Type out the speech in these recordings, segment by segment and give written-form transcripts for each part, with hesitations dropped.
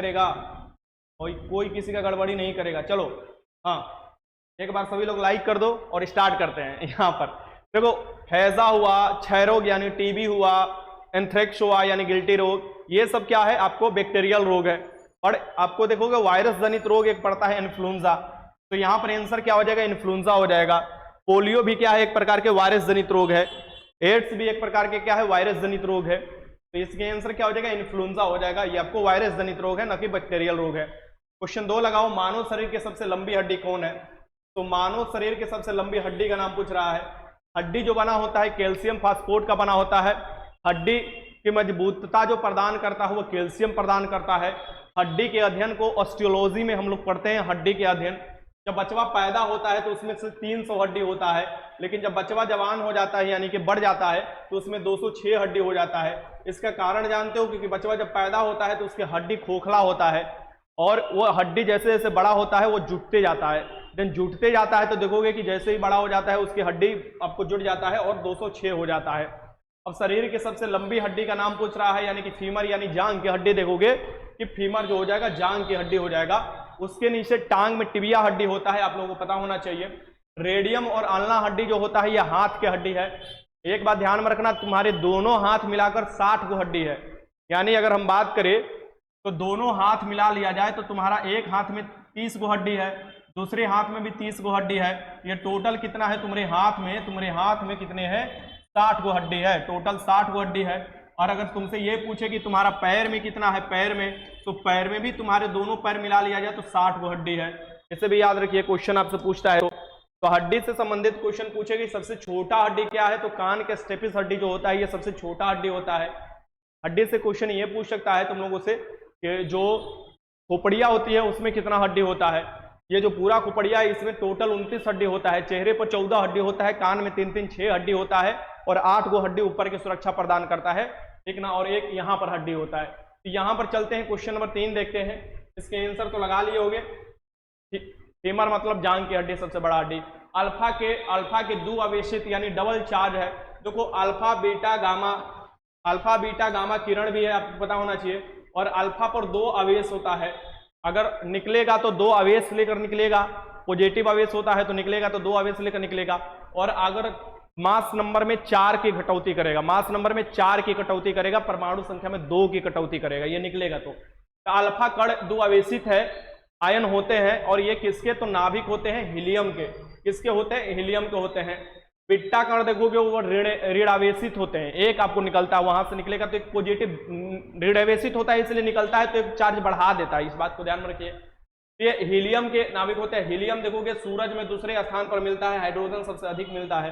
करेगा, कोई किसी का गड़बड़ी नहीं करेगा। चलो हाँ, एक बार सभी लोग लाइक कर दो और स्टार्ट करते हैं। यहाँ पर देखो, हैजा हुआ, क्षय रोग यानी टीबी हुआ, एंथ्रेक्स हुआ यानी गिल्टी रोग, ये सब क्या है आपको बैक्टीरियल रोग है। और आपको देखोगे वायरस जनित रोग एक पड़ता है इन्फ्लुएंजा, तो यहाँ पर आंसर क्या हो जाएगा, इन्फ्लुएंजा हो जाएगा। पोलियो भी क्या है, एक प्रकार के वायरस जनित रोग है। एड्स भी एक प्रकार के क्या है, वायरस जनित रोग है। तो इसके आंसर क्या हो जाएगा, इन्फ्लुएंजा हो जाएगा। ये आपको वायरस जनित रोग है, न कि बैक्टीरियल रोग है। क्वेश्चन 2 लगाओ, मानव शरीर की सबसे लंबी हड्डी कौन है? तो मानव शरीर की सबसे लंबी हड्डी का नाम पूछ रहा है। हड्डी जो बना होता है कैल्शियम फास्फोरेट का बना होता है। हड्डी की मजबूतता जो प्रदान करता है वो कैल्शियम प्रदान करता है। हड्डी के अध्ययन को ऑस्टियोलॉजी में हम लोग पढ़ते हैं। हड्डी के अध्ययन, जब बच्चा पैदा होता है तो उसमें से 300 हड्डी होता है, लेकिन जब बच्चा जवान हो जाता है यानी कि बढ़ जाता है तो उसमें 206 हड्डी हो जाता है। इसका कारण जानते हो, क्योंकि बच्चा जब पैदा होता है तो उसकी हड्डी खोखला होता है और वो हड्डी जैसे जैसे बड़ा होता है वो जुटते जाता है। देन जुटते जाता है तो देखोगे कि जैसे ही बड़ा हो जाता है उसकी हड्डी आपको जुट जाता है और 206 हो जाता है। अब शरीर की सबसे लंबी हड्डी का नाम पूछ रहा है, यानी कि फीमर यानी जांग की हड्डी। देखोगे कि फीमर जो हो जाएगा जांग की हड्डी हो जाएगा। उसके नीचे टांग में टिबिया हड्डी होता है, आप लोगों को पता होना चाहिए। रेडियम और अल्ना हड्डी जो होता है यह हाथ की हड्डी है। एक बात ध्यान में रखना, तुम्हारे दोनों हाथ मिलाकर 60 को हड्डी है। यानी अगर हम बात करें तो दोनों हाथ मिला लिया जाए तो तुम्हारा एक हाथ में 30 को हड्डी है, दूसरे हाथ में भी 30 को हड्डी है। ये टोटल कितना है तुम्हारे हाथ में कितने हैं, 60 को हड्डी है। टोटल 60 को हड्डी है। और अगर तुमसे ये पूछे कि तुम्हारा पैर में कितना है, पैर में, तो पैर में भी तुम्हारे दोनों पैर मिला लिया जाए तो 60 को हड्डी है। इसे भी याद रखिए, क्वेश्चन आपसे पूछता है तो हड्डी से संबंधित क्वेश्चन पूछेगी। सबसे छोटा हड्डी क्या है, तो कान के स्टेपिस हड्डी जो होता है ये सबसे छोटा हड्डी होता है। हड्डी से क्वेश्चन ये पूछ सकता है तुम लोगों से कि जो खोपड़िया होती है उसमें कितना हड्डी होता है। ये जो पूरा खोपड़िया है इसमें टोटल 29 हड्डी होता है। चेहरे पर 14 हड्डी होता है, कान में 3 6 हड्डी होता है और 8 गो हड्डी ऊपर की सुरक्षा प्रदान करता है, ठीक ना। और एक यहाँ पर हड्डी होता है। तो यहाँ पर चलते हैं, क्वेश्चन नंबर 3 देखते हैं। इसके आंसर तो लगा लिए होंगे। फीमर मतलब जांग की हड्डी, सबसे बड़ा हड्डी। अल्फा के दो आवेशित यानी डबल चार्ज है। देखो अल्फा बीटा गामा किरण भी है, आपको पता होना चाहिए। और अल्फा पर 2 आवेश होता है। अगर निकलेगा तो 2 आवेश लेकर निकलेगा, पॉजिटिव आवेश होता है तो निकलेगा तो 2 आवेश लेकर निकलेगा। और अगर मास नंबर में 4 की कटौती करेगा, मास नंबर में 4 की कटौती करेगा, परमाणु संख्या में 2 की कटौती करेगा, ये निकलेगा। तो अल्फा कण 2 आवेशित है, आयन होते हैं। और ये किसके, तो नाभिक होते हैं हीलियम के। किसके होते हैं, हीलियम के होते हैं। बीटा कण देखोगे वो ऋण आवेशित होते हैं, एक आपको निकलता है, वहां से निकलेगा तो एक पॉजिटिव ऋण आवेशित होता है इसलिए निकलता है, तो एक चार्ज बढ़ा देता है। इस बात को ध्यान में रखिए। ये हीलियम के नाभिक होते हैं। हीलियम देखोगे सूरज में दूसरे स्थान पर मिलता है, हाइड्रोजन सबसे अधिक मिलता है।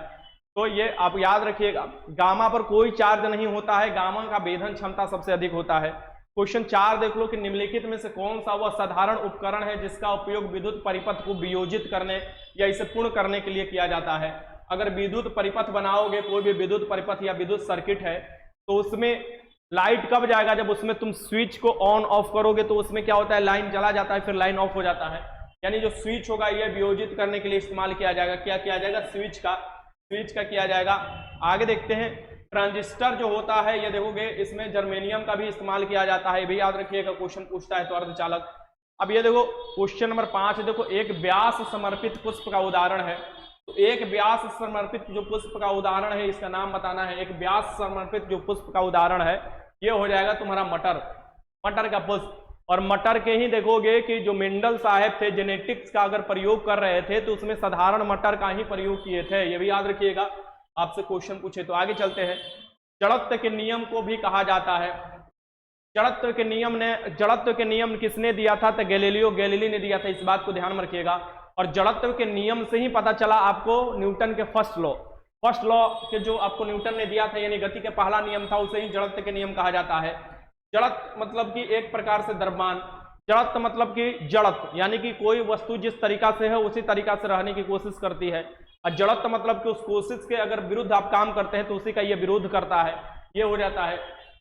तो ये आप याद रखिएगा। गामा पर कोई चार्ज नहीं होता है, गामा का भेदन क्षमता सबसे अधिक होता है। क्वेश्चन 4 देख लो कि निम्नलिखित में से कौन सा वह साधारण उपकरण है जिसका उपयोग विद्युत परिपथ को वियोजित करने या इसे पूर्ण करने के लिए किया जाता है। अगर विद्युत परिपथ बनाओगे, कोई भी विद्युत परिपथ या विद्युत सर्किट है, तो उसमें लाइट कब जाएगा, जब उसमें तुम स्विच को ऑन ऑफ करोगे तो उसमें क्या होता है, लाइन चला जाता है, फिर लाइन ऑफ हो जाता है। यानी जो स्विच होगा यह वियोजित करने के लिए इस्तेमाल किया जाएगा। क्या किया जाएगा, स्विच का किया जाएगा। आगे देखते हैं, ट्रांजिस्टर जो होता है ये देखोगे इसमें जर्मेनियम का भी इस्तेमाल किया जाता है, ये भी याद रखिएगा, क्वेश्चन पूछता है तो अर्धचालक। अब ये देखो क्वेश्चन नंबर 5 देखो, एक व्यास समर्पित पुष्प का उदाहरण है। तो एक व्यास समर्पित जो पुष्प का उदाहरण है इसका नाम बताना है। एक व्यास समर्पित जो पुष्प का उदाहरण है ये हो जाएगा तुम्हारा मटर का पुष्प। और मटर के ही देखोगे कि जो मेंडल साहब थे जेनेटिक्स का अगर प्रयोग कर रहे थे तो उसमें साधारण मटर का ही प्रयोग किए थे, ये भी याद रखिएगा, आपसे क्वेश्चन पूछे तो। आगे चलते हैं, जड़त्व के नियम को भी कहा जाता है। जड़त्व के नियम किसने दिया था, तो गैलीली ने दिया था, इस बात को ध्यान में रखिएगा। और जड़त्व के नियम से ही पता चला आपको न्यूटन के फर्स्ट लॉ के जो आपको न्यूटन ने दिया था, यानी गति के पहला नियम था, उसे ही जड़त्व के नियम कहा जाता है। जड़त्व मतलब कि एक प्रकार से द्रव्यमान, जड़त्व मतलब कि जड़त्व यानी कि कोई वस्तु जिस तरीका से है उसी तरीका से रहने की कोशिश करती है। और जड़त्व मतलब कि उस कोशिश के अगर विरुद्ध आप काम करते हैं तो उसी का ये विरोध करता है, ये हो जाता है।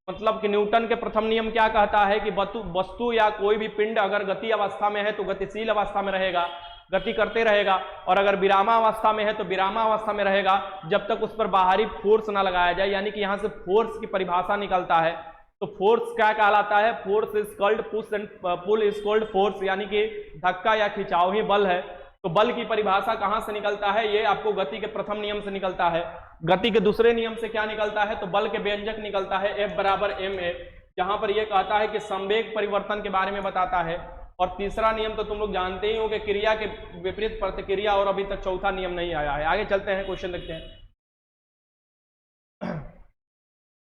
मतलब कि न्यूटन के प्रथम नियम क्या कहता है कि वस्तु या कोई भी पिंड अगर गति अवस्था में है तो गतिशील अवस्था में रहेगा, गति करते रहेगा, और अगर विरामावस्था में है तो विरामावस्था में रहेगा, जब तक उस पर बाहरी फोर्स ना लगाया जाए। यानी कि यहाँ से फोर्स की परिभाषा निकलता है तो फोर्स क्या कहलाता है? Force is called push and pull is called force, यानी कि धक्का या खिंचाव ही बल है। तो बल की परिभाषा कहां से निकलता है? ये आपको गति के प्रथम नियम से निकलता है। गति के दूसरे नियम से क्या निकलता है? तो बल के व्यंजक निकलता है F बराबर ma, जहां पर यह कहता है कि संवेग परिवर्तन के बारे में बताता है। और तीसरा नियम तो तुम लोग जानते ही हो कि क्रिया के विपरीत प्रतिक्रिया, और अभी तक चौथा नियम नहीं आया है। आगे चलते हैं, क्वेश्चन देखते हैं।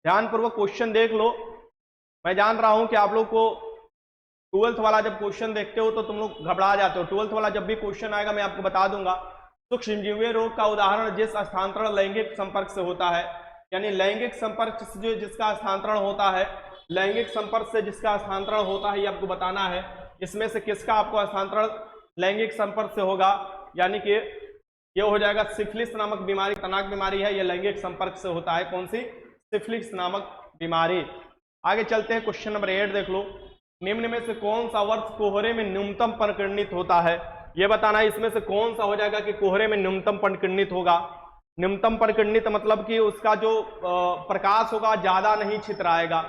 ध्यानपूर्वक क्वेश्चन देख लो। मैं जान रहा हूं कि आप लोग को 12th वाला जब क्वेश्चन देखते हो तो तुम लोग घबरा जाते हो। 12th वाला जब भी क्वेश्चन आएगा मैं आपको बता दूंगा। सूक्ष्मजीवी रोग का उदाहरण जिस स्थानांतरण लैंगिक संपर्क से होता है, यानी लैंगिक संपर्क से जिसका स्थानांतरण होता है, लैंगिक संपर्क से जिसका स्थानांतरण होता है, ये आपको बताना है। इसमें से किसका आपको स्थानांतरण लैंगिक संपर्क से होगा? यानी कि ये हो जाएगा सिफिलिस नामक बीमारी, खतरनाक बीमारी है, ये लैंगिक संपर्क से होता है। कौन सी? सिफिलिस नामक बीमारी। आगे चलते हैं, क्वेश्चन नंबर 8 देख लो। निम्न में से कौन सा वर्ष कोहरे में न्यूनतम परिकिरणित होता है? ये बताना है इसमें से कौन सा हो जाएगा कि कोहरे में न्यूनतम परिकिरणित होगा। न्यूनतम परिकिरणित मतलब कि उसका जो प्रकाश होगा ज्यादा नहीं छितराएगा।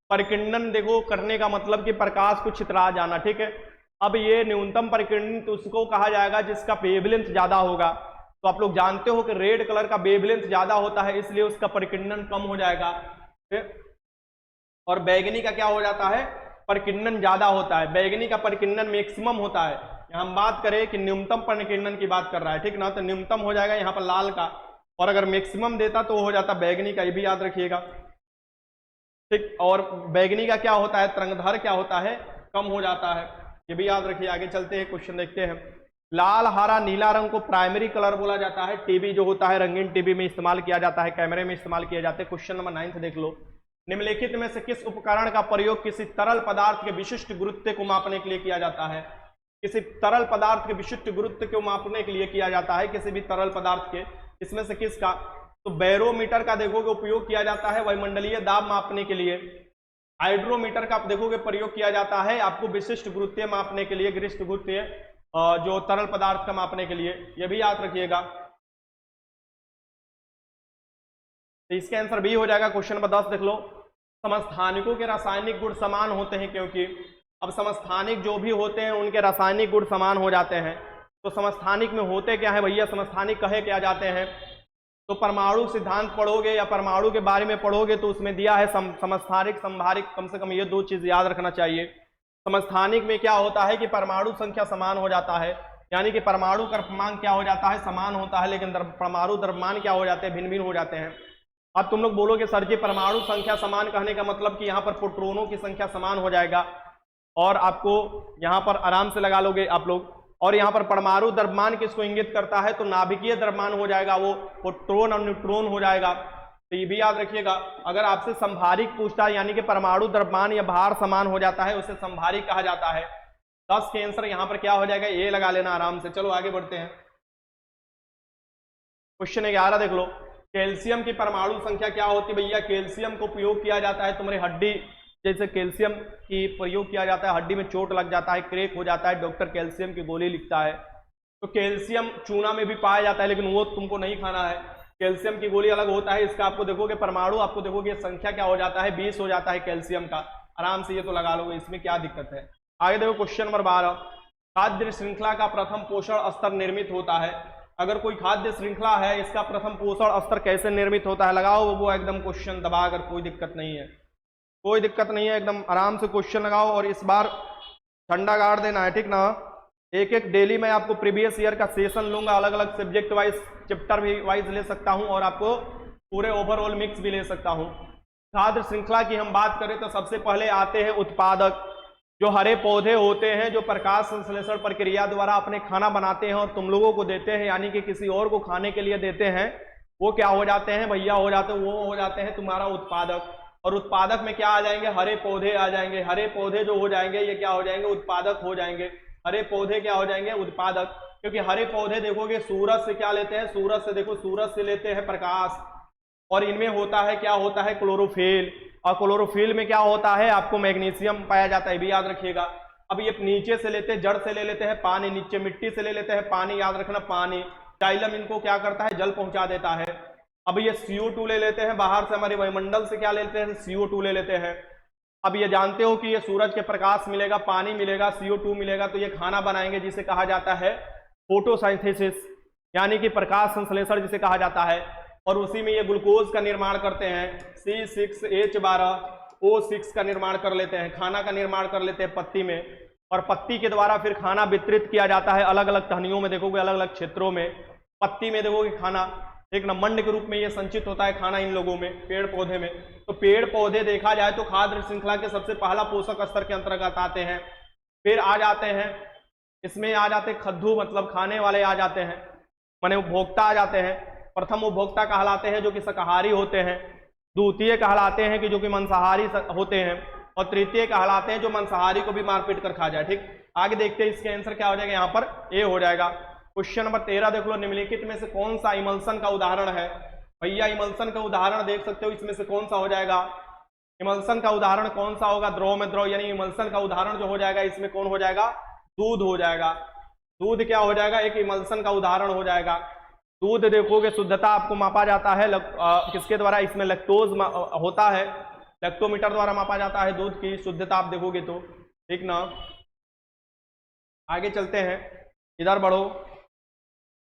परिकिरणन देखो करने का मतलब कि प्रकाश को छितरा जाना, ठीक है। अब ये न्यूनतम परिकिरणित उसको कहा जाएगा जिसका वेवलेंथ ज्यादा होगा। तो आप लोग जानते हो कि रेड कलर का वेवलेंथ ज्यादा होता है, इसलिए उसका परिकिरणन कम हो जाएगा। और बैगनी का क्या हो जाता है? परिकिरणन ज्यादा होता है। बैगनी का परिकिरणन मैक्सिमम होता है। यहाँ हम बात करें कि न्यूनतम परिकिरणन की बात कर रहा है, ठीक ना, तो न्यूनतम हो जाएगा यहाँ पर लाल का, और अगर मैक्सिमम देता तो हो जाता बैगनी का, ये भी याद रखिएगा, ठीक। और बैगनी का क्या होता है? तरंगधर क्या होता है? कम हो जाता है, ये भी याद रखिए। आगे चलते हैं, क्वेश्चन देखते हैं। लाल, हरा, नीला रंग को प्राइमरी कलर बोला जाता है। टीवी जो होता है रंगीन टीवी में इस्तेमाल किया जाता है, कैमरे में इस्तेमाल किए जाते हैं। क्वेश्चन नंबर 9 देख लो। निम्नलिखित में से किस उपकरण का प्रयोग किसी तरल पदार्थ के विशिष्ट गुरुत्व को मापने के लिए किया जाता है? किसी तरल पदार्थ के विशिष्ट गुरुत्व को मापने के लिए किया जाता है, किसी भी तरल पदार्थ के। इसमें से किसका? तो बैरोमीटर का देखोगे उपयोग किया जाता है वायुमंडलीय दाब मापने के लिए। हाइड्रोमीटर का आप देखोगे प्रयोग किया जाता है आपको विशिष्ट गुरुत्व मापने के लिए, गरिष्ठ गुरुत्व जो तरल पदार्थ का मापने के लिए, यह भी याद रखिएगा। तो इसका आंसर बी हो जाएगा। क्वेश्चन नंबर 10 देख लो। समस्थानिकों के रासायनिक गुण समान होते हैं क्योंकि, अब समस्थानिक जो भी होते हैं उनके रासायनिक गुण समान हो जाते हैं। तो समस्थानिक में होते क्या है भैया? समस्थानिक कहे क्या जाते हैं? तो परमाणु सिद्धांत पढ़ोगे या परमाणु के बारे में पढ़ोगे तो उसमें दिया है समस्थानिक, संभारिक, कम से कम ये दो चीज याद रखना चाहिए। समस्थानिक में क्या होता है कि परमाणु संख्या समान हो जाता है, यानी कि परमाणु का क्रमांक क्या हो जाता है? समान होता है, लेकिन परमाणु द्रव्यमान क्या हो जाते हैं? भिन्न भिन्न हो जाते हैं। अब तुम लोग बोलोगे सर जी परमाणु संख्या समान कहने का मतलब कि यहाँ पर प्रोटॉनों की संख्या समान हो जाएगा, और आपको यहाँ पर आराम से लगा लोगे आप लोग। और यहाँ पर परमाणु द्रव्यमान किसको इंगित करता है? तो नाभिकीय द्रव्यमान हो जाएगा, वो प्रोटॉन और न्यूट्रॉन हो जाएगा। तो ये भी याद रखिएगा। अगर आपसे संभारिक पूछता है, यानी कि परमाणु द्रव्यमान या भार समान हो जाता है, उसे संभारिक कहा जाता है। 10 के आंसर यहाँ पर क्या हो जाएगा? ये लगा लेना आराम से। चलो आगे बढ़ते हैं। क्वेश्चन 11 देख लो। कैल्शियम की परमाणु संख्या क्या होती है भैया? कैल्शियम को उपयोग किया जाता है तुम्हारी हड्डी, जैसे कैल्शियम की प्रयोग किया जाता है, हड्डी में चोट लग जाता है, क्रैक हो जाता है, डॉक्टर कैल्शियम की गोली लिखता है। तो कैल्शियम चूना में भी पाया जाता है, लेकिन वो तुमको नहीं खाना है। कैल्शियम की गोली अलग होता है, इसका आपको देखोगे परमाणु, आपको देखोगे संख्या क्या हो जाता है? 20 हो जाता है कैल्शियम का। आराम से ये तो लगा लोगे, इसमें क्या दिक्कत है। आगे देखो क्वेश्चन नंबर 12। खाद्य श्रृंखला का प्रथम पोषण स्तर निर्मित होता है। अगर कोई खाद्य श्रृंखला है, इसका प्रथम पोषण स्तर कैसे निर्मित होता है? लगाओ वो एकदम क्वेश्चन दबा कर, कोई दिक्कत नहीं है, कोई दिक्कत नहीं है, एकदम आराम से क्वेश्चन लगाओ। और इस बार ठंडा गाड़ देना है, ठीक ना। एक एक डेली मैं आपको प्रीवियस ईयर का सेशन लूंगा, अलग अलग सब्जेक्ट वाइज, चैप्टर भी वाइज ले सकता हूं, और आपको पूरे ओवरऑल मिक्स भी ले सकता हूं। खाद्य श्रृंखला की हम बात करें तो सबसे पहले आते हैं उत्पादक। जो हरे पौधे होते हैं, जो प्रकाश संश्लेषण प्रक्रिया द्वारा अपने खाना बनाते हैं और तुम लोगों को देते हैं, यानी कि किसी और को खाने के लिए देते हैं, वो क्या हो जाते हैं भैया? हो जाते हैं, वो हो जाते हैं तुम्हारा उत्पादक। और उत्पादक में क्या आ जाएंगे? हरे पौधे आ जाएंगे। हरे पौधे जो हो जाएंगे ये क्या हो जाएंगे? उत्पादक हो जाएंगे। हरे पौधे क्या हो जाएंगे? उत्पादक। क्योंकि हरे पौधे देखोगे सूरज से क्या लेते हैं? सूरज से, देखो सूरज से लेते हैं प्रकाश, और इनमें होता है क्या होता है? क्लोरोफिल। और क्लोरोफिल में क्या होता है? आपको मैग्नीशियम पाया जाता है, भी याद रखिएगा। अब ये नीचे से लेते हैं, जड़ से ले लेते हैं पानी, नीचे मिट्टी से ले लेते हैं पानी, याद रखना पानी। जाइलम इनको क्या करता है? जल पहुंचा देता है। अब ये CO2 ले लेते हैं बाहर से, हमारे वायुमंडल से क्या लेते हैं? CO2 ले लेते हैं। अब ये जानते हो कि ये सूरज के प्रकाश मिलेगा, पानी मिलेगा, CO2 मिलेगा, तो ये खाना बनाएंगे जिसे कहा जाता है फोटोसिंथेसिस, यानी कि प्रकाश संश्लेषण जिसे कहा जाता है। और उसी में ये ग्लूकोज का निर्माण करते हैं, C6H12O6 का निर्माण कर लेते हैं, खाना का निर्माण कर लेते हैं पत्ती में, और पत्ती के द्वारा फिर खाना वितरित किया जाता है अलग अलग टहनियों में, देखोगे अलग अलग क्षेत्रों में। पत्ती में देखोगे खाना एक मंड के रूप में ये संचित होता है खाना इन लोगों में, पेड़ पौधे में। तो पेड़ पौधे देखा जाए तो खाद्य श्रृंखला के सबसे पहला पोषक स्तर के अंतर्गत आते हैं। फिर आ जाते हैं, इसमें आ जाते खद्दू, मतलब खाने वाले आ जाते हैं, माने उपभोक्ता आ जाते हैं। प्रथम उपभोक्ता कहलाते हैं जो कि शाकाहारी होते हैं, द्वितीय कहलाते हैं कि जो कि मांसाहारी होते हैं, और तृतीय कहलाते हैं जो मांसाहारी को भी मारपीट कर खा जाए। ठीक, आगे देखते हैं इसके आंसर क्या हो जाएगा, यहाँ पर ए हो जाएगा। क्वेश्चन नंबर 13 देख लो, निम्नलिखित में से कौन सा इमल्सन का उदाहरण है। भैया इमल्सन का उदाहरण देख सकते हो, इसमें से कौन सा हो जाएगा, इमल्सन का उदाहरण कौन सा होगा, द्रव में द्रव, यानी इमल्सन का उदाहरण जो हो जाएगा इसमें कौन हो जाएगा, दूध हो जाएगा। दूध क्या हो जाएगा, एक इमल्सन का उदाहरण हो जाएगा। दूध देखोगे शुद्धता आपको मापा जाता है किसके द्वारा, इसमें लैक्टोज होता है, लैक्टोमीटर द्वारा मापा जाता है दूध की शुद्धता, आप देखोगे तो। ठीक ना, आगे चलते हैं, इधर बढ़ो।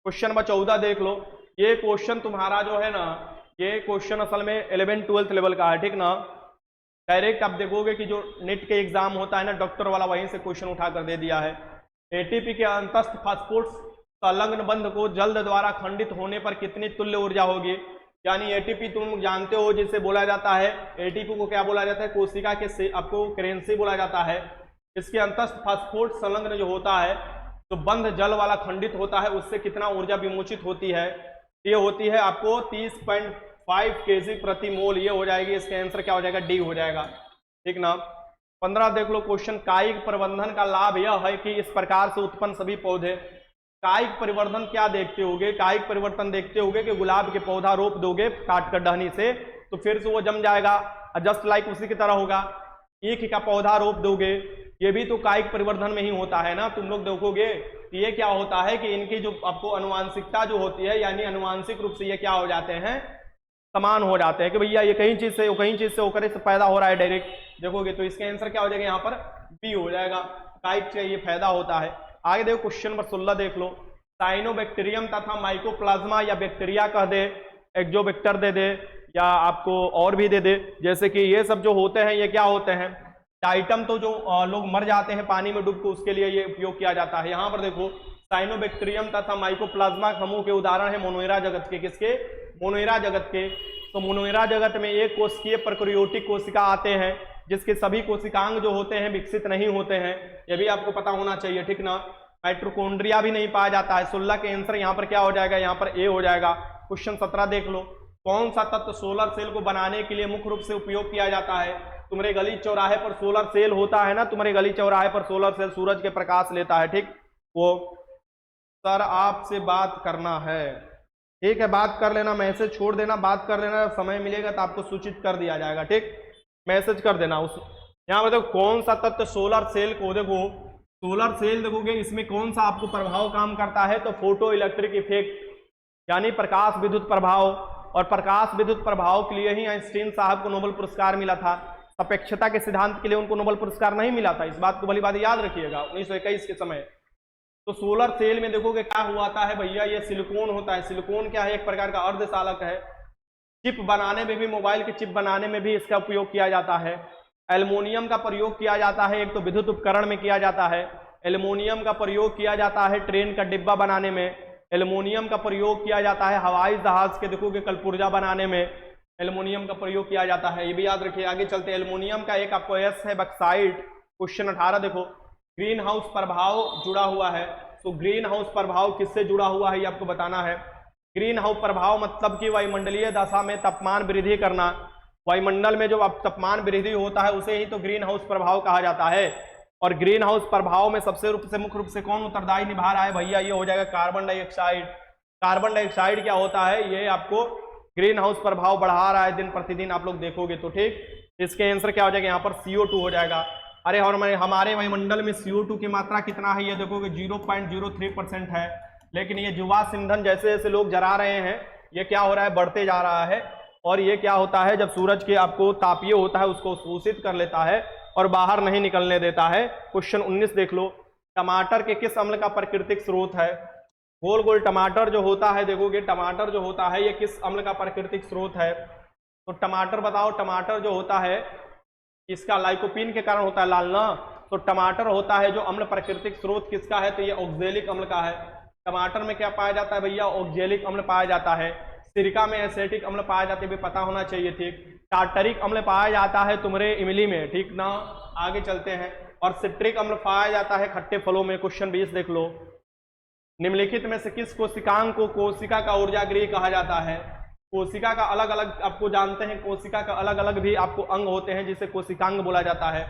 क्वेश्चन नंबर 14 देख लो। ये क्वेश्चन तुम्हारा जो है ना, ये क्वेश्चन असल में 11th-12th लेवल का है। ठीक ना, डायरेक्ट आप देखोगे कि जो नेट के एग्जाम होता है ना डॉक्टर वाला, वहीं से क्वेश्चन उठा कर दे दिया है। एटीपी के अंतस्थ फास्फोर्स संलग्न बंध को जल्द द्वारा खंडित होने पर कितनी तुल्य ऊर्जा होगी। यानी एटीपी तुम जानते हो जिसे बोला जाता है, एटीपी को क्या बोला जाता है, कोशिका के से आपको करेंसी बोला जाता है। इसके अंतस्थ फास्फोर्स संलग्न जो होता है, तो बंध जल वाला खंडित होता है, उससे कितना ऊर्जा विमोचित होती है, ये होती है आपको 30.5 kg प्रति मोल, ये हो जाएगी। इसका आंसर क्या हो जाएगा, डी हो जाएगा। ठीक ना, 15 देख लो क्वेश्चन। कायिक प्रबंधन का लाभ यह है कि इस प्रकार से उत्पन्न सभी पौधे, कायिक परिवर्तन क्या देखते होगे, कायिक परिवर्तन देखते होगे कि गुलाब के पौधा रोप दोगे काट कर डहनी से, तो फिर से वो जम जाएगा, जस्ट लाइक उसी की तरह होगा। ईख का पौधा रोप दोगे, ये भी तो कायिक परिवर्धन में ही होता है ना। तुम लोग देखोगे कि ये क्या होता है कि इनकी जो आपको अनुवांशिकता जो होती है, यानी अनुवांशिक रूप से ये क्या हो जाते हैं, समान हो जाते हैं, कि भैया ये कहीं चीज से कहीं चीज से होकर से पैदा हो रहा है डायरेक्ट, देखोगे तो इसका आंसर क्या हो जाएगा, यहाँ पर बी हो जाएगा। कायिक से ये फायदा होता है। आगे देखो क्वेश्चन नंबर 16 देख लो। साइनोबैक्टीरियम तथा माइकोप्लाज्मा या बैक्टीरिया कह दे, एक्जोबैक्टर दे दे, या आपको और भी दे दे, जैसे कि ये सब जो होते हैं ये क्या होते हैं, टाइटम, तो जो लोग मर जाते हैं पानी में डूब के, उसके लिए ये उपयोग किया जाता है। यहाँ पर देखो साइनोबैक्टीरियम तथा माइकोप्लाज्मा समूह के उदाहरण है मोनोएरा जगत के, किसके, मोनोएरा जगत के। तो मोनोएरा जगत में एक कोशिकीय प्रक्रियोटिक कोशिका आते हैं, जिसके सभी कोशिकांग जो होते हैं विकसित नहीं होते हैं, ये भी आपको पता होना चाहिए। ठीक ना, माइटोकॉन्ड्रिया भी नहीं पाया जाता है। 16 के आंसर यहाँ पर क्या हो जाएगा, यहाँ पर ए हो जाएगा। क्वेश्चन 17 देख लो। कौन सा तत्व सोलर सेल को बनाने के लिए मुख्य रूप से उपयोग किया जाता है। तुम्हारे गली चौराहे पर सोलर सेल होता है ना, तुम्हारे गली चौराहे पर सोलर सेल सूरज के प्रकाश लेता है। ठीक, वो सर आपसे बात करना है, ठीक है, बात कर लेना, मैसेज छोड़ देना, बात कर लेना, समय मिलेगा तो आपको सूचित कर दिया जाएगा। ठीक, मैसेज कर देना उस। यहाँ पर देखो कौन सा तत्व सोलर सेल को, देखो सोलर सेल देखोगे इसमें कौन सा आपको प्रभाव काम करता है, तो फोटो इलेक्ट्रिक इफेक्ट, यानी प्रकाश विद्युत प्रभाव। और प्रकाश विद्युत प्रभाव के लिए ही आइंस्टीन साहब को नोबेल पुरस्कार मिला था। सापेक्षता के सिद्धांत के लिए उनको नोबेल पुरस्कार नहीं मिला था, इस बात को भली बात याद रखिएगा, 1921 के समय। तो सोलर सेल में देखोगे क्या हुआ था है भैया, ये सिलिकॉन होता है। सिलिकॉन क्या है, एक प्रकार का अर्धचालक है। चिप बनाने में भी, मोबाइल की चिप बनाने में भी इसका उपयोग किया जाता है। एल्युमिनियम का प्रयोग किया जाता है, एक तो विद्युत उपकरण में किया जाता है। एल्युमिनियम का प्रयोग किया जाता है ट्रेन का डिब्बा बनाने में। एल्युमिनियम का प्रयोग किया जाता है हवाई जहाज के देखोगे कलपुर्जा बनाने में, एल्युमिनियम का प्रयोग किया जाता है, ये भी याद रखिए। आगे चलते हैं, एल्युमिनियम का एक आपको एस है बक्साइट। क्वेश्चन 18 देखो, ग्रीन हाउस प्रभाव जुड़ा हुआ है। तो ग्रीन हाउस प्रभाव किससे जुड़ा हुआ है ये आपको बताना है। ग्रीन हाउस प्रभाव मतलब कि वायुमंडलीय दशा में तापमान वृद्धि करना। वायुमंडल में जो तापमान वृद्धि होता है उसे ही तो ग्रीन हाउस प्रभाव कहा जाता है। और ग्रीन हाउस प्रभाव में सबसे मुख्य रूप से कौन उत्तरदायी निभा रहा है भैया, ये हो जाएगा कार्बन डाइऑक्साइड। कार्बन डाइऑक्साइड क्या होता है, ये आपको ग्रीन हाउस प्रभाव बढ़ा रहा है दिन प्रतिदिन, आप लोग देखोगे तो। ठीक, इसके आंसर क्या हो जाएगा, यहाँ पर CO2 हो जाएगा। अरे और हमारे वायुमंडल में CO2 की मात्रा कितना है, ये देखोगे 0.03% है। लेकिन ये जीवाश्म ईंधन जैसे जैसे लोग जला रहे हैं, ये क्या हो रहा है, बढ़ते जा रहा है। और ये क्या होता है, जब सूरज के आपको तापीय होता है उसको शोषित कर लेता है और बाहर नहीं निकलने देता है। क्वेश्चन 19 देख लो, टमाटर के किस अम्ल का प्राकृतिक स्रोत है? गोल गोल टमाटर जो होता है, देखोगे टमाटर जो होता है ये किस अम्ल का प्राकृतिक स्रोत है? तो टमाटर बताओ, टमाटर जो होता है इसका लाइकोपीन के कारण होता है लाल ना, तो टमाटर होता है जो अम्ल प्राकृतिक स्रोत किसका है? तो ये ऑक्जेलिक अम्ल का है। टमाटर में क्या पाया जाता है भैया? ऑक्जेलिक अम्ल पाया जाता है। सिरका में एसिटिक अम्ल पाया जाते हुए पता होना चाहिए, ठीक। टार्टरिक अम्ल पाया जाता है तुम्हारे इमली में, ठीक ना। आगे चलते हैं, और सिट्रिक अम्ल पाया जाता है खट्टे फलों में। क्वेश्चन 20 देख लो, निम्नलिखित में से किस कोशिकांग को कोशिका का ऊर्जा गृह कहा जाता है? कोशिका का अलग अलग आपको जानते हैं, कोशिका का अलग अलग भी आपको अंग होते हैं जिसे कोशिकांग बोला जाता है।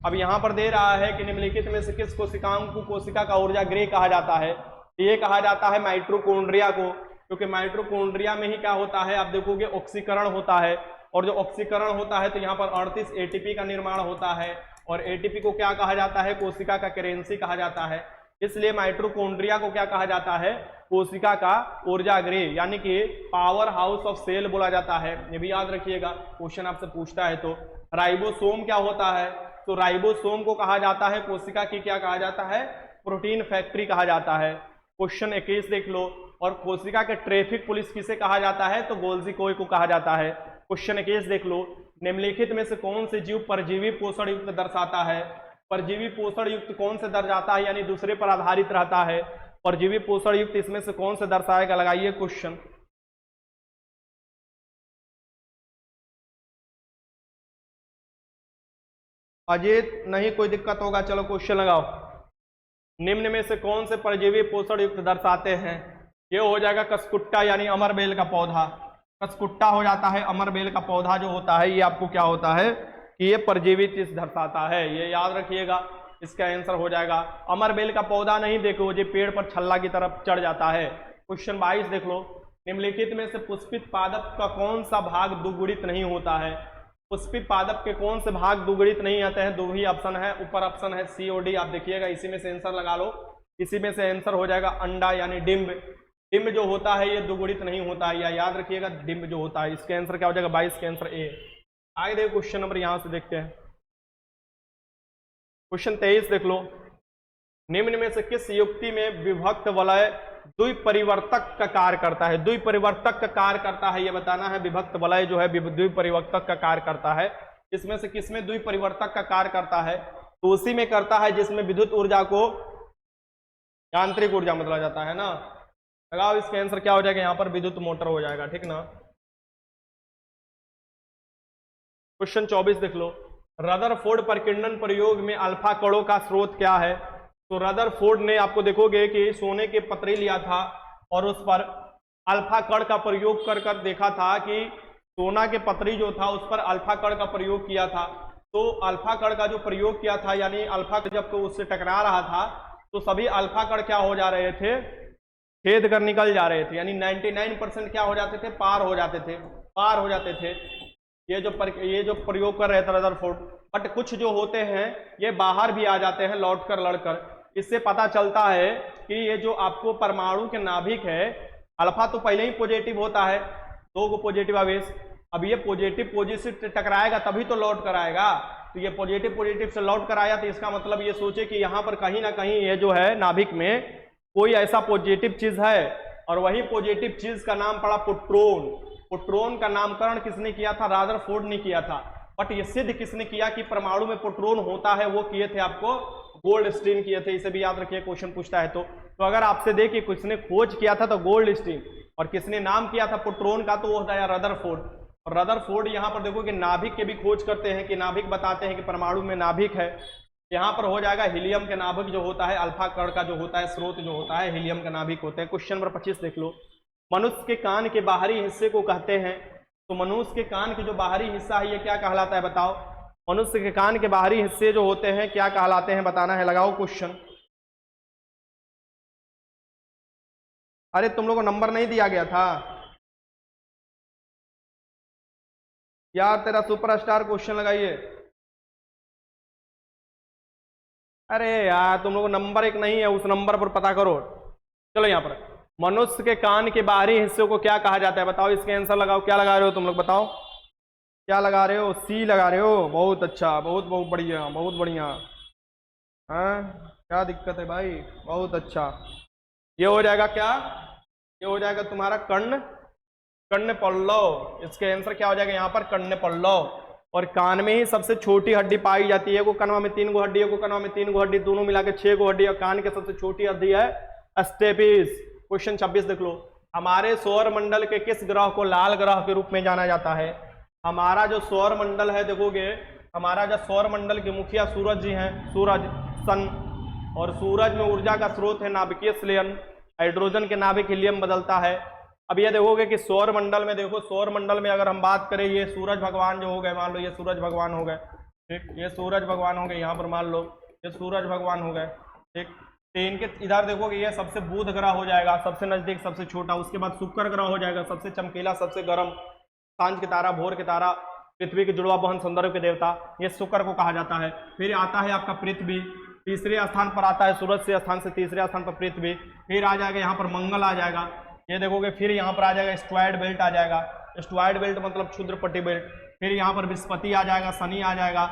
अब यहाँ पर दे रहा है कि निम्नलिखित में से किस कोशिकांग को कोशिका का ऊर्जा गृह कहा जाता है? ये कहा जाता है माइटोकॉन्ड्रिया को, क्योंकि माइटोकॉन्ड्रिया में ही क्या होता है, आप देखोगे ऑक्सीकरण होता है, और जो ऑक्सीकरण होता है तो यहाँ पर 38 एटीपी का निर्माण होता है, और एटीपी को क्या कहा जाता है? कोशिका का करेंसी कहा जाता है। इसलिए माइटोकॉन्ड्रिया को क्या कहा जाता है? कोशिका का ऊर्जा गृह, यानी कि पावर हाउस ऑफ सेल बोला जाता है। ये भी याद रखिएगा, क्वेश्चन आपसे पूछता है तो। राइबोसोम क्या होता है? तो राइबोसोम को कहा जाता है कोशिका की क्या कहा जाता है? प्रोटीन फैक्ट्री कहा जाता है। क्वेश्चन 21 देख लो, और कोशिका के ट्रैफिक पुलिस किसे कहा जाता है? तो गोल्जी कोई को कहा जाता है। क्वेश्चन 21 देख लो, निम्नलिखित में से कौन से जीव परजीवी पोषण युक्त दर्शाता है? परजीवी पोषण युक्त कौन से दर्शाता है, यानी दूसरे पर आधारित रहता है? परजीवी पोषण युक्त इसमें से कौन से दर्शाएगा? लगाइए क्वेश्चन। अजीत नहीं कोई दिक्कत होगा, चलो क्वेश्चन लगाओ। निम्न में से कौन से परजीवी पोषण युक्त दर्शाते हैं? ये हो जाएगा कसकुट्टा, यानी अमरबेल का पौधा। कसकुट्टा हो जाता है अमरबेल का पौधा जो होता है, ये आपको क्या होता है कि ये परजीवी चीज दर्शाता है। ये याद रखिएगा, इसका आंसर हो जाएगा अमरबेल का पौधा। नहीं देखो ये पेड़ पर छल्ला की तरफ चढ़ जाता है। क्वेश्चन 22 देख लो, निम्नलिखित में से पुष्पित पादप का कौन सा भाग द्विगुणित नहीं होता है? पुष्पित पादप के कौन से भाग द्विगुणित नहीं आते हैं? दो ही ऑप्शन है, ऊपर ऑप्शन है सी और डी, आप देखिएगा इसी में से आंसर लगा लो। इसी में से आंसर हो जाएगा अंडा, यानी डिम्ब। डिम्ब जो होता है ये द्विगुणित नहीं होता है, या याद रखिएगा डिम्ब जो होता है। इसका आंसर क्या हो जाएगा? 22 का आंसर ए। आगे देखो क्वेश्चन नंबर यहां से देखते हैं, क्वेश्चन 23 देख लो, निम्न में से किस युक्ति में विभक्त वलय द्विपरिवर्तक का कार्य करता है? द्विपरिवर्तक का कार्य करता है, ये बताना है। विभक्त वलय जो है द्विपरिवर्तक का कार्य करता है। इसमें से किसमें द्विपरिवर्तक का कार्य करता है? तो उसी में करता है जिसमें विद्युत ऊर्जा को यांत्रिक ऊर्जा बदला जाता है ना। लगाओ, इसका आंसर क्या हो जाएगा? यहाँ पर विद्युत मोटर हो जाएगा, ठीक ना। क्वेश्चन 24 देख लो, रदरफोर्ड प्रकीर्णन प्रयोग में अल्फा कणों का स्रोत क्या है? तो रदरफोर्ड ने आपको देखोगे कि सोने के पतरे लिया था और उस पर अल्फा कण का प्रयोग कर कर देखा था कि सोना के पतरी जो था उस पर अल्फा कण का प्रयोग किया था। तो अल्फा कण का जो प्रयोग किया था, यानी अल्फा जब तो उससे टकरा रहा था तो सभी अल्फा कण क्या हो जा रहे थे? छेद कर निकल जा रहे थे, यानी 99% क्या हो जाते थे? पार हो जाते थे, पार हो जाते थे। ये जो प्रयोग कर रहे थे रदरफोर्ड। बट कुछ जो होते हैं ये बाहर भी आ जाते हैं लौट कर लड़कर। इससे पता चलता है कि ये जो आपको परमाणु के नाभिक है, अल्फा तो पहले ही पॉजिटिव होता है, दो को पॉजिटिव आवेश। अब ये पॉजिटिव पॉजिटिव से टकराएगा तभी तो लौट कर आएगा। तो ये पॉजिटिव पॉजिटिव से लौट कर आया, तो इसका मतलब ये सोचे कि यहाँ पर कहीं ना कहीं ये जो है नाभिक में कोई ऐसा पॉजिटिव चीज है, और वही पॉजिटिव चीज का नाम पड़ा प्रोटॉन। प्रोटॉन का नामकरण किसने किया था? रदरफोर्ड ने किया था। बट ये सिद्ध किसने किया कि परमाणु में प्रोटॉन होता है? वो किए थे आपको गोल्डस्टीन किए थे। इसे भी याद रखिए, क्वेश्चन पूछता है तो अगर आपसे देखिए किसने खोज किया था तो गोल्डस्टीन, और किसने नाम किया था प्रोटॉन का? तो वो होता है रदरफोर्ड। और रदरफोर्ड यहाँ पर देखो कि नाभिक के भी खोज करते हैं, कि नाभिक बताते हैं कि परमाणु में नाभिक है। यहाँ पर हो जाएगा हीलियम के नाभिक जो होता है, अल्फा कण का जो होता है स्रोत जो होता है हीलियम का नाभिक होते हैं। क्वेश्चन नंबर 25 देख लो, मनुष्य के कान के बाहरी हिस्से को कहते हैं। तो मनुष्य के कान के जो बाहरी हिस्सा है ये क्या कहलाता है? बताओ, मनुष्य के कान के बाहरी हिस्से जो होते हैं क्या कहलाते हैं? बताना है, लगाओ क्वेश्चन। अरे तुम लोगों को नंबर नहीं दिया गया था यार, तेरा सुपरस्टार क्वेश्चन लगाइए। अरे यार तुम लोगों को नंबर एक नहीं है, उस नंबर पर पता करो। चलो यहाँ पर मनुष्य के कान के बाहरी हिस्से को क्या कहा जाता है? बताओ, इसके आंसर लगाओ। क्या लगा रहे हो तुम लोग? बताओ क्या लगा रहे हो? सी लगा रहे हो। बहुत अच्छा, बहुत बहुत बढ़िया, बहुत बढ़िया। हाँ, क्या दिक्कत है भाई? बहुत अच्छा। ये हो जाएगा क्या? ये हो जाएगा तुम्हारा कर्ण, कर्ण पल्लव। इसके आंसर क्या हो जाएगा यहाँ पर? कर्ण पल्लव। और कान में ही सबसे छोटी हड्डी पाई जाती है। को कनवा में 3 गो हड्डी है, को कनवा में 3 गो हड्डी, दोनों मिला के 6 गो हड्डी। और कान की सबसे छोटी हड्डी है स्टेपिस। क्वेश्चन 26 देख लो। हमारे सौर मंडल के किस ग्रह को लाल ग्रह के रूप में जाना जाता है? हमारा जो सौर मंडल है, देखोगे हमारा जो सौर मंडल के मुखिया सूरज जी हैं, सूरज सन। और सूरज में ऊर्जा का स्रोत है नाभिकीय संलयन, हाइड्रोजन के नाभिक हीलियम बदलता है। अब ये देखोगे कि सौर मंडल में, देखो सौर मंडल में अगर हम बात करें, ये सूरज भगवान जो हो गए, मान लो ये सूरज भगवान हो गए, ठीक, ये सूरज भगवान हो गए। यहाँ पर मान लो ये सूरज भगवान हो गए, ठीक। तो इनके इधर देखोगे ये सबसे बुध ग्रह हो जाएगा, सबसे नजदीक, सबसे छोटा। उसके बाद शुक्र ग्रह हो जाएगा, सबसे चमकीला, सबसे गर्म, सांझ के तारा, भोर के तारा, पृथ्वी के जुड़वा बहन, सौंदर्य के देवता, ये शुक्र को कहा जाता है। फिर आता है आपका पृथ्वी, तीसरे स्थान पर आता है सूरज से स्थान से तीसरे स्थान पर पृथ्वी। फिर आ जाएगा यहाँ पर मंगल आ जाएगा, ये देखोगे। फिर यहाँ पर आ जाएगा एस्ट्रॉयड बेल्ट आ जाएगा, एस्ट्रॉयड बेल्ट मतलब क्षुद्रपट्टी बेल्ट। फिर यहाँ पर बृहस्पति आ जाएगा, शनि आ जाएगा,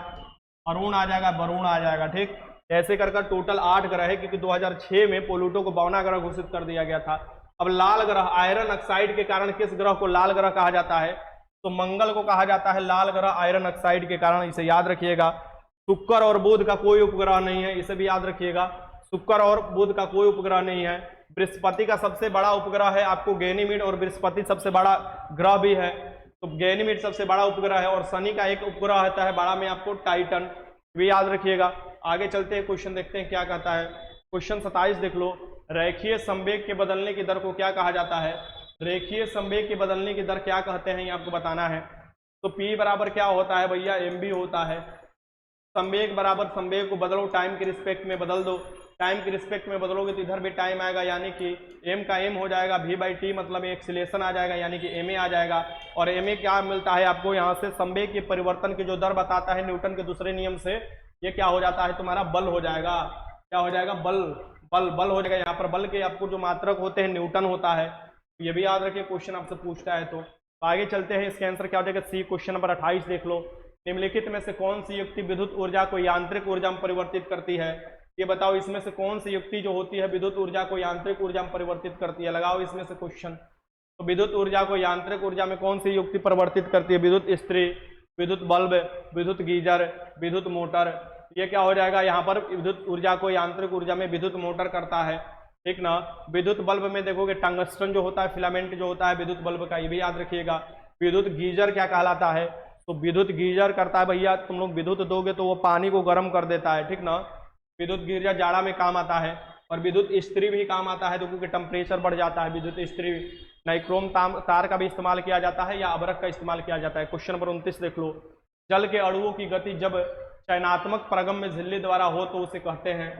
अरुण आ जाएगा, वरुण आ जाएगा, ठीक। ऐसे कर टोटल 8 ग्रह है, क्योंकि 2006 में प्लूटो को 52वां ग्रह घोषित कर दिया गया था। अब लाल ग्रह, आयरन ऑक्साइड के कारण किस ग्रह को लाल ग्रह कहा जाता है? तो मंगल को कहा जाता है लाल ग्रह, आयरन ऑक्साइड के कारण, इसे याद रखिएगा। शुक्र और बुध का कोई उपग्रह नहीं है, इसे भी याद रखिएगा। शुक्र और बुध का कोई उपग्रह नहीं है। बृहस्पति का सबसे बड़ा उपग्रह है आपको गैनीमीड, और बृहस्पति सबसे बड़ा ग्रह भी है, तो गैनीमीड सबसे बड़ा उपग्रह है। और शनि का एक उपग्रह होता है बड़ा में आपको टाइटन, भी याद रखिएगा। आगे चलते हैं, क्वेश्चन देखते हैं क्या कहता है। क्वेश्चन 27 देख लो। रेखीय संवेग के बदलने की दर को क्या कहा जाता है? रेखीय संवेग के बदलने की दर क्या कहते हैं, ये आपको बताना है। तो P बराबर क्या होता है भैया? mv होता है। संवेग बराबर संवेग को बदलो, टाइम के रिस्पेक्ट में बदल दो। टाइम के रिस्पेक्ट में बदलोगे तो इधर भी टाइम आएगा, यानी कि m का m हो जाएगा, v/t मतलब एक्सीलेशन आ जाएगा, यानी कि ma आ जाएगा। और ma क्या मिलता है आपको यहाँ से? संवेग के परिवर्तन की जो दर बताता है न्यूटन के दूसरे नियम से, ये क्या हो जाता है तुम्हारा? बल हो जाएगा। क्या हो जाएगा? बल, बल, बल हो जाएगा। यहाँ पर बल के आपको जो मात्रक होते हैं न्यूटन होता है, ये भी याद रखिए, क्वेश्चन आपसे पूछता है। तो आगे चलते हैं, इसके आंसर क्या हो जाएगा? सी। क्वेश्चन नंबर 28 देख लो। निम्नलिखित में से कौन सी युक्ति विद्युत ऊर्जा को यांत्रिक ऊर्जा में परिवर्तित करती है? ये बताओ, इसमें से कौन सी युक्ति जो होती है विद्युत ऊर्जा को यांत्रिक ऊर्जा में परिवर्तित करती है? लगाओ इसमें से क्वेश्चन। तो विद्युत ऊर्जा को यांत्रिक ऊर्जा में कौन सी युक्ति परिवर्तित करती है? विद्युत इस्त्री, विद्युत बल्ब, विद्युत गीजर, विद्युत मोटर। ये क्या हो जाएगा? यहाँ पर विद्युत ऊर्जा को यांत्रिक ऊर्जा में विद्युत मोटर करता है, ठीक ना। विद्युत बल्ब में देखोगे टंगस्टन जो होता है, फिलामेंट जो होता है विद्युत बल्ब का, ये भी याद रखिएगा। विद्युत गीजर क्या कहलाता है? तो विद्युत गीजर करता है भैया, तुम लोग विद्युत दोगे तो वो पानी को गर्म कर देता है, ठीक ना। विद्युत गीजर जाड़ा में काम आता है। और विद्युत इस्त्री भी काम आता है, तो क्योंकि टेम्परेचर बढ़ जाता है। विद्युत इस्त्री नाइक्रोम तार का भी इस्तेमाल किया जाता है, या अबरक का इस्तेमाल किया जाता है। क्वेश्चन नंबर 29 देख लो। जल के अणुओं की गति जब चयनात्मक प्रगम में झिल्ली द्वारा हो तो उसे कहते हैं?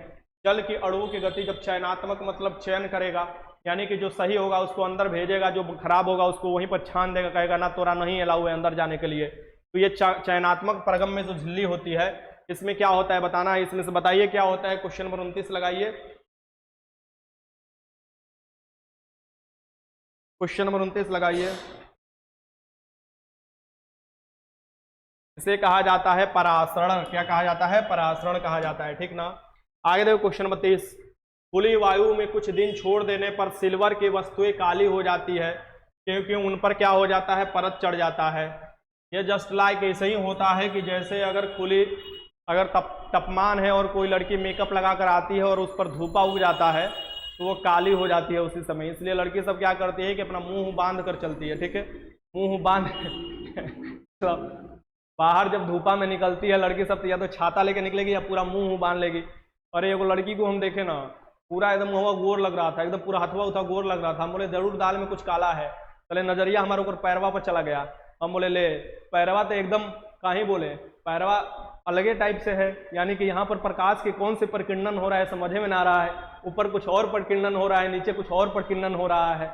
जल की अणुओं की गति जब चयनात्मक मतलब चयन करेगा, यानी कि जो सही होगा उसको अंदर भेजेगा, जो खराब होगा उसको वहीं पर छान देगा, कहेगा ना तोरा नहीं अलाउ है अंदर जाने के लिए। तो ये चयनात्मक प्रगम में जो झिल्ली होती है, इसमें क्या होता है बताना है। इसमें से बताइए क्या होता है? क्वेश्चन नंबर 29 लगाइए। क्वेश्चन नंबर 29 लगाइए। इसे कहा जाता है परासरण। क्या कहा जाता है? परासरण कहा जाता है, ठीक ना। आगे देखो क्वेश्चन नंबर 30। खुली वायु में कुछ दिन छोड़ देने पर सिल्वर की वस्तुएं काली हो जाती है, क्योंकि उन पर क्या हो जाता है? परत चढ़ जाता है। ये जस्ट लाइक ऐसे ही होता है कि जैसे अगर तापमान है और कोई लड़की मेकअप लगाकर आती है और उस पर धूपा उग जाता है तो वो काली हो जाती है उसी समय। इसलिए लड़की सब क्या करती है कि अपना मुंह बांध कर चलती है, ठीक है। मुंह बांध तो बाहर जब धूपा में निकलती है लड़की सब, तो या तो छाता लेके निकलेगी या पूरा मुंह बांध लेगी। और एगो लड़की को हम देखे ना, पूरा एकदम हुआ गोर लग रहा था, एकदम पूरा हथवा उथवा गोर लग रहा था। हम बोले जरूर दाल में कुछ काला है। चले नजरिया हमारे ऊपर पैरवा पर चला गया। हम बोले ले पैरवा तो एकदम कहीं बोले पैरवा अलगे टाइप से है, यानी कि यहाँ पर प्रकाश के कौन से प्रकीर्णन हो रहा है समझ में ना रहा है। ऊपर कुछ और प्रकीर्णन हो रहा है, नीचे कुछ और प्रकीर्णन हो रहा है,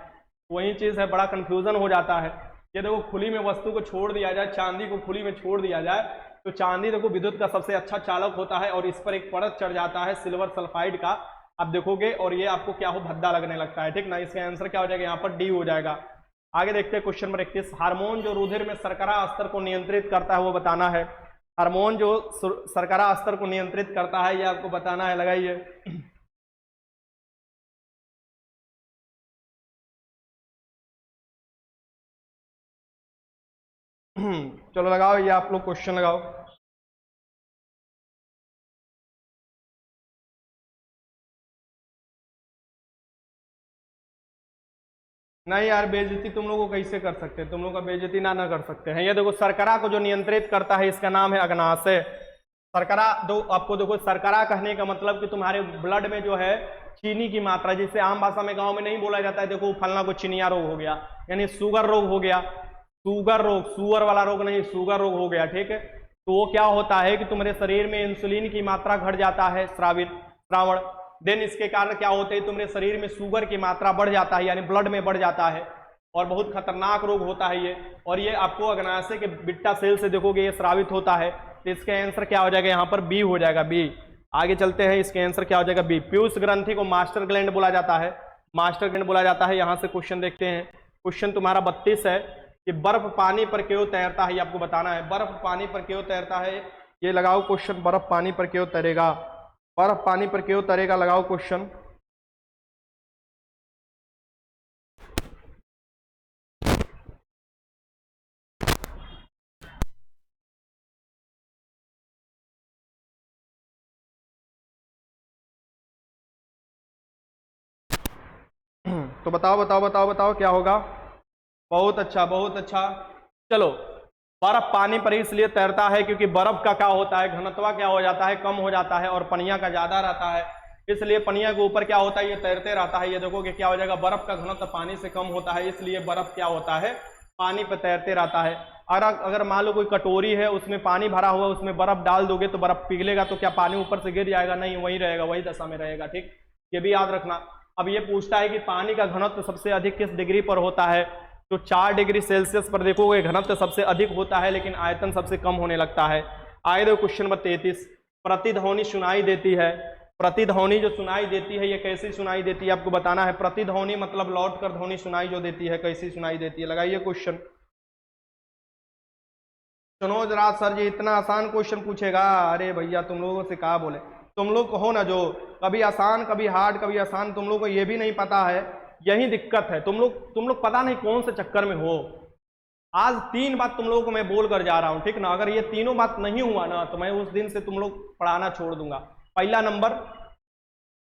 वही चीज़ है, बड़ा कन्फ्यूजन हो जाता है। ये देखो खुली में वस्तु को छोड़ दिया जाए, चांदी को खुली में छोड़ दिया जाए तो चांदी देखो विद्युत का सबसे अच्छा चालक होता है, और इस पर एक परत चढ़ जाता है सिल्वर सल्फाइड का, आप देखोगे और ये आपको क्या हो, भद्दा लगने लगता है, ठीक ना। इसका आंसर क्या हो जाएगा यहाँ पर, डी हो जाएगा। आगे देखते हैं क्वेश्चन नंबर 31। हार्मोन जो रुधिर में शर्करा स्तर को नियंत्रित करता है वो बताना है। हार्मोन जो शर्करा स्तर को नियंत्रित करता है ये आपको बताना है, लगाइए। चलो लगाओ, ये आप लोग क्वेश्चन लगाओ। नहीं यार, बेइज्जती तुम लोगों को कैसे कर सकते हैं, तुम लोग का बेइज्जती ना कर सकते हैं। ये देखो, शर्करा को जो नियंत्रित करता है इसका नाम है अग्नाशय। शर्करा दो आपको देखो, शर्करा कहने का मतलब कि तुम्हारे ब्लड में जो है चीनी की मात्रा, जिसे आम भाषा में गांव में नहीं बोला जाता है, देखो फलना को चिनिया रोग हो गया, यानी शुगर रोग हो गया। शुगर रोग, शुगर वाला रोग नहीं, शुगर रोग हो गया, ठीक है। तो वो क्या होता है कि तुम्हारे शरीर में इंसुलिन की मात्रा घट जाता है, श्रावण। देन इसके कारण क्या होते हैं, तुम्हारे शरीर में शुगर की मात्रा बढ़ जाता है, यानी ब्लड में बढ़ जाता है, और बहुत खतरनाक रोग होता है ये। और ये आपको अग्नाशय के बिट्टा सेल से देखोगे ये स्रावित होता है। तो इसका आंसर क्या हो जाएगा यहाँ पर, बी हो जाएगा, बी। आगे चलते हैं, इसके आंसर क्या हो जाएगा, बी। पीयूष ग्रंथि को मास्टर ग्लैंड बोला जाता है, मास्टर ग्लैंड बोला जाता है। यहाँ से क्वेश्चन देखते हैं, क्वेश्चन तुम्हारा 32 है कि बर्फ पानी पर क्यों तैरता है, ये आपको बताना है। बर्फ पानी पर क्यों तैरता है, ये लगाओ क्वेश्चन। बर्फ पानी पर क्यों तैरेगा, बर्फ पानी पर क्यों तैरेगा, लगाओ क्वेश्चन। तो बताओ बताओ बताओ बताओ क्या होगा। बहुत अच्छा, बहुत अच्छा। चलो, बर्फ पानी पर इसलिए तैरता है क्योंकि बर्फ का क्या होता है, घनत्व क्या हो जाता है, कम हो जाता है, और पनिया का ज्यादा रहता है, इसलिए पनिया के ऊपर क्या होता है, ये तैरते रहता है। ये देखोगे क्या हो जाएगा, बर्फ का घनत्व पानी से कम होता है, इसलिए बर्फ क्या होता है, पानी पर तैरते रहता है। और अगर मान लो कोई कटोरी है, उसमें पानी भरा हुआ, उसमें बर्फ डाल दोगे तो बर्फ पिघलेगा, तो क्या पानी ऊपर से गिर जाएगा, नहीं, वही रहेगा, वही दशा में रहेगा, ठीक। ये भी याद रखना। अब ये पूछता है कि पानी का घनत्व सबसे अधिक किस डिग्री पर होता है, तो 4 डिग्री सेल्सियस पर देखोगे घनत्व सबसे अधिक होता है, लेकिन आयतन सबसे कम होने लगता है। आए देखो क्वेश्चन नंबर 33। प्रतिध्वनि सुनाई देती है, प्रतिध्वनि जो सुनाई देती है ये कैसी सुनाई देती है, आपको बताना है। प्रतिध्वनि मतलब लौट कर ध्वनि सुनाई जो देती है, कैसी सुनाई देती है, लगाइए क्वेश्चन। सुनो जरा, सर जी इतना आसान क्वेश्चन पूछेगा, अरे भैया तुम लोगों से कहा बोले, तुम लोग हो ना जो कभी आसान कभी हार्ड कभी आसान, तुम लोग को ये भी नहीं पता है, यही दिक्कत है। तुम लोग पता नहीं कौन से चक्कर में हो। आज 3 बात तुम लोगों को मैं बोल कर जा रहा हूं, ठीक ना। अगर ये तीनों बात नहीं हुआ ना तो मैं उस दिन से तुम लोग पढ़ाना छोड़ दूंगा। पहला नंबर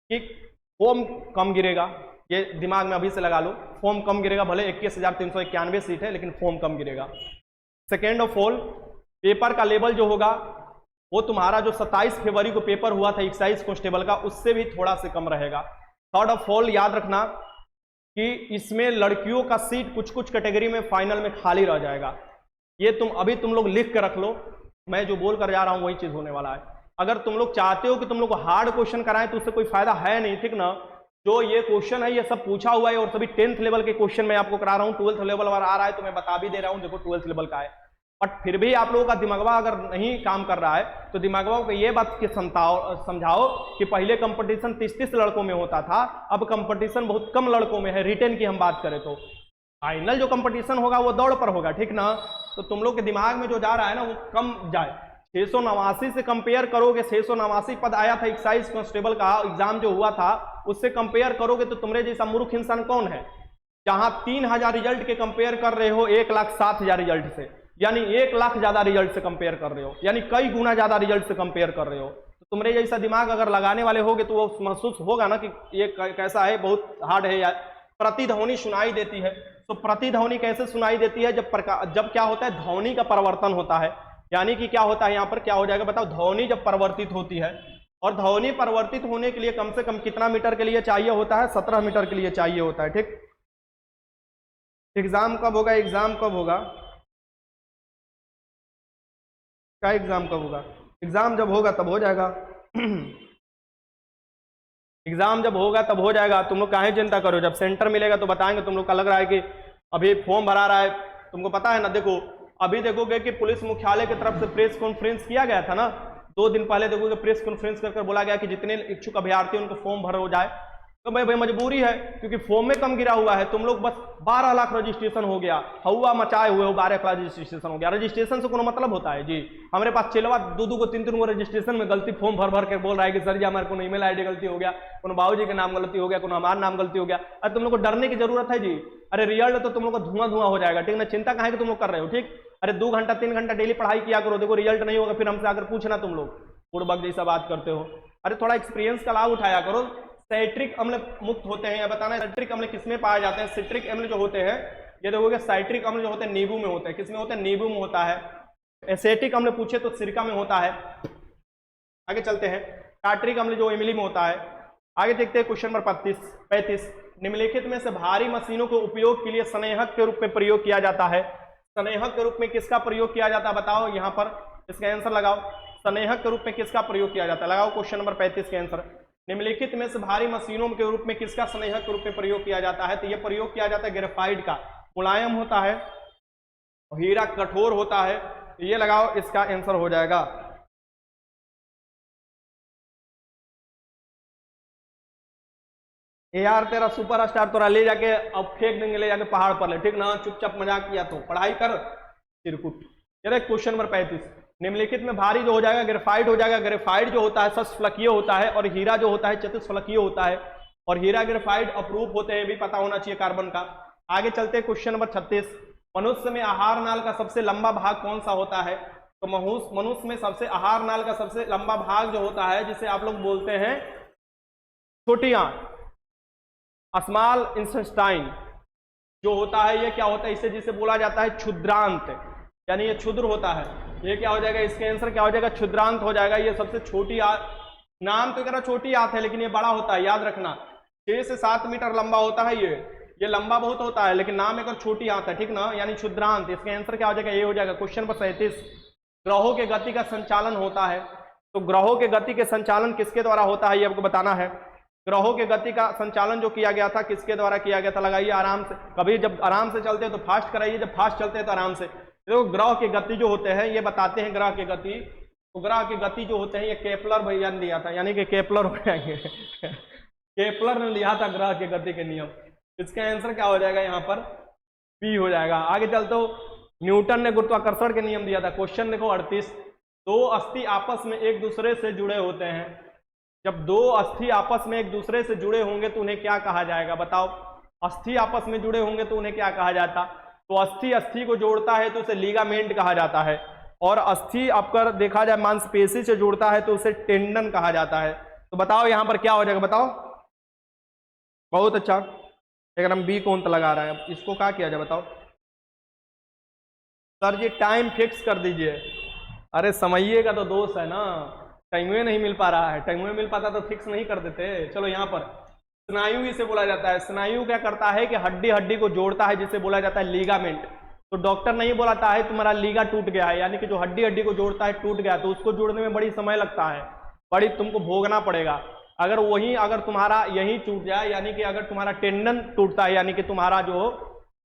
कि फॉर्म कम गिरेगा, ये दिमाग में अभी से लगा लो, फॉर्म कम गिरेगा, भले 21,391 सीट है लेकिन फॉर्म कम गिरेगा। सेकेंड ऑफ ऑल, पेपर का लेवल जो होगा वो तुम्हारा जो 27 फरवरी को पेपर हुआ था एक्साइज कांस्टेबल का, उससे भी थोड़ा से कम रहेगा। थर्ड ऑफ ऑल, याद रखना कि इसमें लड़कियों का सीट कुछ कुछ कैटेगरी में फाइनल में खाली रह जाएगा। ये तुम लोग लिख कर रख लो, मैं जो बोल कर जा रहा हूं वही चीज होने वाला है। अगर तुम लोग चाहते हो कि तुम लोग को हार्ड क्वेश्चन कराएं तो उससे कोई फायदा है नहीं, ठीक ना। जो ये क्वेश्चन है ये सब पूछा हुआ है, और सभी 10th लेवल के क्वेश्चन मैं आपको करा रहा हूं। 12th लेवल आ रहा है तो मैं बता भी दे रहा हूं, देखो 12th लेवल का है। बट फिर भी आप लोगों का दिमागवा अगर नहीं काम कर रहा है तो दिमागवा को ये बात की समझाओ कि पहले कंपटीशन 30-30 लड़कों में होता था, अब कंपटीशन बहुत कम लड़कों में है। रिटेन की हम बात करें तो फाइनल जो कंपटीशन होगा वो दौड़ पर होगा, ठीक ना। तो तुम लोग के दिमाग में जो जा रहा है ना वो कम जाए। 689 से कंपेयर करोगे, 689 पद आया था एक्साइज कांस्टेबल का एग्जाम जो हुआ था, उससे कंपेयर करोगे तो तुम्हारे जैसा मूर्ख इंसान कौन है, जहां 3000 रिजल्ट के कंपेयर कर रहे हो 1,07,000 रिजल्ट से, यानी 1 लाख ज्यादा रिजल्ट से कंपेयर कर रहे हो, यानी कई गुना ज्यादा रिजल्ट से कंपेयर कर रहे हो। तो तुम्हारे जैसा दिमाग अगर लगाने वाले होगे तो वो महसूस होगा ना कि ये कैसा है, बहुत हार्ड है यार। प्रतिध्वनि सुनाई देती है, तो प्रतिध्वनि कैसे सुनाई देती है, जब क्या होता है, ध्वनि का परिवर्तन होता है। यानी कि क्या होता है यहाँ पर, क्या हो जाएगा बताओ, ध्वनि जब परिवर्तित होती है, और ध्वनि परिवर्तित होने के लिए कम से कम कितना मीटर के लिए चाहिए होता है, 17 मीटर के लिए चाहिए होता है, ठीक। एग्जाम कब होगा, एग्जाम कब होगा, क्या एग्जाम कब होगा, एग्जाम जब होगा तब हो जाएगा। एग्जाम जब होगा तब हो जाएगा, तुम लोग काहे चिंता करो, जब सेंटर मिलेगा तो बताएंगे। तुम लोग का लग रहा है कि अभी फॉर्म भरा रहा है, तुमको पता है ना। देखो अभी देखोगे कि पुलिस मुख्यालय की तरफ से प्रेस कॉन्फ्रेंस किया गया था ना, 2 दिन पहले देखोगे प्रेस कॉन्फ्रेंस कर बोला गया कि जितने इच्छुक अभ्यर्थी उनको फॉर्म भर हो जाए। तो भाई मजबूरी है क्योंकि फॉर्म में कम गिरा हुआ है। तुम लोग बस 12 लाख रजिस्ट्रेशन हो गया, हवा मचाए हुए हो, 12 लाख रजिस्ट्रेशन हो गया। रजिस्ट्रेशन से कोनो मतलब होता है जी? हमारे पास चिलवा 2-2 को 3-3 को रजिस्ट्रेशन में गलती फॉर्म भर के बोल रहा है कि सर जी हमारे को ईमेल आईडी गलती हो गया, कोनो बाबूजी के नाम गलती हो गया, कोनो हमारा नाम गलती हो गया। अरे तुम लोग को डरने की जरूरत है जी? अरे रिजल्ट तो तुम लोग का धुआं हो जाएगा, ठीक ना? चिंता कहाँ है कि तुम लोग कर रहे हो, ठीक? अरे 2 घंटा 3 घंटा डेली पढ़ाई किया करो, देखो रिजल्ट नहीं होगा फिर हमसे आकर पूछना तुम लोग बुड़बक जैसा बात करते हो। अरे थोड़ा एक्सपीरियंस का लाभ उठाया करो। साइट्रिक अम्ल मुक्त होते हैं या बताना है साइट्रिक अम्ल किसमें पाए जाते हैं? सिट्रिक अम्ल जो होते हैं ये देखोगे साइट्रिक अम्ल जो होते हैं नींबू में होते हैं। किसमें होते हैं? नींबू में होता है। एसेटिक अम्ल पूछे तो सिरका में होता है। आगे चलते हैं। टार्टरिक अम्ल जो इमली में होता है। आगे देखते हैं क्वेश्चन नंबर 35। निम्नलिखित में से भारी मशीनों के उपयोग के लिए स्नेहक के रूप में प्रयोग किया जाता है। स्नेहक के रूप में किसका प्रयोग किया जाता है बताओ? यहाँ पर इसका आंसर लगाओ। स्नेहक के रूप में किसका प्रयोग किया जाता है? लगाओ क्वेश्चन नंबर 35 के आंसर। निम्नलिखित में से भारी मशीनों के रूप में किसका स्नेहक के रूप में प्रयोग किया जाता है? तो यह प्रयोग किया जाता है ग्रेफाइट का। मुलायम होता है, हीरा कठोर होता है। ये लगाओ, इसका आंसर हो जाएगा। यार तेरा सुपरस्टार तोरा ले जाके अब फेंक देंगे, ले जाके पहाड़ पर ले, ठीक ना? चुपचाप मजाक किया तो पढ़ाई कर चिरकुट। ये देख क्वेश्चन नंबर 35। निम्नलिखित में भारी जो हो जाएगा ग्रेफाइट हो जाएगा। ग्रेफाइट जो होता है षटफलकीय होता है और हीरा जो होता है चतुष्फलकीय होता है। और हीरा ग्रेफाइट अपरूप होते हैं, भी पता होना चाहिए कार्बन का। आगे चलते हैं क्वेश्चन नंबर 36। मनुष्य में आहार नाल का सबसे लंबा भाग कौन सा होता है? तो मनुष्य में सबसे आहार नाल का सबसे लंबा भाग जो होता है जिसे आप लोग बोलते हैं छोटी आंत, स्मॉल इंटेस्टाइन जो होता है, ये क्या होता है? इसे जिसे बोला जाता है क्षुद्रांत, यानी ये क्षुद्र होता है। ये क्या हो जाएगा? इसके आंसर क्या हो जाएगा? क्षुद्रांत हो जाएगा। ये सबसे छोटी आंत, नाम तो कह रहा छोटी आंत है लेकिन ये बड़ा होता है, याद रखना। 6 से 7 मीटर लंबा होता है ये लंबा बहुत होता है लेकिन नाम एक छोटी आंत है, ठीक ना? यानी क्षुद्रांत। इसके आंसर क्या हो जाएगा? ये हो जाएगा। Question number 37। ग्रहों के गति का संचालन होता है। तो ग्रहों के गति के संचालन किसके द्वारा होता है ये आपको बताना है। ग्रहों के गति का संचालन जो किया गया था किसके द्वारा किया गया था? लगाइए आराम से। कभी जब आराम से चलते हैं तो फास्ट कराइए, जब फास्ट चलते हैं तो आराम से। देखो ग्रह के गति जो होते हैं ये बताते हैं ग्रह के गति। तो ग्रह के गति जो होते हैं ये केपलर भैया ने दिया था, यानी कि केपलर हो जाएंगे केपलर ने लिया था ग्रह के गति के नियम। इसका आंसर क्या हो जाएगा? यहाँ पर बी हो जाएगा। आगे चलते हो। न्यूटन ने गुरुत्वाकर्षण के नियम दिया था। क्वेश्चन देखो 38। 2 अस्थि आपस में एक दूसरे से जुड़े होते हैं। जब 2 अस्थि आपस में एक दूसरे से जुड़े होंगे तो उन्हें क्या कहा जाएगा बताओ? अस्थि आपस में जुड़े होंगे तो उन्हें क्या कहा जाता? तो अस्थि अस्थि को जोड़ता है तो उसे लिगामेंट कहा जाता है। और अस्थि अगर देखा जाए मांसपेशी से जोड़ता है तो उसे टेंडन कहा जाता है। तो बताओ यहाँ पर क्या हो जाएगा बताओ? बहुत अच्छा, एकदम बी कौन लगा रहा है। इसको क्या किया जाए बताओ? सर जी टाइम फिक्स कर दीजिए। अरे समझिए का तो दोष है ना, टाइम नहीं मिल पा रहा है। टाइम मिल पाता तो फिक्स नहीं कर देते। चलो यहाँ पर स्नायु इसे बोला जाता है। स्नायु क्या करता है कि हड्डी हड्डी को जोड़ता है जिसे बोला जाता है लीगामेंट। तो डॉक्टर नहीं बोलाता है तुम्हारा लीगा टूट गया है, यानी कि जो हड्डी हड्डी को जोड़ता है टूट गया, तो उसको जोड़ने में बड़ी समय लगता है, बड़ी तुमको भोगना पड़ेगा। अगर तुम्हारा यही टूट जाए, यानी कि अगर तुम्हारा टेंडन टूटता है, यानी कि तुम्हारा जो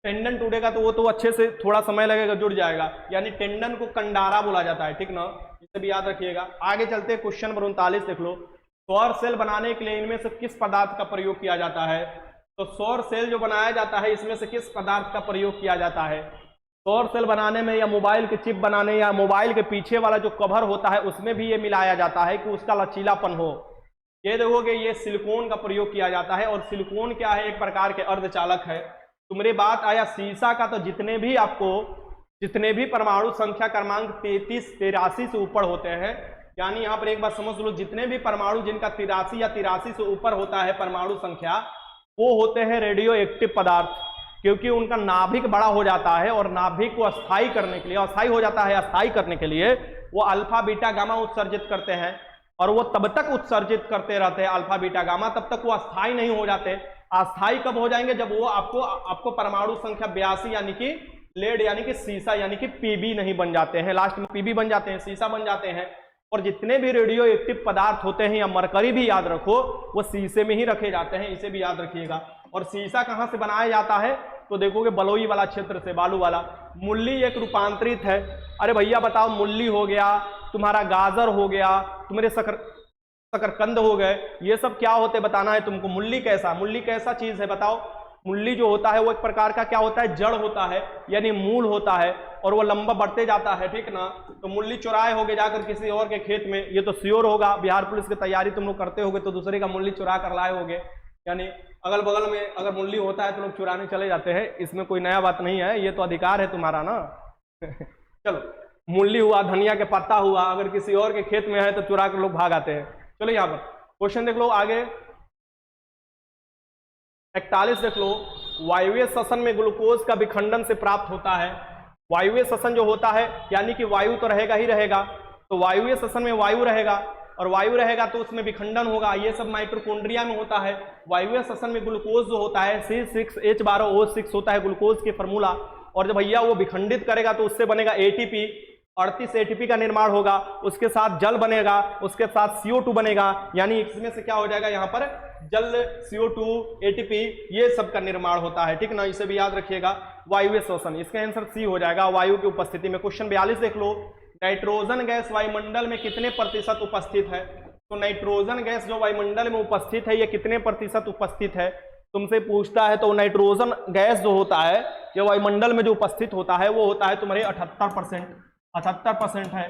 टेंडन टूटेगा तो वो तो अच्छे से थोड़ा समय लगेगा, जुड़ जाएगा। यानी टेंडन को कंडारा बोला जाता है, ठीक ना? इसे भी याद रखिएगा। आगे चलते क्वेश्चन नंबर 39 देख लो। सौर सेल बनाने के लिए इनमें से किस पदार्थ का प्रयोग किया जाता है? तो सौर सेल जो बनाया जाता है इसमें से किस पदार्थ का प्रयोग किया जाता है? सौर सेल बनाने में या मोबाइल की चिप बनाने या मोबाइल के पीछे वाला जो कवर होता है उसमें भी ये मिलाया जाता है कि उसका लचीलापन हो। ये देखोगे ये सिलिकॉन का प्रयोग किया जाता है। और सिलिकॉन क्या है? एक प्रकार के अर्धचालक है। तुम्हारी बात आया शीशा का, तो जितने भी परमाणु संख्या क्रमांक 33 83 से ऊपर होते हैं, यानी यहाँ पर एक बात समझ लो, जितने भी परमाणु जिनका 83 या 83 से ऊपर होता है परमाणु संख्या, वो होते हैं रेडियो एक्टिव पदार्थ। क्योंकि उनका नाभिक बड़ा हो जाता है और नाभिक को अस्थायी करने के लिए, अस्थायी हो जाता है, अस्थायी करने के लिए वो अल्फा बीटा गामा उत्सर्जित करते हैं। और वो तब तक उत्सर्जित करते रहते हैं अल्फा बीटा गामा, तब तक वो अस्थायी नहीं हो जाते। अस्थायी कब हो जाएंगे? जब वो आपको परमाणु संख्या 82 यानी कि लेड यानी कि सीसा यानी कि पीबी नहीं बन जाते हैं, लास्ट में पीबी बन जाते हैं, सीसा बन जाते हैं। और जितने भी रेडियो एक्टिव पदार्थ होते हैं या मरकरी भी याद रखो, वो शीशे में ही रखे जाते हैं, इसे भी याद रखिएगा। और शीशा कहाँ से बनाया जाता है? तो देखोगे बलुई वाला क्षेत्र से, बालू वाला। मूल्य एक रूपांतरित है। अरे भैया बताओ, मूल्य हो गया तुम्हारा गाजर हो गया, तुम्हारे शकरकंद हो गए, ये सब क्या होते बताना है तुमको। मूली कैसा चीज है बताओ। मूली जो होता है वो एक प्रकार का क्या होता है, जड़ होता है, यानी मूल होता है, और वो लंबा बढ़ते जाता है, ठीक ना। तो मूली चुराए होगे जाकर किसी और के खेत में, ये तो श्योर होगा। बिहार पुलिस की तैयारी तुम लोग करते होगे तो दूसरे का मूली चुरा कर लाए होगे, यानी अगल बगल में अगर मूली होता है तो लोग चुराने चले जाते हैं, इसमें कोई नया बात नहीं है, ये तो अधिकार है तुम्हारा ना। चलो, मूली हुआ, धनिया के पत्ता हुआ, अगर किसी और के खेत में है तो चुरा कर लोग भाग आते हैं। चलो यहाँ पर क्वेश्चन देख लो आगे, 41 देख लो। वायवीय श्वसन में ग्लूकोज का विखंडन से प्राप्त होता है। वायवीय श्वसन जो होता है, यानी कि वायु तो रहेगा ही रहेगा, तो वायवीय श्वसन में वायु रहेगा, और वायु रहेगा तो उसमें विखंडन होगा। ये सब माइटोकॉन्ड्रिया में होता है। वायवीय श्वसन में ग्लूकोज जो होता है C6H12O6 होता है ग्लूकोज के फॉर्मूला, और जब भैया वो विखंडित करेगा तो उससे बनेगा ATP, 38 ATP का निर्माण होगा, उसके साथ जल बनेगा, उसके साथ CO2 बनेगा, यानी इसमें से क्या हो जाएगा यहाँ पर जल, CO2, ATP, ये सब का निर्माण होता है, ठीक ना। इसे भी याद रखिएगा, वायवीय श्वसन, इसका आंसर C हो जाएगा, वायु की उपस्थिति में। क्वेश्चन 42 देख लो। नाइट्रोजन गैस वायुमंडल में कितने प्रतिशत उपस्थित है? तो नाइट्रोजन गैस जो वायुमंडल में उपस्थित है, ये कितने प्रतिशत उपस्थित है तुमसे पूछता है। तो नाइट्रोजन गैस जो होता है, ये वायुमंडल में जो उपस्थित होता है वो होता है तुम्हारे 78% है।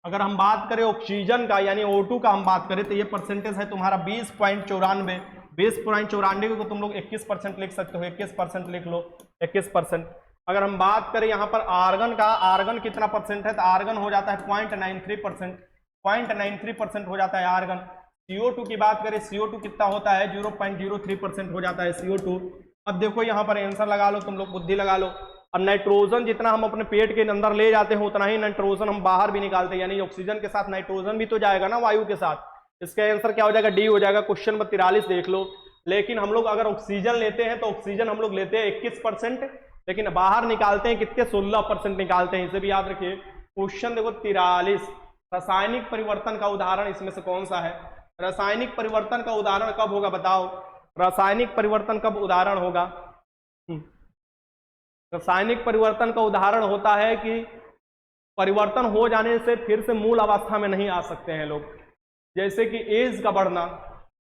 अगर हम बात करें ऑक्सीजन का, यानी O2 का हम बात करें, तो ये परसेंटेज है तुम्हारा 20.94 को तुम लोग 21% लिख सकते हो, 21% लिख लो, 21%। अगर हम बात करें यहाँ पर आर्गन का, आर्गन कितना परसेंट है, तो आर्गन हो जाता है 0.93% हो जाता है आर्गन। CO2 की बात करें, CO2 कितना होता है, 0.03% हो जाता है CO2। अब देखो यहाँ पर आंसर लगा लो, तुम लोग बुद्धि लगा लो। अब नाइट्रोजन जितना हम अपने पेट के अंदर ले जाते हैं उतना ही नाइट्रोजन हम बाहर भी निकालते हैं, यानी ऑक्सीजन के साथ नाइट्रोजन भी तो जाएगा ना वायु के साथ। इसका आंसर क्या हो जाएगा, D हो जाएगा। क्वेश्चन नंबर 43 देख लो। लेकिन हम लोग अगर ऑक्सीजन लेते हैं तो ऑक्सीजन हम लोग लेते हैं 21%, लेकिन बाहर निकालते हैं कितने, 16% निकालते हैं, इसे भी याद रखिए। क्वेश्चन देखो 43, रासायनिक परिवर्तन का उदाहरण इसमें से कौन सा है? रासायनिक परिवर्तन का उदाहरण कब होगा बताओ, रासायनिक परिवर्तन कब उदाहरण होगा? रासायनिक परिवर्तन का उदाहरण होता है कि परिवर्तन हो जाने से फिर से मूल अवस्था में नहीं आ सकते हैं लोग, जैसे कि एज का बढ़ना,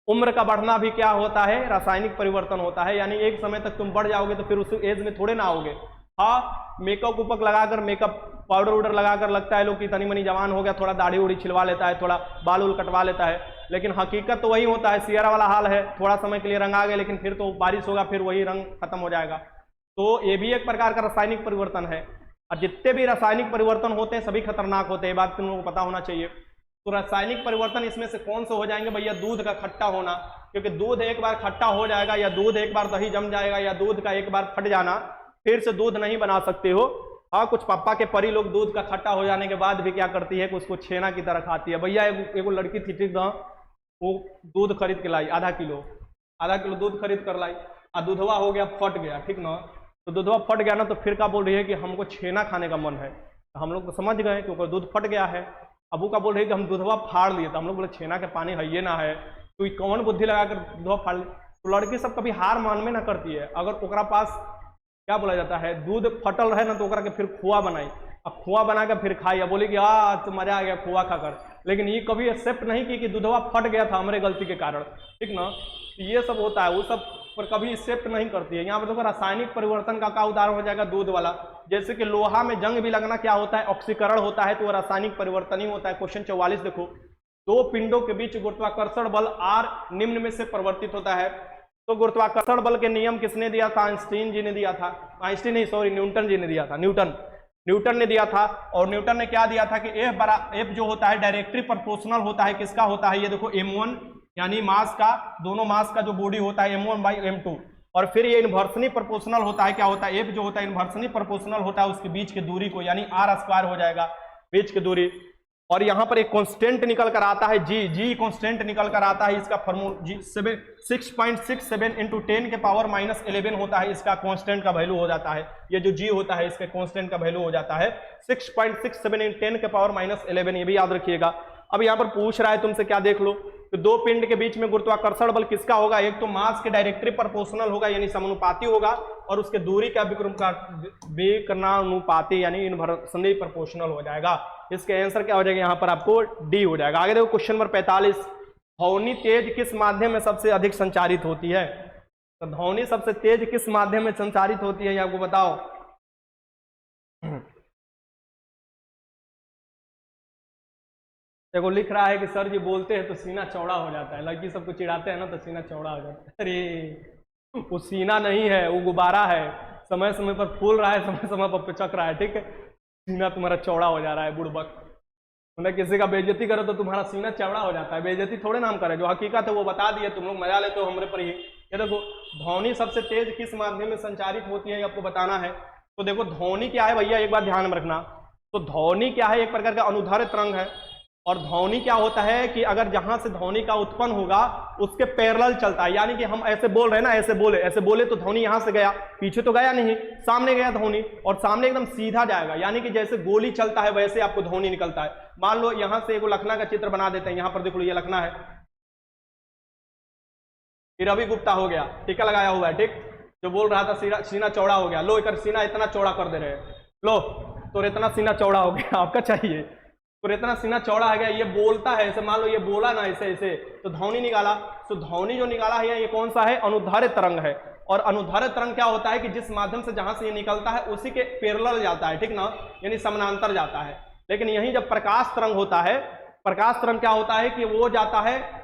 उम्र का बढ़ना भी क्या होता है, रासायनिक परिवर्तन होता है। यानी एक समय तक तुम बढ़ जाओगे तो फिर उस एज में थोड़े ना आओगे। हाँ, मेकअप उपक लगाकर, मेकअप पाउडर उडर लगाकर लगता है लोग कि तनी मनी जवान हो गया, थोड़ा दाढ़ी उड़ी छिलवा लेता है, थोड़ा बाल उल कटवा लेता है, लेकिन हकीकत तो वही होता है, सियारा वाला हाल है, थोड़ा समय के लिए रंग आ गए, लेकिन फिर तो बारिश होगा, फिर वही रंग खत्म हो जाएगा। तो ये भी एक प्रकार का रासायनिक परिवर्तन है, और जितने भी रासायनिक परिवर्तन होते हैं सभी खतरनाक होते हैं, ये बात तुम लोगों को पता होना चाहिए। तो रासायनिक परिवर्तन इसमें से कौन से हो जाएंगे भैया? दूध का खट्टा होना, क्योंकि दूध एक बार खट्टा हो जाएगा, या दूध एक बार दही जम जाएगा, या दूध का एक बार फट जाना, फिर से दूध नहीं बना सकते हो। हाँ, कुछ पापा के परी लोग दूध का खट्टा हो जाने के बाद भी क्या करती है कि उसको छेना की तरह खाती है। भैया एक लड़की थी, ठीक ना, वो दूध खरीद के लाई, आधा किलो दूध खरीद कर लाई, और दूधवा हो गया, फट गया, ठीक ना। तो दूधवा फट गया ना, तो फिर क्या बोल रही है कि हमको छेना खाने का मन है। तो हम लोग तो समझ गए क्योंकि दूध फट गया है। अब वो क्या बोल रही है कि हम दूधवा फाड़ लिए, तो हम लोग बोले छेना के पानी है ये ना है, तो कौन बुद्धि लगाकर दूधवा फाड़ ली। तो लड़की सब कभी हार मान में ना करती है, अगर ओकरा पास क्या बोला जाता है, दूध फटल रहे ना, तो ओकरा के फिर खोआ बनाई, अब खोआ बना के फिर खाई, अब बोली कि तो मजा आ गया खोआ खाकर। लेकिन ये कभी एक्सेप्ट नहीं की कि दूधवा फट गया था हमारे गलती के कारण, ठीक ना। ये सब होता है, वो सब पर कभी एक्सेप्ट नहीं करती है। यहाँ पर देखो रासायनिक परिवर्तन का उदाहरण हो जाएगा दूध वाला, जैसे कि लोहा में जंग भी लगना क्या होता है, ऑक्सीकरण होता है, तो वो रासायनिक परिवर्तन ही होता है। क्वेश्चन 44 देखो, दो पिंडों के बीच गुरुत्वाकर्षण बल R निम्न में से परिवर्तित होता है। तो गुरुत्वाकर्षण बल के नियम किसने दिया था? आइंस्टीन जी ने दिया था, आइंस्टीन नहीं सॉरी न्यूटन जी ने दिया था, न्यूटन ने दिया था। और न्यूटन ने क्या दिया था कि F जो होता है डायरेक्टली प्रोपोर्शनल होता है, किसका होता है, ये देखो m1 यानी मास का, दोनों मास का जो बॉडी होता है m1/m2, और फिर ये इन्वर्सली प्रोपोर्शनल होता है, क्या होता है, F जो होता है इन्वर्सली प्रोपोर्शनल होता है उसके बीच की दूरी को, यानी r² हो जाएगा बीच की दूरी। और यहाँ पर एक कांस्टेंट निकल कर आता है जी कांस्टेंट निकल कर आता है, इसका फॉर्मूला 6.67 इंटू 10 के पावर -11 होता है, इसका कांस्टेंट का वैल्यू हो जाता है। ये जो जी होता है इसके कांस्टेंट का वैल्यू हो जाता है 6.67 इन 10 के पावर -11, ये भी याद रखिएगा। अब यहाँ पर पूछ रहा है तुमसे, क्या देख लो, तो दो पिंड के बीच में गुरुत्वाकर्षण बल किसका होगा, एक तो मास के डायरेक्टली प्रोपोर्शनल होगा यानी समानुपाती होगा, और उसके दूरी का विकर्णानुपाती यानी इनवर्सली प्रोपोर्शनल हो जाएगा। इसके आंसर क्या हो जाएगा यहाँ पर आपको डी हो जाएगा। आगे देखो क्वेश्चन नंबर 45, ध्वनि तेज किस माध्यम में सबसे अधिक संचारित होती है? तो ध्वनि सबसे तेज किस माध्यम में संचारित होती है ये आपको बताओ। देखो लिख रहा है कि सर जी बोलते हैं तो सीना चौड़ा हो जाता है, लड़की सबको चिढ़ाते हैं ना तो सीना चौड़ा हो जाता है। अरे वो सीना नहीं है, वो गुब्बारा है, समय समय पर फूल रहा है, समय समय पर पिचक रहा है, ठीक है। सीना तुम्हारा चौड़ा हो जा रहा है बुड़बक, मतलब किसी का बेइज्जती करो तो तुम्हारा सीना चौड़ा हो जाता है। बेइज्जती थोड़े नाम करे, जो हकीकत है वो बता दिए, तुम लोग मजा लेते हो हमारे पर ही। ये देखो ध्वनि सबसे तेज किस माध्यम में संचारित होती है आपको बताना है। तो देखो ध्वनि क्या है भैया, एक बात ध्यान में रखना। तो ध्वनि क्या है, एक प्रकार का अनुदैर्ध्य तरंग है, और ध्वनि क्या होता है कि अगर जहां से ध्वनि का उत्पन्न होगा उसके पैरेलल चलता है, यानी कि हम ऐसे बोल रहे हैं ना, ऐसे बोले तो ध्वनि यहां से गया, पीछे तो गया नहीं, सामने गया ध्वनि, और सामने एकदम सीधा जाएगा, यानी कि जैसे गोली चलता है वैसे आपको ध्वनि निकलता है। मान लो यहां से एक लखनऊ का चित्र बना देते हैं, यहां पर देख लो ये लखनऊ है, ये रवि गुप्ता हो गया, टीका लगाया हुआ है, ठीक, जो बोल रहा था सीना चौड़ा हो गया, लो एक सीना इतना चौड़ा कर दे रहे हैं, लो तो इतना सीना चौड़ा हो गया आपका चाहिए, तो इतना सीना चौड़ा है गया, ये बोलता है ऐसे, मान लो ये बोला ना ऐसे ऐसे तो ध्वनि निकाला। तो ध्वनि जो निकाला है ये कौन सा है, अनुदैर्ध्य तरंग है। और अनुदैर्ध्य तरंग क्या होता है कि जिस माध्यम से जहां से ये निकलता है उसी के पैरेलल जाता है, ठीक ना, यानी समानांतर जाता है। लेकिन यही जब प्रकाश तरंग होता है, प्रकाश तरंग क्या होता है कि वो जाता है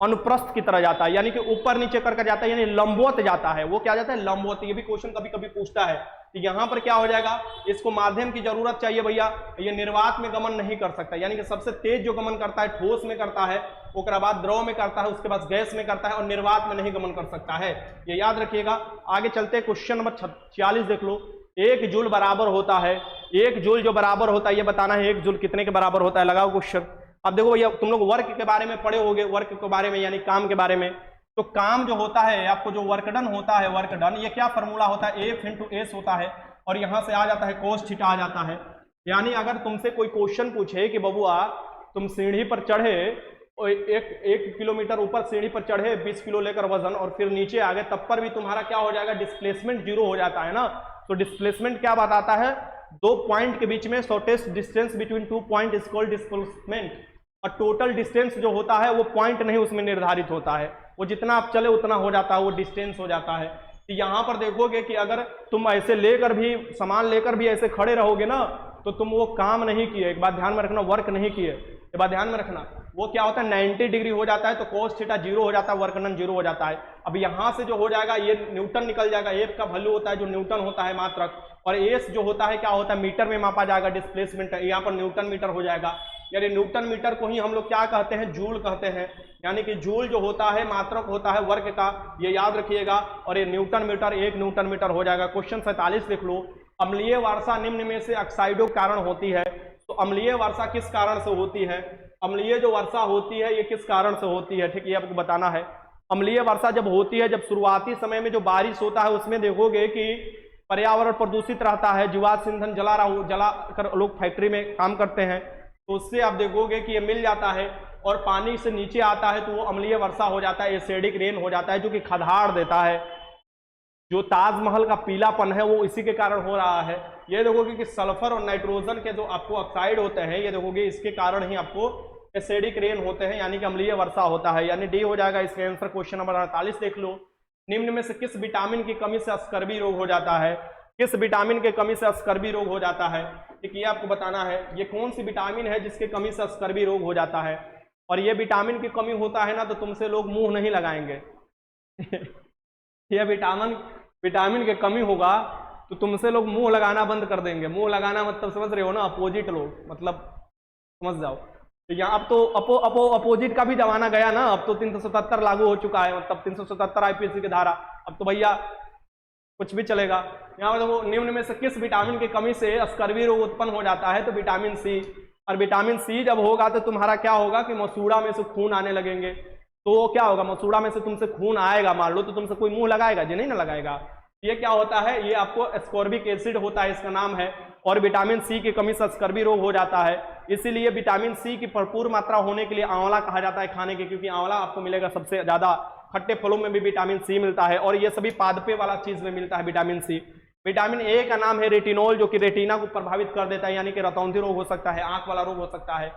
अनुप्रस्थ की तरह जाता है, यानी कि ऊपर नीचे करके जाता है, यानी लंबवत जाता है। वो क्या जाता है, लंबवत। ये भी क्वेश्चन कभी कभी पूछता है। तो यहां पर क्या हो जाएगा, इसको माध्यम की जरूरत चाहिए भैया, ये निर्वात में गमन नहीं कर सकता, यानी कि सबसे तेज जो गमन करता है ठोस में करता है, उसके बाद द्रव में करता है, उसके बाद गैस में करता है, और निर्वात में नहीं गमन कर सकता है, ये याद रखिएगा। आगे चलते क्वेश्चन नंबर 46 देख लो। 1 जूल बराबर होता है, 1 जूल जो बराबर होता है ये बताना है, 1 जूल कितने के बराबर होता है, लगाओ क्वेश्चन। अब देखो भैया तुम लोग वर्क के बारे में पढ़े होगे, वर्क के बारे में यानी काम के बारे में। तो काम जो होता है आपको, जो वर्क डन होता है, वर्क डन, ये क्या फॉर्मूला होता है, F × S होता है, और यहां से आ जाता है cos थीटा आ जाता है। यानी अगर तुमसे कोई क्वेश्चन पूछे कि बबुआ तुम सीढ़ी पर चढ़े, एक किलोमीटर ऊपर सीढ़ी पर चढ़े 20 किलो लेकर वजन, और फिर नीचे आ गए, तब पर भी तुम्हारा क्या हो जाएगा, डिस्प्लेसमेंट 0 हो जाता है ना। तो डिस्प्लेसमेंट क्या बताता है, 2 पॉइंट के बीच में shortest distance between 2 point is called displacement. और टोटल डिस्टेंस जो होता है वो पॉइंट नहीं उसमें निर्धारित होता है, वो जितना आप चले उतना हो जाता है, वो डिस्टेंस हो जाता है। तो यहाँ पर देखोगे कि अगर तुम ऐसे लेकर भी, सामान लेकर भी ऐसे खड़े रहोगे ना, तो तुम वो काम नहीं किए, एक बात ध्यान में रखना, वर्क नहीं किए, एक बात ध्यान में रखना। वो क्या होता है, 90 डिग्री हो जाता है, तो cos थीटा 0 हो जाता है, वर्क डन 0 हो जाता है। अब यहाँ से जो हो जाएगा ये न्यूटन निकल जाएगा, F का वैल्यू होता है जो न्यूटन होता है मात्रक, और S जो होता है क्या होता है, मीटर में मापा जाएगा डिस्प्लेसमेंट, यहाँ पर न्यूटन मीटर हो जाएगा। यानी न्यूटन मीटर को ही हम लोग क्या कहते हैं, जूल कहते हैं, यानी कि जूल जो होता है मात्रक होता है वर्ग का, ये याद रखिएगा। और ये न्यूटन मीटर 1 न्यूटन मीटर हो जाएगा। क्वेश्चन 47 देख लो। अम्लीय वर्षा निम्न में से ऑक्साइडों के कारण होती है। तो अम्लीय वर्षा किस कारण से होती है, अम्लीय जो वर्षा होती है ये किस कारण से होती है, ठीक, ये आपको बताना है। अम्लीय वर्षा जब होती है, जब शुरुआती समय में जो बारिश होता है उसमें देखोगे कि पर्यावरण प्रदूषित रहता है, जीवाश्म ईंधन जला कर लोग फैक्ट्री में काम करते हैं, तो उससे आप देखोगे कि ये मिल जाता है और पानी से नीचे आता है, तो वो अम्लीय वर्षा हो जाता है, एसिडिक रेन हो जाता है, जो कि खदाड़ देता है। जो ताजमहल का पीलापन है वो इसी के कारण हो रहा है। ये देखोगे कि सल्फर और नाइट्रोजन के जो आपको ऑक्साइड होते हैं, ये देखोगे इसके कारण ही आपको एसिडिक रेन होते हैं, यानी कि अम्लीय वर्षा होता है, यानी डी हो जाएगा इसका आंसर। क्वेश्चन नंबर 48 देख लो। निम्न में से किस विटामिन की कमी से स्कर्वी रोग हो जाता है, किस विटामिन के कमी से स्कर्वी रोग हो जाता है, ठीक, ये आपको बताना है। ये कौन सी विटामिन है जिसके कमी से स्कर्वी रोग हो जाता है, और ये विटामिन की कमी होता है ना तो तुमसे लोग मुंह नहीं लगाएंगे ये विटामिन की कमी होगा तो तुमसे लोग मुंह लगाना बंद कर देंगे। मुंह लगाना मतलब समझ रहे हो ना, अपोजिट लोग, मतलब समझ जाओ। तो यहाँ अब तो अपोजिट का भी जमाना गया ना, अब तो 377 लागू हो चुका है, मतलब 377 आईपीसी की धारा, अब तो भैया कुछ भी चलेगा। यहाँ पर वो निम्न में से किस विटामिन की कमी से स्कर्वी रोग उत्पन्न हो जाता है, तो विटामिन सी। और विटामिन सी जब होगा तो तुम्हारा क्या होगा कि मसूड़ा में से खून आने लगेंगे। तो क्या होगा, मसूड़ा में से तुमसे खून आएगा मान लो, तो तुमसे कोई मुंह लगाएगा जी, नहीं ना लगाएगा। ये क्या होता है, ये आपको एस्कॉर्बिक एसिड होता है, इसका नाम है। और विटामिन सी की कमी से स्कर्वी रोग हो जाता है। इसीलिए विटामिन सी की भरपूर मात्रा होने के लिए आंवला कहा जाता है खाने के, क्योंकि आंवला आपको मिलेगा सबसे ज्यादा, खट्टे फलों में भी विटामिन सी मिलता है और ये सभी पादपे वाला चीज में मिलता है विटामिन सी। विटामिन ए का नाम है रेटिनोल, जो कि रेटिना को प्रभावित कर देता है, यानी कि रतौंधी रोग हो सकता है, आंख वाला रोग हो सकता है।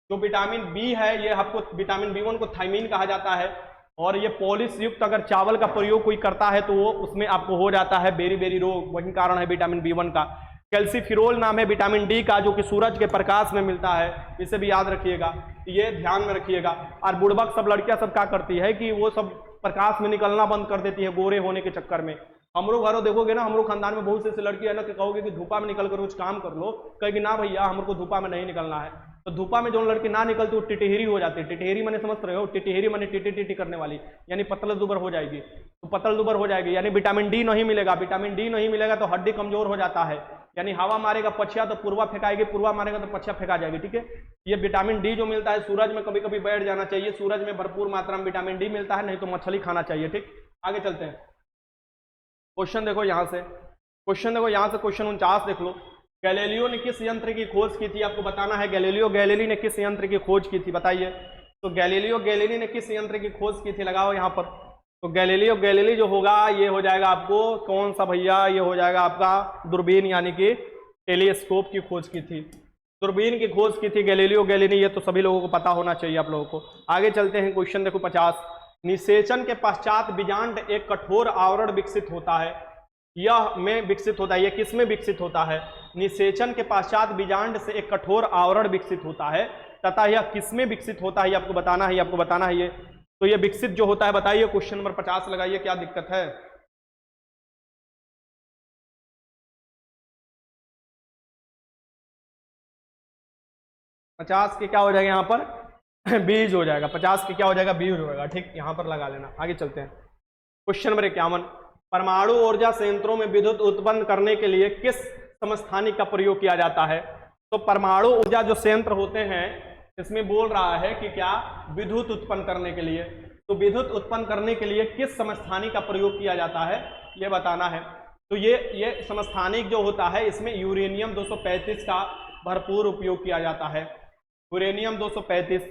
जो विटामिन बी है, ये आपको विटामिन B1 को थायमीन कहा जाता है। और ये पॉलिश युक्त अगर चावल का प्रयोग कोई करता है तो वो उसमें आपको हो जाता है बेरी बेरी रोग, वही कारण है विटामिन B1 का। कैल्सीफिरोल नाम है विटामिन डी का, जो कि सूरज के प्रकाश में मिलता है, इसे भी याद रखिएगा, ये ध्यान में रखिएगा। और बुड़बक सब लड़कियां सब क्या करती है कि वो सब प्रकाश में निकलना बंद कर देती है गोरे होने के चक्कर में। हमरो घरों देखोगे ना, हमरो खानदान में बहुत से ऐसी लड़की है ना कि कहोगे कि धूपा में निकल कर कुछ काम कर लो, कहेगी ना भैया हमको धूपा में नहीं निकलना है। तो धूपा में जो लड़की ना निकलती वो टिटहरी हो जाती है। टिटहरी मैंने समझ रहे हो, टिटहरी मैंने टिटी टिटी करने वाली, यानी पतल दुबर हो जाएगी। तो पतल दुबर हो जाएगी यानी विटामिन डी नहीं मिलेगा। विटामिन डी नहीं मिलेगा तो हड्डी कमजोर हो जाता है, यानी हवा मारेगा पछिया तो पूर्वा फेंकाएगी, पूर्वा मारेगा तो पछिया फेंका जाएगी। ठीक है, ये विटामिन डी जो मिलता है सूरज में कभी कभी बैठ जाना चाहिए, सूरज में भरपूर मात्रा में विटामिन डी मिलता है, नहीं तो मछली खाना चाहिए। ठीक, आगे चलते हैं। क्वेश्चन देखो यहाँ से, क्वेश्चन देखो यहाँ से, क्वेश्चन 49 देख लो। गैलीलियो ने किस यंत्र की खोज की थी, आपको बताना है। गैलीलियो गैलीली ने किस यंत्र की खोज की थी, बताइए। तो गैलीलियो गैलीली ने किस यंत्र की खोज की थी, लगाओ यहाँ पर। तो गैलीलियो गैलीली जो होगा ये हो जाएगा आपको कौन सा भैया, ये हो जाएगा आपका दूरबीन, यानी कि टेलीस्कोप की खोज की थी। दूरबीन की खोज की थी गैलीलियो गैलीली, ये तो सभी लोगों को पता होना चाहिए आप लोगों को। आगे चलते हैं, क्वेश्चन देखो 50। निषेचन के पश्चात बीजांड एक कठोर आवरण विकसित होता है, यह में विकसित होता है, यह किस में विकसित होता है। निषेचन के पश्चात बीजांड से एक कठोर आवरण विकसित होता है तथा यह किस में विकसित होता है, आपको बताना है, आपको बताना है ये। तो ये विकसित जो होता है बताइए, क्वेश्चन नंबर 50 लगाइए, क्या दिक्कत है। पचास के क्या हो जाएगा यहाँ पर बीज हो जाएगा, 50 के क्या हो जाएगा बीज हो जाएगा। ठीक, यहाँ पर लगा लेना। आगे चलते हैं, क्वेश्चन नंबर 51। परमाणु ऊर्जा संयंत्रों में विद्युत उत्पन्न करने के लिए किस समस्थानिक का प्रयोग किया जाता है। तो परमाणु ऊर्जा जो संयंत्र होते हैं इसमें बोल रहा है कि क्या विद्युत उत्पन्न करने के लिए, तो विद्युत उत्पन्न करने के लिए किस समस्थानिक का प्रयोग किया जाता है ये बताना है। तो ये समस्थानिक जो होता है इसमें यूरेनियम 235 का भरपूर उपयोग किया जाता है। यूरेनियम 235,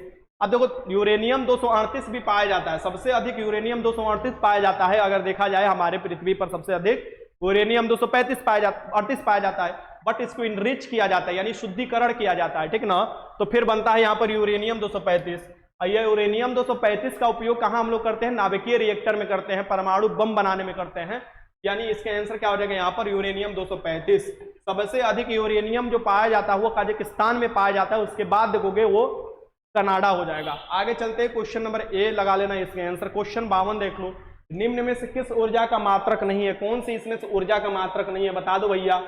अब देखो यूरेनियम 238 भी पाया जाता है, सबसे अधिक यूरेनियम 238 पाया जाता है। अगर देखा जाए हमारे पृथ्वी पर सबसे अधिक यूरेनियम 235 38 पाया जाता है, बट इसको इनरिच किया जाता है यानी शुद्धिकरण किया जाता है। ठीक ना, तो फिर बनता है यहाँ पर यूरेनियम 235। यह यूरेनियम 235 का उपयोग कहाँ हम लोग करते हैं, नाभिकीय रिएक्टर में करते हैं, परमाणु बम बनाने में करते हैं, यानी इसका आंसर क्या हो जाएगा यहाँ पर यूरेनियम 235। सबसे अधिक यूरेनियम जो पाया जाता है वो कजाकिस्तान में पाया जाता है, उसके बाद देखोगे वो कनाडा हो जाएगा। आगे चलते हैं, क्वेश्चन नंबर ए लगा लेना इसके आंसर। क्वेश्चन 52 देख लो। निम्न में से किस ऊर्जा का मात्रक नहीं है, कौन सी इसमें से ऊर्जा का मात्रक नहीं है, बता दो भैया।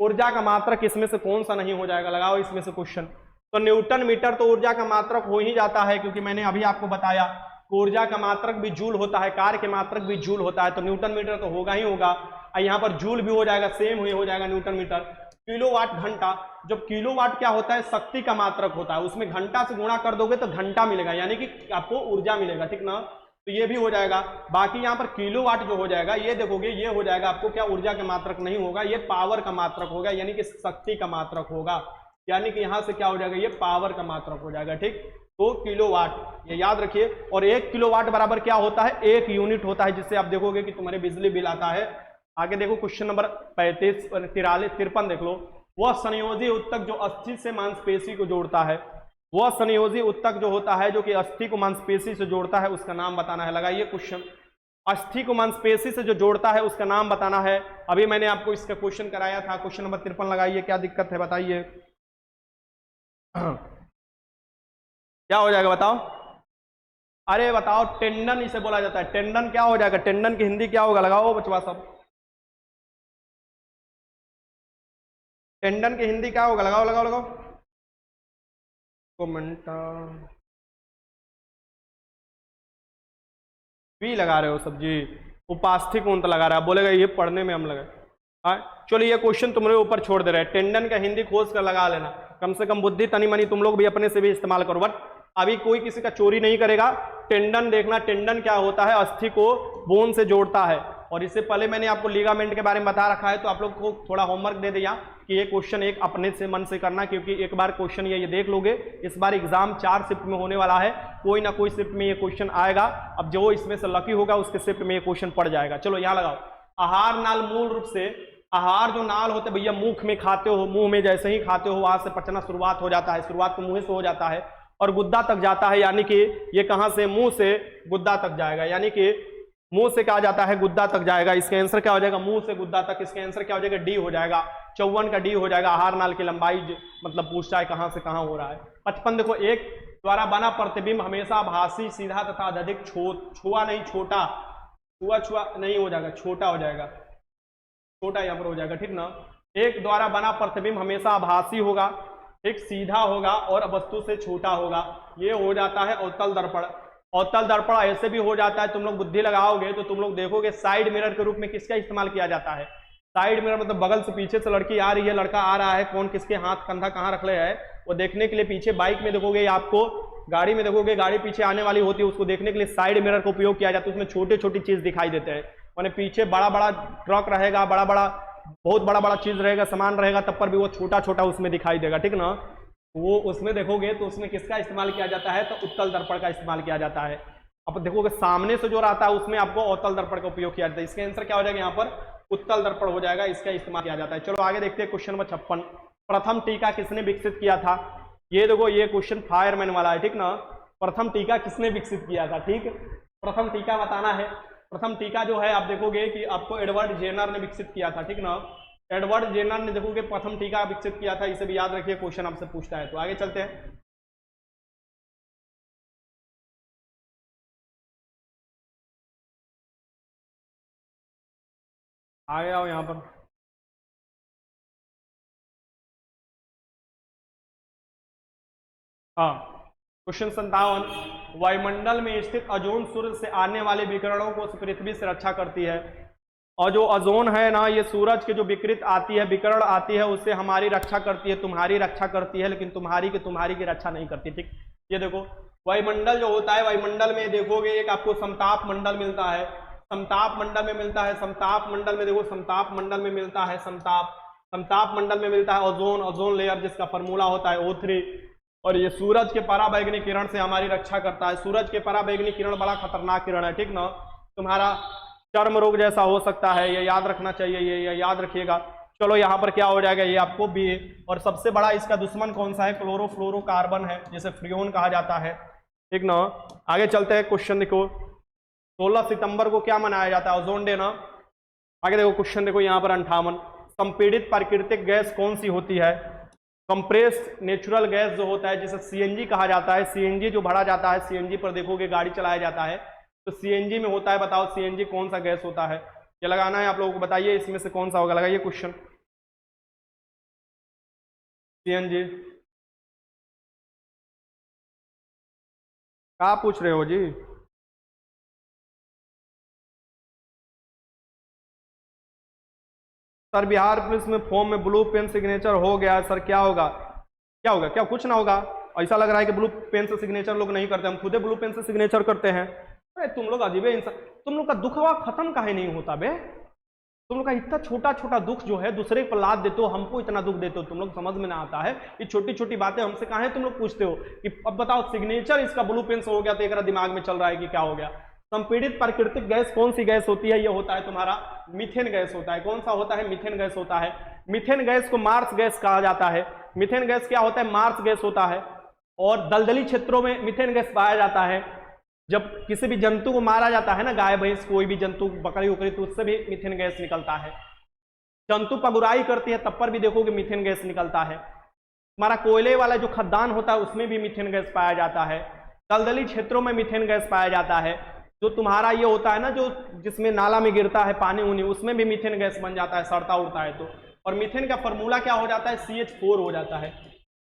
ऊर्जा का मात्रक इसमें से कौन सा नहीं हो जाएगा, लगाओ इसमें से क्वेश्चन। तो न्यूटन मीटर तो ऊर्जा का मात्रक हो ही जाता है, क्योंकि मैंने अभी आपको बताया ऊर्जा का मात्रक भी जूल होता है, कार्य के मात्रक भी जूल होता है, तो न्यूटन मीटर तो होगा ही होगा। यहाँ पर जूल भी हो जाएगा, सेम ही हो जाएगा न्यूटन मीटर। किलोवाट घंटा, जब किलोवाट क्या होता है शक्ति का मात्रक होता है, उसमें घंटा से गुणा कर दोगे तो घंटा मिलेगा, यानी कि आपको ऊर्जा मिलेगा। ठीक ना, तो ये भी हो जाएगा। बाकी यहाँ पर किलोवाट जो हो जाएगा ये देखोगे ये हो जाएगा आपको क्या ऊर्जा का मात्रक नहीं होगा, ये पावर का मात्रक होगा, यानी कि शक्ति का मात्रक होगा, यानी कि यहाँ से क्या हो जाएगा ये पावर का मात्रक हो जाएगा। ठीक, तो किलोवाट ये याद रखिए। और 1 किलोवाट बराबर क्या होता है, 1 यूनिट होता है, जिससे आप देखोगे कि तुम्हारे बिजली बिल आता है। आगे देखो क्वेश्चन नंबर 53 देख लो। वह संयोजी उत्तक जो अस्थि से मांसपेशी को जोड़ता है, वह संयोजी उत्तक जो होता है जो कि अस्थि को मांसपेशी से जोड़ता है, उसका नाम बताना है। लगाइए क्वेश्चन, अस्थि को मांसपेशी से जो जोड़ता है उसका नाम बताना है। अभी मैंने आपको इसका क्वेश्चन कराया था, क्वेश्चन नंबर 53 लगाइए, क्या दिक्कत है बताइए। क्या हो जाएगा बताओ, अरे बताओ, टेंडन इसे बोला जाता है। टेंडन क्या हो जाएगा, टेंडन की हिंदी क्या होगा, लगाओ बचवा सब। टेंडन की हिंदी क्या होगा, लगाओ लगाओ लगाओ कमेंट। भी लगा रहे हो सब जी, उपास्थिक ऊंत लगा रहा है, बोलेगा ये पढ़ने में हम लगे। हाँ चलो, ये क्वेश्चन तुम्हारे ऊपर छोड़ दे रहे हैं, टेंडन का हिंदी खोज कर लगा लेना, कम से कम बुद्धि तनी मनी तुम लोग भी अपने से भी इस्तेमाल करो। बट अभी कोई किसी का चोरी नहीं करेगा। टेंडन देखना, टेंडन क्या होता है, अस्थि को बोन से जोड़ता है, और इससे पहले मैंने आपको लिगामेंट के बारे में बता रखा है, तो आप लोग को थोड़ा होमवर्क दे दिया कि ये क्वेश्चन एक अपने से मन से करना, क्योंकि एक बार क्वेश्चन ये देख लोगे, इस बार एग्जाम 4 शिफ्ट में होने वाला है, कोई ना कोई शिफ्ट में ये क्वेश्चन आएगा। अब जो इसमें से लकी होगा उसके शिफ्ट में ये क्वेश्चन पड़ जाएगा। चलो यहाँ लगाओ, आहार नाल मूल रूप से, आहार जो नाल होते भैया मुख में खाते हो, मुंह में जैसे ही खाते हो वहां से पचना शुरुआत हो जाता है, शुरुआत तो मुंह से हो जाता है और गुद्दा तक जाता है, यानी कि ये कहां से, मुंह से गुद्दा तक जाएगा, यानी कि मुंह से कहा जाता है गुद्दा तक जाएगा। इसका आंसर क्या हो जाएगा, मुंह से गुद्दा तक। इसका आंसर क्या हो जाएगा, डी हो जाएगा। 54 का डी हो जाएगा। आहार नाल की लंबाई मतलब पूछता है कहां से कहां हो रहा है। 55 देखो, एक द्वारा बना प्रतिबिंब हमेशा भासी, सीधा तथा अधिक छुआ नहीं छोटा, छुआ नहीं हो जाएगा, छोटा हो जाएगा, छोटा यहाँ पर हो जाएगा, ठीक ना। एक द्वारा बना प्रतिबिंब हमेशा आभासी होगा, एक सीधा होगा और वस्तु से छोटा होगा, ये हो जाता है अवतल दर्पण। अवतल दर्पण ऐसे भी हो जाता है, तुम लोग बुद्धि लगाओगे तो तुम लोग देखोगे साइड मिरर के रूप में किसका इस्तेमाल किया जाता है। साइड मिरर मतलब बगल से पीछे से लड़की आ रही है, लड़का आ रहा है, कौन किसके हाथ कंधा कहाँ रख ले है वो देखने के लिए पीछे बाइक में देखोगे, आपको गाड़ी में देखोगे, गाड़ी पीछे आने वाली होती है, उसको देखने के लिए साइड मिरर का उपयोग किया जाता है। उसमें छोटे छोटी चीज दिखाई देते हैं, मैंने पीछे बड़ा बड़ा ट्रक रहेगा, बड़ा बड़ा बहुत बड़ा बड़ा चीज रहेगा, सामान रहेगा, तब पर भी वो छोटा छोटा उसमें दिखाई देगा, ठीक ना। वो उसमें देखोगे तो उसमें किसका इस्तेमाल किया जाता है, तो उत्तल दर्पण का इस्तेमाल किया जाता है। अब देखोगे सामने से जो रहता है उसमें आपको अवतल दर्पण का उपयोग किया जाता है। इसका आंसर क्या हो जाएगा, यहाँ पर उत्तल दर्पण हो जाएगा, इसका इस्तेमाल किया जाता है। चलो आगे देखते हैं क्वेश्चन नंबर 56। प्रथम टीका किसने विकसित किया था। ये देखो ये क्वेश्चन फायरमैन वाला है, ठीक ना। प्रथम टीका किसने विकसित किया था, ठीक, प्रथम टीका बताना है। प्रथम टीका जो है आप देखोगे कि आपको एडवर्ड जेनर ने विकसित किया था, ठीक ना। एडवर्ड जेनर ने देखोगे प्रथम टीका विकसित किया था, इसे भी याद रखिए, क्वेश्चन आपसे पूछता है। तो आगे चलते हैं, आगे आओ यहाँ पर। हाँ, क्वेश्चन 57, वायुमंडल में स्थित ओजोन सूर्य से आने वाले विकिरणों को पृथ्वी से रक्षा करती है। और जो ओजोन है ना, ये सूरज के जो विकिरित आती है, विकिरण आती है, उससे हमारी रक्षा करती है, तुम्हारी रक्षा करती है, लेकिन तुम्हारी की रक्षा नहीं करती, ठीक। ये देखो वायुमंडल जो होता है, वायुमंडल में देखोगे एक आपको समताप मंडल मिलता है, समताप मंडल में मिलता है, समताप मंडल में देखो, समताप मंडल में मिलता है, समताप मंडल में मिलता है ओजोन लेयर, जिसका फॉर्मूला होता है O3। और ये सूरज के पराबैंगनी किरण से हमारी रक्षा करता है। सूरज के पराबैंगनी किरण बड़ा खतरनाक किरण है, ठीक ना। तुम्हारा चर्म रोग जैसा हो सकता है, ये याद रखना चाहिए, ये याद रखिएगा। चलो यहाँ पर क्या हो जाएगा, ये आपको बी। और सबसे बड़ा इसका दुश्मन कौन सा है, क्लोरोफ्लोरोकार्बन है, जिसे फ्रियोन कहा जाता है, ठीक ना। आगे चलते हैं, क्वेश्चन देखो, 16 सितंबर को क्या मनाया जाता है, ओजोन डे ना। आगे देखो क्वेश्चन देखो यहाँ पर 58, संपीड़ित प्राकृतिक गैस कौन सी होती है। कंप्रेस्ड नेचुरल गैस जो होता है, जिसे सीएनजी कहा जाता है, सीएनजी जो भरा जाता है, सीएनजी पर देखोगे गाड़ी चलाया जाता है, तो सीएनजी में होता है। बताओ सीएनजी कौन सा गैस होता है, ये लगाना है आप लोगों को, बताइए इसमें से कौन सा होगा, लगाइए क्वेश्चन। सीएनजी क्या पूछ रहे हो जी। सर बिहार पुलिस में फॉर्म में ब्लू पेन सिग्नेचर हो गया सर, क्या होगा, क्या होगा, क्या कुछ ना होगा। ऐसा लग रहा है कि ब्लू पेन से सिग्नेचर लोग नहीं करते, हम खुदे ब्लू पेन से सिग्नेचर करते हैं। अरे तुम लोग अजीब इंसान, तुम लोग का दुखवा खत्म काहे नहीं होता बे। तुम लोग का इतना छोटा छोटा दुख जो है दूसरे पर लाद देते हो, हमको इतना दुख देते हो, तुम लोग समझ में ना आता है। ये छोटी छोटी बातें हमसे काहे तुम लोग पूछते हो कि अब बताओ सिग्नेचर इसका ब्लू पेन से हो गया, तो एक दिमाग में चल रहा है कि क्या हो गया। संपीड़ित प्राकृतिक गैस कौन सी गैस होती है, ये होता है तुम्हारा मीथेन गैस होता है। कौन सा होता है, मीथेन गैस होता है। मीथेन गैस को मार्स गैस कहा जाता है। मीथेन गैस क्या होता है, मार्स गैस होता है। और दलदली क्षेत्रों में मीथेन गैस पाया जाता है। जब किसी भी जंतु को मारा जाता है ना, गाय भैंस कोई भी जंतु, बकरी उकरी, तो उससे भी मीथेन गैस निकलता है। जंतु पगुराई करती है तब पर भी देखोगे मीथेन गैस निकलता है। हमारा कोयले वाला जो खदान होता है उसमें भी मीथेन गैस पाया जाता है। दलदली क्षेत्रों में मीथेन गैस पाया जाता है। जो तुम्हारा ये होता है ना, जो जिसमें नाला में गिरता है पानी उनी, उसमें भी मीथेन गैस बन जाता है, सड़ता उड़ता है तो। और मीथेन का फॉर्मूला क्या हो जाता है, CH4 हो जाता है।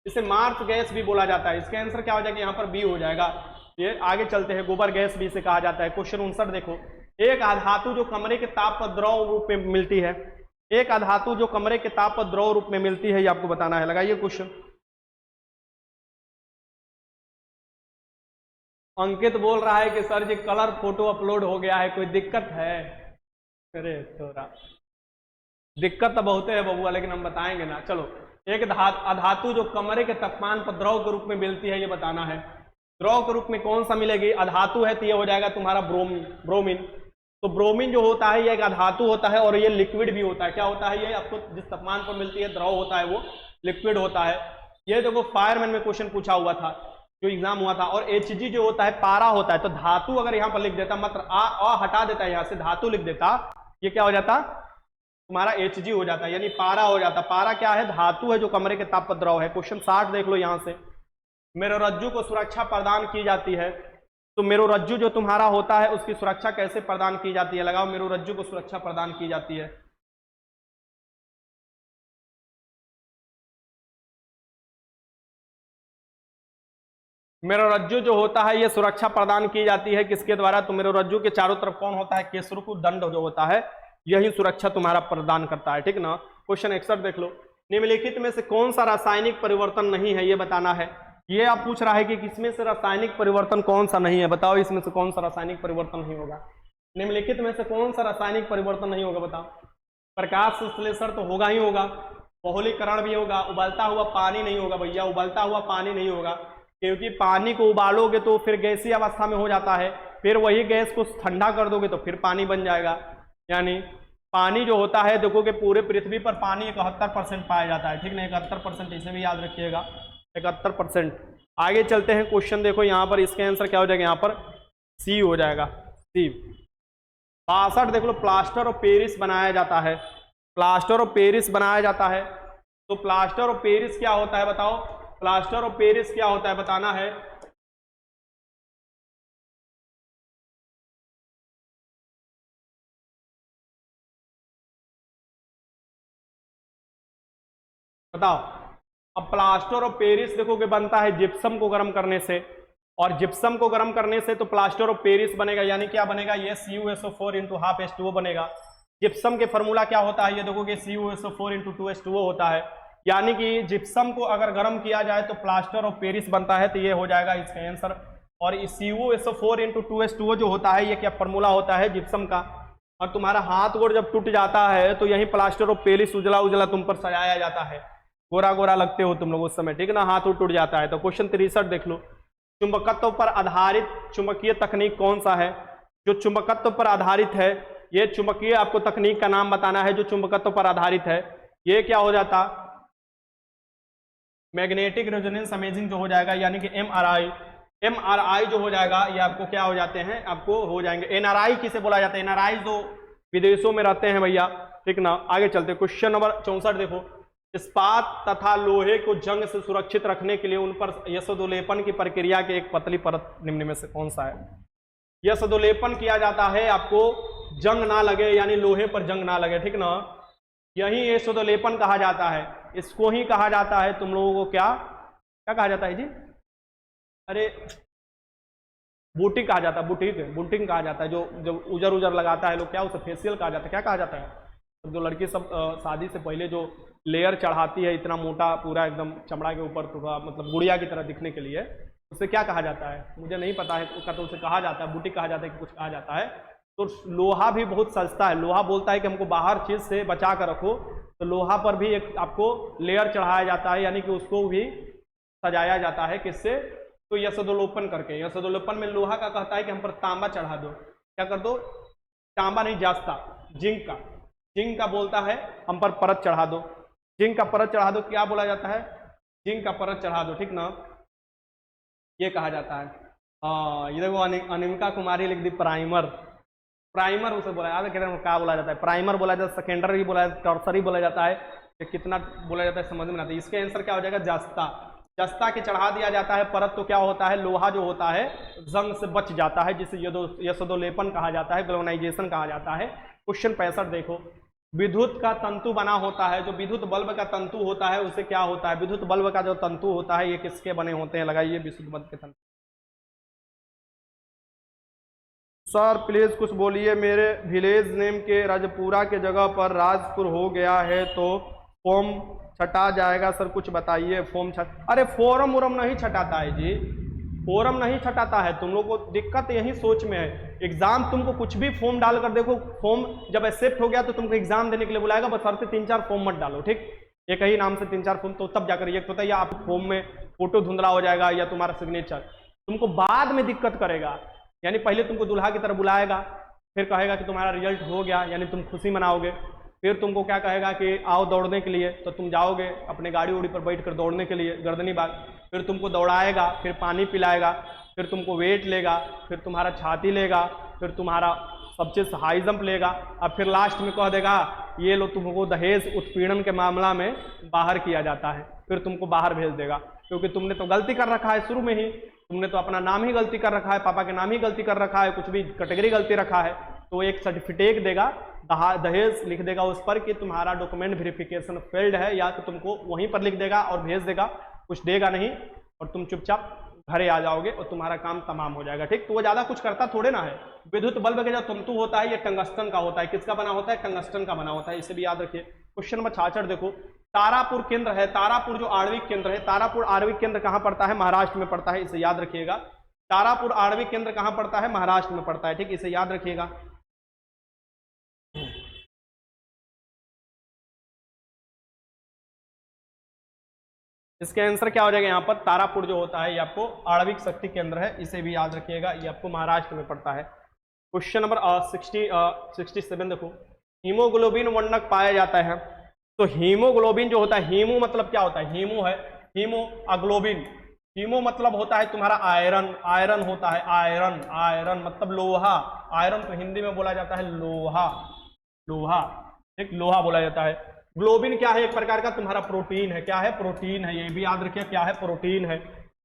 इसे मार्स गैस भी बोला जाता है। इसका आंसर क्या हो जाएगा, यहाँ पर बी हो जाएगा। ये आगे चलते हैं, गोबर गैस भी इसे कहा जाता है। क्वेश्चन 59 देखो, एक अधातु जो कमरे के ताप पर द्रव रूप में मिलती है, एक अधातु जो कमरे के ताप पर द्रव रूप में मिलती है, ये आपको बताना है। लगाइए क्वेश्चन। अंकित बोल रहा है कि सर जी कलर फोटो अपलोड हो गया है, कोई दिक्कत है। अरे थोड़ा दिक्कत तो बहुत है बबुआ, लेकिन हम बताएंगे ना। चलो, एक अधातु जो कमरे के तापमान पर द्रव के रूप में मिलती है, ये बताना है। द्रव के रूप में कौन सा मिलेगी? अधातु है तो ये हो जाएगा तुम्हारा ब्रोमीन। तो ब्रोमीन जो होता है ये एक अधातु होता है और ये लिक्विड भी होता है। क्या होता है? ये आपको जिस तापमान पर मिलती है द्रव होता है, वो लिक्विड होता है। ये देखो फायरमैन में क्वेश्चन पूछा हुआ था, जो एग्जाम हुआ था। और Hg जो होता है पारा होता है। तो धातु अगर यहाँ पर लिख देता, मात्र आ हटा देता है, यहाँ से धातु लिख देता, ये क्या हो जाता? तुम्हारा Hg हो जाता है, यानी पारा हो जाता। पारा क्या है? धातु है जो कमरे के ताप पर द्रव है। क्वेश्चन 60 देख लो यहाँ से। मेरुरज्जु को सुरक्षा प्रदान की जाती है। तो मेरुरज्जु जो तुम्हारा होता है उसकी सुरक्षा कैसे प्रदान की जाती है? लगाओ, मेरुरज्जु को सुरक्षा प्रदान की जाती है। मेरुरज्जु जो होता है ये सुरक्षा प्रदान की जाती है किसके द्वारा? तो मेरुरज्जु के चारों तरफ कौन होता है? केसरुकु दंड जो होता है, यही सुरक्षा तुम्हारा प्रदान करता है, ठीक ना। क्वेश्चन 61 देख लो। निम्नलिखित में से कौन सा रासायनिक परिवर्तन नहीं है, ये बताना है। ये आप पूछ रहा है कि किसमें से रासायनिक परिवर्तन कौन सा नहीं है, बताओ इसमें से कौन सा रासायनिक परिवर्तन नहीं होगा। निम्नलिखित में से कौन सा रासायनिक परिवर्तन नहीं होगा, बताओ। प्रकाश संश्लेषण तो होगा ही होगा, बहुलीकरण भी होगा, उबलता हुआ पानी नहीं होगा भैया, उबलता हुआ पानी नहीं होगा, क्योंकि पानी को उबालोगे तो फिर गैसीय अवस्था में हो जाता है, फिर वही गैस को ठंडा कर दोगे तो फिर पानी बन जाएगा। यानी पानी जो होता है, देखो कि पूरे पृथ्वी पर पानी 71% पाया जाता है, ठीक ना, 71%, इसे भी याद रखिएगा, 71%। आगे चलते हैं, क्वेश्चन देखो यहाँ पर, इसका आंसर क्या हो जाएगा? यहाँ पर सी हो जाएगा, सी। 62 देख लो। प्लास्टर ऑफ पेरिस बनाया जाता है, प्लास्टर ऑफ पेरिस बनाया जाता है। तो प्लास्टर ऑफ पेरिस क्या होता है, बताओ। प्लास्टर ऑफ पेरिस क्या होता है, बताना है। बताओ। अब प्लास्टर ऑफ पेरिस देखो कि बनता है जिप्सम को गर्म करने से, और जिप्सम को गर्म करने से तो प्लास्टर ऑफ पेरिस बनेगा, यानी क्या बनेगा? ये CuSO4 × 1/2H2O बनेगा। जिप्सम के फॉर्मूला क्या होता है? ये देखो कि CuSO4 × 2H2O होता है, यानी कि जिप्सम को अगर गर्म किया जाए तो प्लास्टर ऑफ पेरिस बनता है, तो ये हो जाएगा इसका आंसर। और CuSO4 × 2H2O जो होता है, ये क्या फॉर्मूला होता है जिप्सम का। और तुम्हारा हाथ गोड़ जब टूट जाता है तो यही प्लास्टर ऑफ पेरिस उजला उजला तुम पर सजाया जाता है, गोरा गोरा लगते हो तुम लोग उस समय, ठीक ना, हाथ टूट जाता है। तो क्वेश्चन 63 देख लो। चुंबकत्व पर आधारित चुंबकीय तकनीक कौन सा है? जो चुंबकत्व पर आधारित है, ये चुंबकीय आपको तकनीक का नाम बताना है जो चुंबकत्व पर आधारित है। ये क्या हो जाता? मैग्नेटिक रेजोनेंस इमेजिंग जो हो जाएगा, यानी कि MRI जो हो जाएगा, ये आपको क्या हो जाते हैं? आपको हो जाएंगे। NRI किसे बोला जाता है? NRI जो विदेशों में रहते हैं भैया, ठीक ना। आगे चलते, क्वेश्चन नंबर 64 देखो। इस्पात तथा लोहे को जंग से सुरक्षित रखने के लिए उन पर यशोदोलेपन की प्रक्रिया की एक पतली परत निम्न में से कौन सा है? यशोदोलेपन किया जाता है, आपको जंग ना लगे, यानी लोहे पर जंग ना लगे, ठीक ना, यही यशोदोलेपन कहा जाता है। इसको ही कहा जाता है तुम लोगों को क्या क्या कहा जाता है जी? अरे बूटिंग कहा जाता है, बूटिंग कहा जाता है। जो उजर उजर लगाता है लोग, क्या उसे फेशियल कहा जाता है, क्या कहा जाता है? जो लड़की सब शादी से पहले जो लेयर चढ़ाती है, इतना मोटा पूरा एकदम चमड़ा के ऊपर, पूरा मतलब गुड़िया की तरह दिखने के लिए, उसे क्या कहा जाता है? मुझे नहीं पता है उसका, तो उसे कहा जाता है बूटी कहा जाता है कि कुछ कहा जाता है। तो लोहा भी बहुत सस्ता है, लोहा बोलता है कि हमको बाहर चीज से बचा कर रखो, तो लोहा पर भी एक आपको लेयर चढ़ाया जाता है, यानी कि उसको भी सजाया जाता है, किससे? तो यशोदोलेपन करके। यशोदोलेपन में लोहा का कहता है कि हम पर तांबा चढ़ा दो, क्या कर दो? तांबा नहीं, जास्ता, जिंक का बोलता है हम पर परत चढ़ा दो, जिंक का परत चढ़ा दो, क्या बोला जाता है? जिंक का परत चढ़ा दो, ठीक ना, ये कहा जाता है। हाँ, ये देखो अनिमिका कुमारी लिख दी प्राइमर उसे बोला याद है, क्या बोला जाता है? प्राइमर बोला जाता है, सेकेंडरी बोला जाता है, टर्सरी बोला जाता है, कितना बोला जाता है समझ में आता है। इसके आंसर क्या हो जाएगा? जस्ता के चढ़ा दिया जाता है परत, तो क्या होता है? लोहा जो होता है जंग से बच जाता है, जिसे यशोदोलेपन कहा जाता है, ग्लोनाइजेशन कहा जाता है। क्वेश्चन 65 देखो। विद्युत का तंतु बना होता है, जो विद्युत बल्ब का तंतु होता है उसे क्या होता है? विद्युत बल्ब का जो तंतु होता है ये किसके बने होते हैं? लगाइए, विद्युत बल्ब के तंतु। सर प्लीज कुछ बोलिए, मेरे विलेज नेम के राजपुरा के जगह पर राजपुर हो गया है, तो फॉर्म छटा जाएगा सर, कुछ बताइए। फॉर्म अरे फॉर्म नहीं छटाता है जी, फोरम नहीं छटाता है, तुम लोग को दिक्कत यही सोच में है। एग्जाम तुमको कुछ भी फॉर्म डाल कर देखो, फॉर्म जब एक्सेप्ट हो गया तो तुमको एग्जाम देने के लिए बुलाएगा, बशर्ते 3-4 फॉर्म मत डालो, ठीक। एक ही नाम से 3-4 फॉर्म, तो तब जाकर ये होता है या आप फॉर्म में फोटो धुंधला हो जाएगा या तुम्हारा सिग्नेचर तुमको बाद में दिक्कत करेगा। यानी पहले तुमको दुल्हा की तरह बुलाएगा, फिर कहेगा कि तुम्हारा रिजल्ट हो गया, यानी तुम खुशी मनाओगे, फिर तुमको क्या कहेगा कि आओ दौड़ने के लिए, तो तुम जाओगे अपने गाड़ी उड़ी पर बैठ कर दौड़ने के लिए गर्दनी बाग, फिर तुमको दौड़ाएगा, फिर पानी पिलाएगा, फिर तुमको वेट लेगा, फिर तुम्हारा छाती लेगा, फिर तुम्हारा सब चीज़ हाई जंप लेगा, अब फिर लास्ट में कह देगा ये लो तुमको दहेज उत्पीड़न के मामला में बाहर किया जाता है, फिर तुमको बाहर भेज देगा, क्योंकि तुमने तो गलती कर रखा है शुरू में ही, तुमने तो अपना नाम ही गलती कर रखा है, पापा के नाम ही गलती कर रखा है, कुछ भी कैटेगरी गलती रखा है, तो एक सर्टिफिकेट देगा, दहेज लिख देगा उस पर कि तुम्हारा डॉक्यूमेंट वेरिफिकेशन फेल्ड है, या तो तुमको वहीं पर लिख देगा और भेज देगा, कुछ देगा नहीं, और तुम चुपचाप घरे आ जाओगे और तुम्हारा काम तमाम हो जाएगा, ठीक। तो वो ज्यादा कुछ करता थोड़े ना है। विद्युत बल्ब का जो तंतु होता है ये टंगस्टन का होता है, किसका बना होता है? टंगस्टन का बना होता है, इसे भी याद रखिए। क्वेश्चन नंबर 66 देखो, तारापुर केंद्र है, तारापुर जो आणविक केंद्र है, तारापुर आणविक केंद्र कहाँ पड़ता है? महाराष्ट्र में पड़ता है, इसे याद रखिएगा। तारापुर आणविक केंद्र कहाँ पड़ता है? महाराष्ट्र में पड़ता है, ठीक, इसे याद रखिएगा। इसके आंसर क्या हो जाएगा यहाँ पर? तारापुर जो होता है ये आपको आणविक शक्ति केंद्र है, इसे भी याद रखिएगा, ये आपको महाराष्ट्र में पड़ता है। क्वेश्चन नंबर 67 देखो, हीमोग्लोबिन वर्णक पाया जाता है, तो हीमोग्लोबिन जो होता है, हीमो मतलब क्या होता है? हीमो है, हीमो अग्लोबिन, हीमो मतलब होता है तुम्हारा आयरन, आयरन होता है, आयरन, आयरन मतलब लोहा, आयरन तो हिंदी में बोला जाता है लोहा, लोहा, एक लोहा बोला जाता है। ग्लोबिन क्या है? एक प्रकार का तुम्हारा प्रोटीन है, क्या है? प्रोटीन है, ये भी याद रखिए क्या है? प्रोटीन है।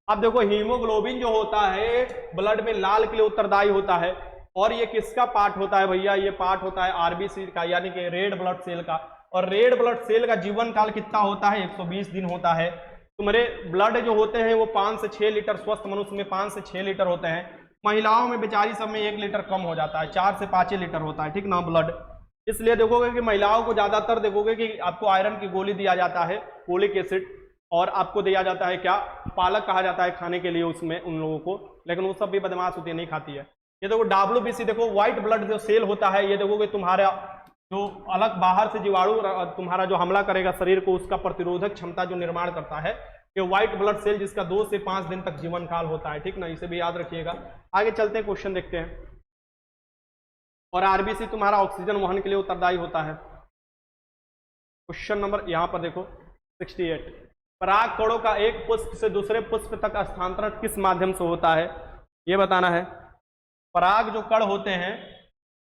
अब देखो हीमोग्लोबिन जो होता है ब्लड में लाल के लिए उत्तरदायी होता है, और ये किसका पार्ट होता है भैया? ये पार्ट होता है आरबीसी का, यानी कि रेड ब्लड सेल का, और रेड ब्लड सेल का जीवन काल कितना होता है? 120 दिन होता है। तुम्हारे ब्लड जो होते हैं वो 5 से 6 लीटर, स्वस्थ मनुष्य में 5 से 6 लीटर होते हैं, महिलाओं में बेचारी सब में 1 लीटर कम हो जाता है, 4 से 5 लीटर होता है, ठीक ना ब्लड। इसलिए देखोगे कि महिलाओं को ज्यादातर देखोगे कि आपको आयरन की गोली दिया जाता है, फोलिक एसिड, और आपको दिया जाता है क्या? पालक कहा जाता है खाने के लिए उसमें उन लोगों को, लेकिन वो सब भी बदमाश होती है, नहीं खाती है। ये देखो WBC देखो, व्हाइट ब्लड जो सेल होता है, ये देखोगे तुम्हारा जो अलग बाहर से जीवाणु तुम्हारा जो हमला करेगा शरीर को, उसका प्रतिरोधक क्षमता जो निर्माण करता है, ये व्हाइट ब्लड सेल, जिसका 2 से 5 दिन तक जीवन काल होता है, ठीक ना, इसे भी याद रखिएगा। आगे चलते हैं, क्वेश्चन देखते हैं। और आरबीसी तुम्हारा ऑक्सीजन वहन के लिए उत्तरदायी होता है। क्वेश्चन नंबर यहाँ पर देखो 68, पराग कणों का एक पुष्प से दूसरे पुष्प तक स्थानांतरण किस माध्यम से होता है? ये बताना है। पराग जो कण होते हैं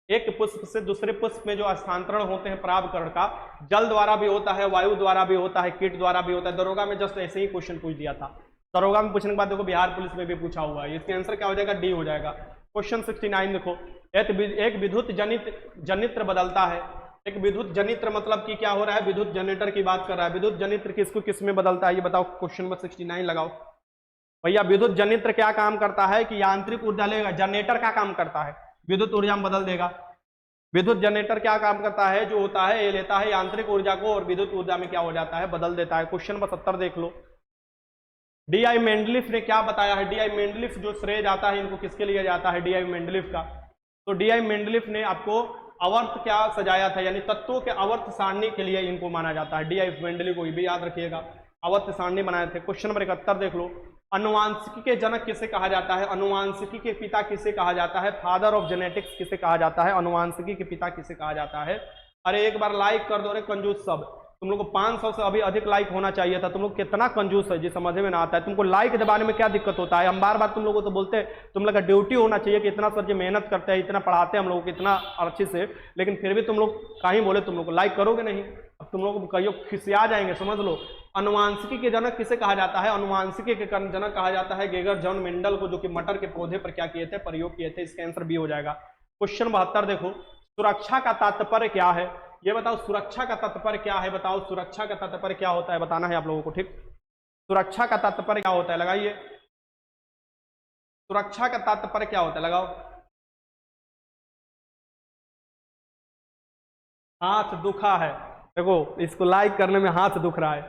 एक पुष्प से दूसरे पुष्प में जो स्थानांतरण होते हैं परागकण का, जल द्वारा भी होता है, वायु द्वारा भी होता है, कीट द्वारा भी होता है। दरोगा में जस्ट ऐसे ही क्वेश्चन पूछ दिया था, दरोगा में पूछने के बाद देखो बिहार पुलिस में भी पूछा हुआ है, इसके आंसर क्या हो जाएगा? डी हो जाएगा। क्वेश्चन 69 देखो, एक विद्युत जनित्र बदलता है, एक विद्युत जनित्र मतलब कि क्या हो रहा है? विद्युत जनरेटर की बात कर रहा है। विद्युत जनित्र किसको किस में बदलता है ये बताओ। क्वेश्चन नंबर 69 लगाओ भैया। विद्युत जनित्र क्या काम करता है? कि यांत्रिक ऊर्जा लेगा, जनरेटर का काम करता है, विद्युत ऊर्जा में बदल देगा। विद्युत जनरेटर क्या काम करता है? जो होता है ये लेता है यांत्रिक ऊर्जा को और विद्युत ऊर्जा में क्या हो जाता है? बदल देता है। क्वेश्चन नंबर 70 देख लो, डी.आई. मेंडलीफ ने क्या बताया है? डी.आई. मेंडलीफ जो श्रेय जाता है इनको किसके लिए जाता है? डी.आई. मेंडलीफ का। तो डी.आई. मेंडलीफ ने आपको आवर्त क्या सजाया था, यानी तत्वों के आवर्त सारणी के लिए इनको माना जाता है। डी.आई. मेंडलीफ को भी याद रखिएगा, आवर्त सारणी बनाए थे। क्वेश्चन नंबर 71 देख लो, अनुवांशिकी के जनक किसे कहा जाता है? अनुवांशिकी के पिता किसे कहा जाता है? फादर ऑफ जेनेटिक्स किसे कहा जाता है? अनुवांशिकी के पिता किसे कहा जाता है? अरे एक बार लाइक कर दो रे कंजूस सब, तुम लोग को 500 से अभी अधिक लाइक होना चाहिए था। तुम लोग कितना कंजूस है जी, समझ में ना आता है। तुमको लाइक दबाने में क्या दिक्कत होता है? हम बार बार तुम लोगों को तो बोलते हैं, तुम लोग का ड्यूटी होना चाहिए कि इतना सर जी मेहनत करते हैं, इतना पढ़ाते हैं हम लोग को इतना अच्छे से, लेकिन फिर भी तुम लोग कहीं बोले तुम लोग को लाइक करोगे नहीं। अब तुम लोग कहियो खिसिया जाएंगे, समझ लो। अनुवांशिकी के जनक किसे कहा जाता है? अनुवांशिकी के जनक कहा जाता है गेगर जॉन मेंडल को, जो कि मटर के पौधे पर क्या किए थे? प्रयोग किए थे। इसका आंसर बी हो जाएगा। क्वेश्चन 72 देखो, सुरक्षा का तात्पर्य क्या है? ये बताओ, सुरक्षा का तात्पर्य क्या है? बताओ, सुरक्षा का तात्पर्य क्या होता है? बताना है आप लोगों को, ठीक। सुरक्षा का तात्पर्य क्या होता है? लगाइए, सुरक्षा का तात्पर्य क्या होता है? लगाओ। हाथ दुखा है, देखो इसको लाइक करने में हाथ दुख रहा है।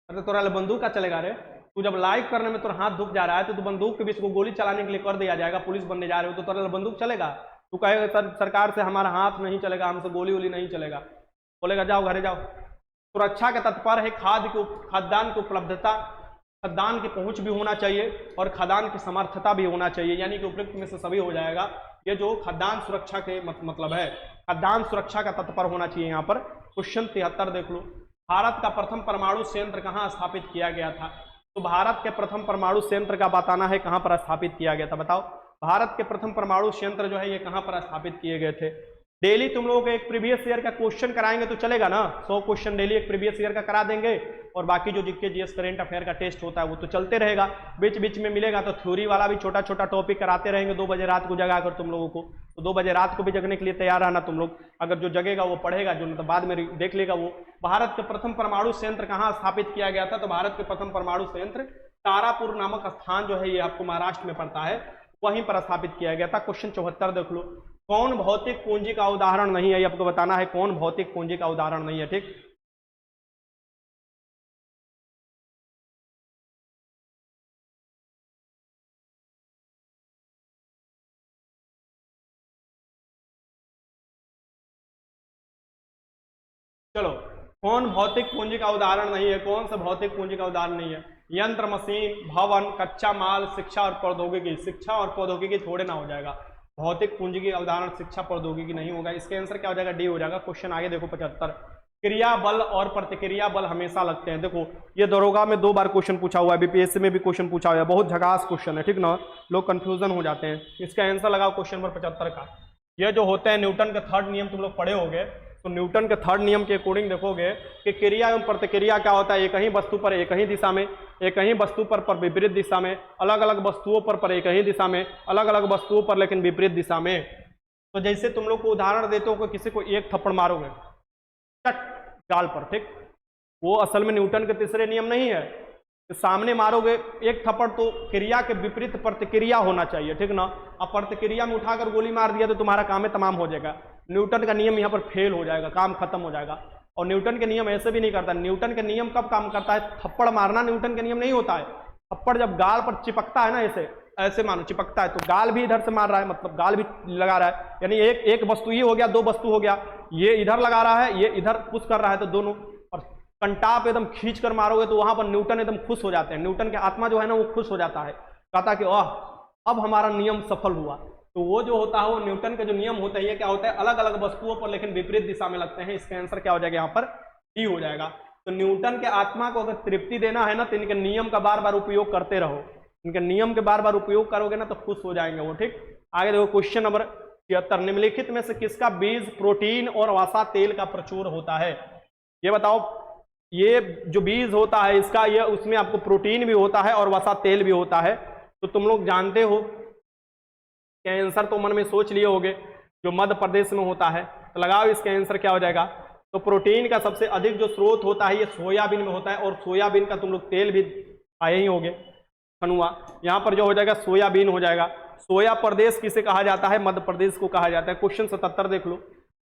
अरे तोरा बंदूक का चलेगा रे, तू जब लाइक करने में तो हाथ दुख जा रहा है तो तू बंदूक के बीच को गोली चलाने के लिए कर दिया जाएगा, पुलिस बनने जा रहे हो तो तेरा बंदूक चलेगा? तू कहेगा सर सरकार से हमारा हाथ नहीं चलेगा, हमसे गोली वोली नहीं चलेगा, बोलेगा जाओ घरे जाओ। सुरक्षा के तत्पर है खाद्यान्न की उपलब्धता, खाद्यान्न की पहुंच भी होना चाहिए और खाद्यान्न की समर्थता भी होना चाहिए, यानी कि उपयुक्त में से सभी हो जाएगा। ये जो खाद्यान्न सुरक्षा के मतलब है, खाद्यान्न सुरक्षा का तत्पर होना चाहिए। यहाँ पर क्वेश्चन 73 देख लो, भारत का प्रथम परमाणु संयंत्र कहाँ स्थापित किया गया था? तो भारत के प्रथम परमाणु संयंत्र का बताना है कहाँ पर स्थापित किया गया था, बताओ। भारत के प्रथम परमाणु संयंत्र जो है ये कहाँ पर स्थापित किए गए थे? डेली तुम लोगों को एक प्रीवियस ईयर का क्वेश्चन कराएंगे तो चलेगा ना, 100 क्वेश्चन डेली एक प्रीवियस ईयर का करा देंगे और बाकी जो जीके जीएस करेंट अफेयर का टेस्ट होता है वो तो चलते रहेगा, बीच बीच में मिलेगा तो थ्योरी वाला भी छोटा छोटा टॉपिक कराते रहेंगे 2 बजे रात को जगा कर तुम लोगों को। तो 2 बजे रात को भी जगने के लिए तैयार रहना तुम लोग, अगर जो जगेगा वो पढ़ेगा, जो मतलब बाद में देख लेगा वो। भारत के प्रथम परमाणु संयंत्र कहाँ स्थापित किया गया था? तो भारत के प्रथम परमाणु संयंत्र तारापुर नामक स्थान जो है ये आपको महाराष्ट्र में पड़ता है, वहीं पर स्थापित किया गया था। क्वेश्चन 74 देख लो, कौन भौतिक पूंजी का उदाहरण नहीं है? ये आपको बताना है कौन भौतिक पूंजी का उदाहरण नहीं है, ठीक। चलो, कौन भौतिक पूंजी का उदाहरण नहीं है? कौन सा भौतिक पूंजी का उदाहरण नहीं है? यंत्र, मशीन, भवन, कच्चा माल, शिक्षा और प्रौद्योगिकी। शिक्षा और प्रौद्योगिकी थोड़े ना हो जाएगा, भौतिक पूंजी का उदाहरण शिक्षा प्रौद्योगिकी नहीं होगा। इसका आंसर क्या हो जाएगा? डी हो जाएगा। क्वेश्चन आगे देखो 75, क्रिया बल और प्रतिक्रिया बल हमेशा लगते हैं। देखो ये दरोगा में 2 बार क्वेश्चन पूछा हुआ है, बीपीएससी में भी क्वेश्चन पूछा हुआ है, बहुत झकास क्वेश्चन है, ठीक ना, लोग कंफ्यूजन हो जाते हैं। इसका आंसर लगाओ क्वेश्चन नंबर 75 का। ये जो होते हैं न्यूटन का 3rd नियम तुम लोग पढ़े होगे, तो न्यूटन के 3rd नियम के अकॉर्डिंग देखोगे कि क्रिया एवं प्रतिक्रिया क्या होता है? एक ही वस्तु पर एक ही दिशा में, एक ही वस्तु पर विपरीत दिशा में, अलग अलग वस्तुओं पर एक ही दिशा में, अलग अलग वस्तुओं पर लेकिन विपरीत दिशा में। तो जैसे तुम लोग को उदाहरण देते हो कि किसी को एक थप्पड़ मारोगे चट गाल पर, ठीक, वो असल में न्यूटन के 3रे नियम नहीं है। तो सामने मारोगे एक थप्पड़ तो क्रिया के विपरीत प्रतिक्रिया होना चाहिए, ठीक ना। अब प्रतिक्रिया में उठाकर गोली मार दिया तो तुम्हारा काम है तमाम हो जाएगा, न्यूटन का नियम यहाँ पर फेल हो जाएगा, काम खत्म हो जाएगा। और न्यूटन के नियम ऐसे भी नहीं करता। न्यूटन के नियम कब काम करता है? थप्पड़ मारना न्यूटन के नियम नहीं होता है। थप्पड़ जब गाल पर चिपकता है ना, ऐसे ऐसे मानो चिपकता है, तो गाल भी इधर से मार रहा है, मतलब गाल भी लगा रहा है, यानी एक वस्तु ये हो गया, 2 वस्तु हो गया, ये इधर लगा रहा है, ये इधर पुश कर रहा है, तो दोनों। और कंटाप एकदम खींच कर मारोगे तो वहां पर न्यूटन एकदम खुश हो जाते हैं, न्यूटन के आत्मा जो है ना वो खुश हो जाता है, कहता कि वाह अब हमारा नियम सफल हुआ। तो वो जो होता है वो न्यूटन के जो नियम होते हैं ये क्या होता है? अलग अलग वस्तुओं पर लेकिन विपरीत दिशा में लगते हैं। इसका आंसर क्या हो जाएगा? यहाँ पर डी हो जाएगा। तो न्यूटन के आत्मा को अगर तृप्ति देना है ना तो इनके नियम का बार बार उपयोग करते रहो, इनके नियम के बार बार उपयोग करोगे ना तो खुश हो जाएंगे वो, ठीक। आगे देखो क्वेश्चन नंबर 76, निम्नलिखित में से किसका बीज प्रोटीन और वसा तेल का प्रचुर होता है? ये बताओ, ये जो बीज होता है इसका, ये उसमें आपको प्रोटीन भी होता है और वसा तेल भी होता है। तो तुम लोग जानते हो क्या? आंसर तो मन में सोच लिए होगे, जो मध्य प्रदेश में होता है। तो लगाओ इसका आंसर क्या हो जाएगा? तो प्रोटीन का सबसे अधिक जो स्रोत होता है ये सोयाबीन में होता है, और सोयाबीन का तुम लोग तेल भी खाए ही होंगे, खनुआ। यहाँ पर जो हो जाएगा सोयाबीन हो जाएगा। सोया प्रदेश किसे कहा जाता है? मध्य प्रदेश को कहा जाता है। क्वेश्चन 77 देख लो,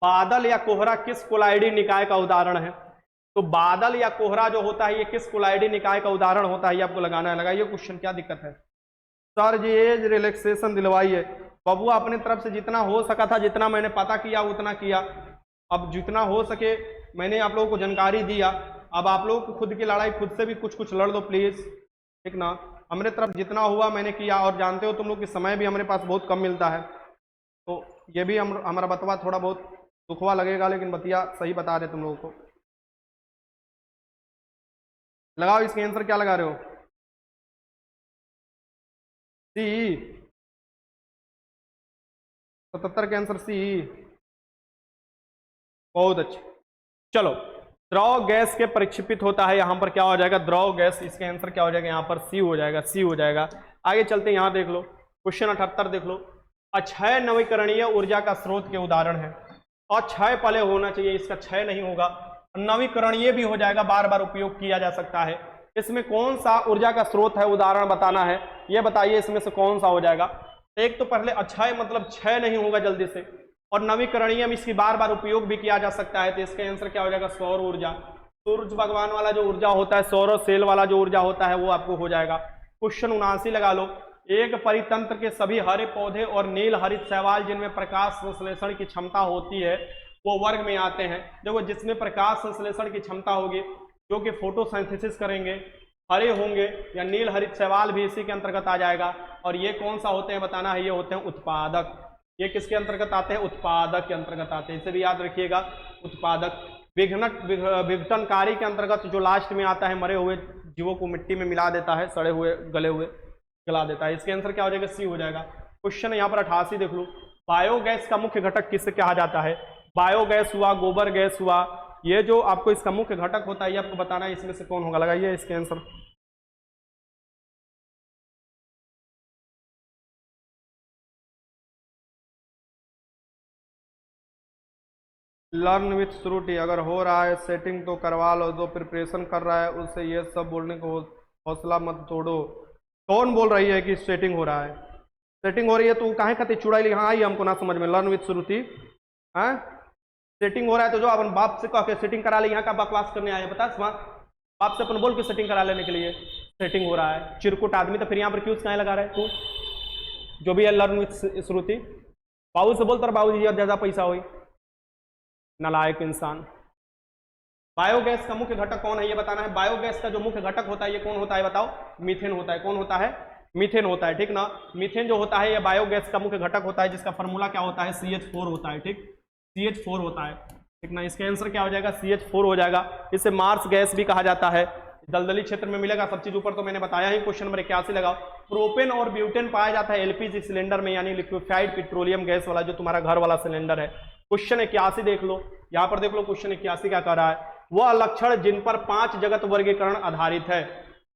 बादल या कोहरा किस कोलाइडी निकाय का उदाहरण है? तो बादल या कोहरा जो होता है ये किस कोलाइडी निकाय का उदाहरण होता है? ये आपको लगाना है। लगाइए क्वेश्चन, क्या दिक्कत है? सर जी एज रिलैक्सेशन दिलवाइए। बबुआ अपने तरफ से जितना हो सका था, जितना मैंने पता किया उतना किया। अब जितना हो सके मैंने आप लोगों को जानकारी दिया। अब आप लोगों को खुद की लड़ाई खुद से भी कुछ लड़ दो प्लीज, ठीक ना। हमारे तरफ जितना हुआ मैंने किया, और जानते हो तुम लोग कि समय भी हमारे पास बहुत कम मिलता है, तो ये भी हमारा बतवा थोड़ा बहुत दुखवा लगेगा, लेकिन बतिया सही बता रहे तुम लोगों को। लगाओ इसके आंसर, क्या लगा रहे हो? सी, 77 के आंसर सी। बहुत अच्छे। चलो, द्रव गैस के परिक्षेपित होता है, यहां पर क्या हो जाएगा? द्रव गैस। इसके आंसर क्या हो जाएगा? यहाँ पर सी हो जाएगा, सी हो जाएगा। आगे चलते हैं, यहाँ देख लो क्वेश्चन 78 देख लो, अक्षय नवीकरणीय ऊर्जा का स्रोत के उदाहरण है। अक्षय पहले होना चाहिए, इसका क्षय नहीं होगा, नवीकरणीय भी हो जाएगा, बार बार उपयोग किया जा सकता है। इसमें कौन सा ऊर्जा का स्रोत है? उदाहरण बताना है, ये बताइए इसमें से कौन सा हो जाएगा? एक तो पहले अक्षय मतलब क्षय नहीं होगा जल्दी से, और नवीकरणीय में इसकी बार बार उपयोग भी किया जा सकता है। तो इसका आंसर क्या हो जाएगा? सौर ऊर्जा। सूरज भगवान वाला जो ऊर्जा होता है, सौर सेल वाला जो ऊर्जा होता है वो आपको हो जाएगा। क्वेश्चन 79 लगा लो। एक परितंत्र के सभी हरे पौधे और नील हरित शैवाल जिनमें प्रकाश संश्लेषण की क्षमता होती है वो वर्ग में आते हैं। देखो जिसमें प्रकाश संश्लेषण की क्षमता होगी, जो कि फोटोसिंथेसिस करेंगे, हरे होंगे, या नील हरित शैवाल भी इसी के अंतर्गत आ जाएगा। और ये कौन सा होते हैं बताना है, ये होते हैं उत्पादक। ये किसके अंतर्गत आते हैं, उत्पादक के अंतर्गत आते हैं, इसे भी याद रखिएगा, उत्पादक। विघटनकारी के अंतर्गत जो लास्ट में आता है, मरे हुए जीवों को मिट्टी में मिला देता है, सड़े हुए गले हुए गला देता है। इसके आंसर क्या हो जाएगा, सी हो जाएगा। क्वेश्चन यहाँ पर 88 देख लो। बायोगैस का मुख्य घटक किससे कहा जाता है? बायोगैस हुआ, गोबर गैस हुआ, ये जो आपको इसका मुख्य घटक होता है ये आपको बताना है, इसमें से कौन होगा, लगाइए इसके आंसर। लर्न विथ श्रुति, अगर हो रहा है सेटिंग तो करवा लो, जो प्रिपरेशन कर रहा है उससे ये सब बोलने को हौसला मत तोड़ो। कौन बोल रही है कि सेटिंग हो रहा है? सेटिंग हो रही है तो काहे खातिर चुड़ाई ली? हाँ आई हमको ना समझ में। लर्न विथ श्रुति, हाँ सेटिंग हो रहा है तो जो अपन बाप से कह के सेटिंग करा ले, यहाँ का बकवास करने आए बता, बाप से अपन बोल के सेटिंग करा लेने के लिए सेटिंग हो रहा है। चिरकुट आदमी, तो फिर यहाँ पर क्यों कहाँ लगा रहा है तू? जो भी है लर्न विथ श्रुति, बाबू से बोलता बाबू जी ज्यादा पैसा हुई, नालायक इंसान। बायोगैस का मुख्य घटक कौन है ये बताना है। बायोगैस का जो मुख्य घटक होता है ये कौन होता है बताओ? मीथेन होता है। कौन होता है? मीथेन होता है, ठीक ना। मीथेन जो होता है ये बायोगैस का मुख्य घटक होता है, जिसका फॉर्मूला क्या होता है, CH4 होता है, ठीक, CH4 होता है, ठीक ना। इसका आंसर क्या हो जाएगा, CH4 हो जाएगा। इसे मार्स गैस भी कहा जाता है, दलदली क्षेत्र में मिलेगा। सब चीज ऊपर तो मैंने बताया ही। क्वेश्चन नंबर 81 लगाओ। प्रोपेन और ब्यूटेन पाया जाता है LPG सिलेंडर में, यानी लिक्विफाइड पेट्रोलियम गैस वाला जो तुम्हारा घर वाला सिलेंडर है। क्वेश्चन 81 देख लो, यहाँ पर देख लो क्वेश्चन 81 क्या कर रहा है। वह लक्षण जिन पर 5 जगत वर्गीकरण आधारित है।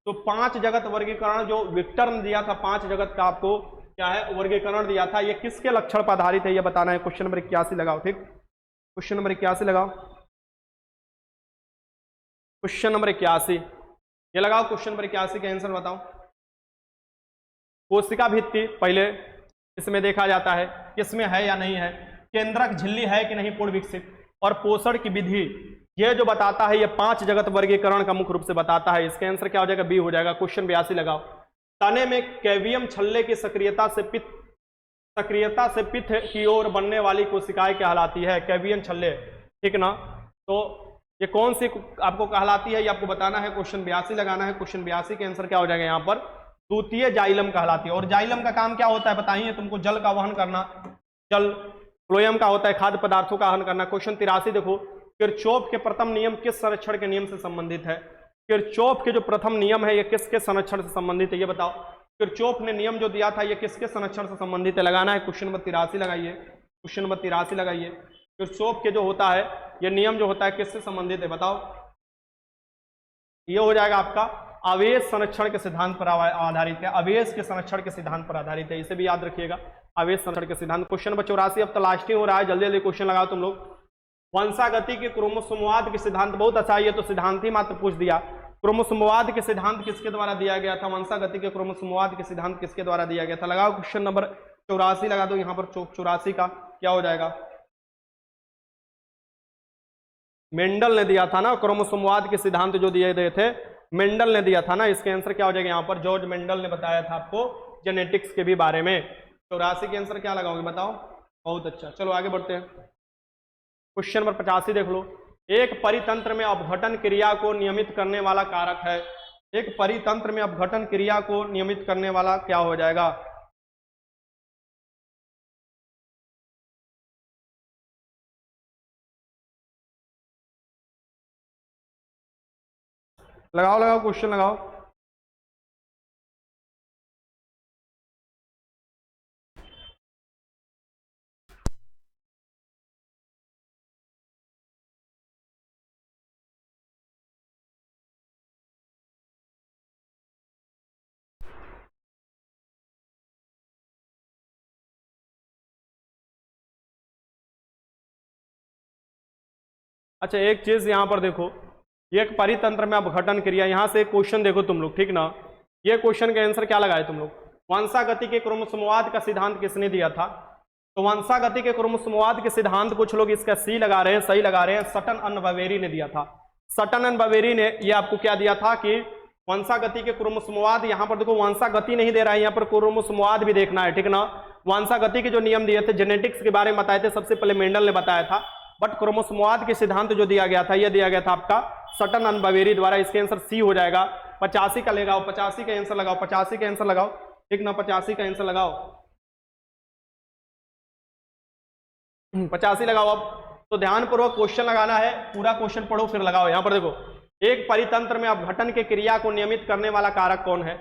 तो 5 जगत वर्गीकरण जो विक्टर ने दिया था, 5 जगत का आपको क्या है वर्गीकरण दिया था, ये किसके लक्षण पर आधारित है ये बताना है। क्वेश्चन नंबर 81 लगाओ, ठीक, क्वेश्चन नंबर 81 लगाओ। क्वेश्चन नंबर 81 ये लगाओ। क्वेश्चन नंबर 81 के आंसर बताओ। कोशिका भित्ति पहले इसमें देखा जाता है किसमें है या नहीं है। केंद्रक झिल्ली है कि नहीं पूर्ण विकसित, और पोषण की विधि ये जो बताता है, ये 5 जगत वर्गीकरण का मुख्य रूप से बताता है। इसका आंसर क्या हो जाएगा, बी हो जाएगा। क्वेश्चन 82 लगाओ। तने में कैवियम छल्ले की सक्रियता से पित्त की ओर बनने वाली कोशिकाएं कहलाती है। कैवियम छल्ले, ठीक ना। तो ये कौन सी आपको कहलाती है ये आपको बताना है। क्वेश्चन 82 लगाना है। क्वेश्चन 82 के आंसर क्या हो जाएगा यहाँ पर, द्वितीय जाइलम कहलाती है। और जाइलम का काम क्या होता है बताइए तुमको, जल का वहन करना, जल फ्लोएम का होता है खाद्य पदार्थों का वहन करना। क्वेश्चन 83 देखो। किरचॉफ के प्रथम नियम किस संरक्षण के नियम से संबंधित है? किरचॉफ के जो प्रथम नियम है ये किसके संरक्षण से संबंधित है ये बताओ। किरचॉफ ने नियम जो दिया था ये किसके संरक्षण से संबंधित है, लगाना है। क्वेश्चन नंबर 83 लगाइए। क्वेश्चन नंबर 83 लगाइए। किरचॉफ के जो होता है ये नियम जो होता है किससे संबंधित है बताओ। ये हो जाएगा आपका आवेश संरक्षण के सिद्धांत पर आधारित है। आवेश के संरक्षण के सिद्धांत पर आधारित है, इसे भी याद रखिएगा, आवेश संरक्षण के सिद्धांत। क्वेश्चन नंबर 84 अब तो लास्ट ही हो रहा है, जल्दी जल्दी क्वेश्चन लगाओ तुम लोग। वंशागति के क्रोमोसोमवाद के सिद्धांत, बहुत अच्छा है, ये तो सिद्धांत ही मात्र पूछ दिया। क्रोमोसोमवाद के सिद्धांत किसके द्वारा दिया गया था? वंशागति के क्रोमोसोमवाद के सिद्धांत किसके द्वारा दिया गया था? लगाओ क्वेश्चन नंबर 84 लगा दो यहाँ पर। 84 का क्या हो जाएगा, मेंडल ने दिया था ना। क्रोमोसोमवाद के सिद्धांत जो दिए गए थे मेंडल ने दिया था ना। इसके आंसर क्या हो जाएगा यहाँ पर, जॉर्ज मेंडल ने बताया था आपको जेनेटिक्स के भी बारे में। 84 के आंसर क्या लगाओगे बताओ। बहुत अच्छा, चलो आगे बढ़ते हैं। क्वेश्चन नंबर 85 देख लो। एक परितंत्र में अपघटन क्रिया को नियमित करने वाला कारक है। एक परितंत्र में अपघटन क्रिया को नियमित करने वाला क्या हो जाएगा? लगाओ लगाओ क्वेश्चन लगाओ। अच्छा एक चीज यहां पर देखो, एक परितंत्र में अपघटन क्रिया, यहां से क्वेश्चन देखो तुम लोग, ठीक ना। ये क्वेश्चन के आंसर क्या लगाए तुम लोग? वंशागति के क्रोमोसोमवाद का सिद्धांत किसने दिया था? तो वंशागति के क्रोमोसोमवाद के सिद्धांत कुछ लोग इसका सी लगा रहे हैं, सही लगा रहे हैं, सटन अनबवेरी ने दिया था। सटन एंड बवेरी ने ये आपको क्या दिया था कि वंशागति के क्रोमोसोमवाद, यहाँ पर देखो वंशागति नहीं दे रहा है, यहाँ पर क्रोमोसोमवाद भी देखना है, ठीक ना। वंशागति के जो नियम दिए थे, जेनेटिक्स के बारे में बताए थे, सबसे पहले मेंडल ने बताया था, बट क्रोमोसोमवाद के सिद्धांत जो दिया गया था, यह दिया गया था आपका सटन एंड बवेरी द्वारा। इसके आंसर सी हो जाएगा। 85 का लगाओ, 85 का आंसर लगाओ, 85 का आंसर लगाओ, ठीक ना, 85 का आंसर लगाओ, 85 लगाओ। अब तो ध्यानपूर्वक क्वेश्चन लगाना है, पूरा क्वेश्चन पढ़ो फिर लगाओ। यहां पर देखो, एक परितंत्र में अपघटन के क्रिया को नियमित करने वाला कारक कौन है?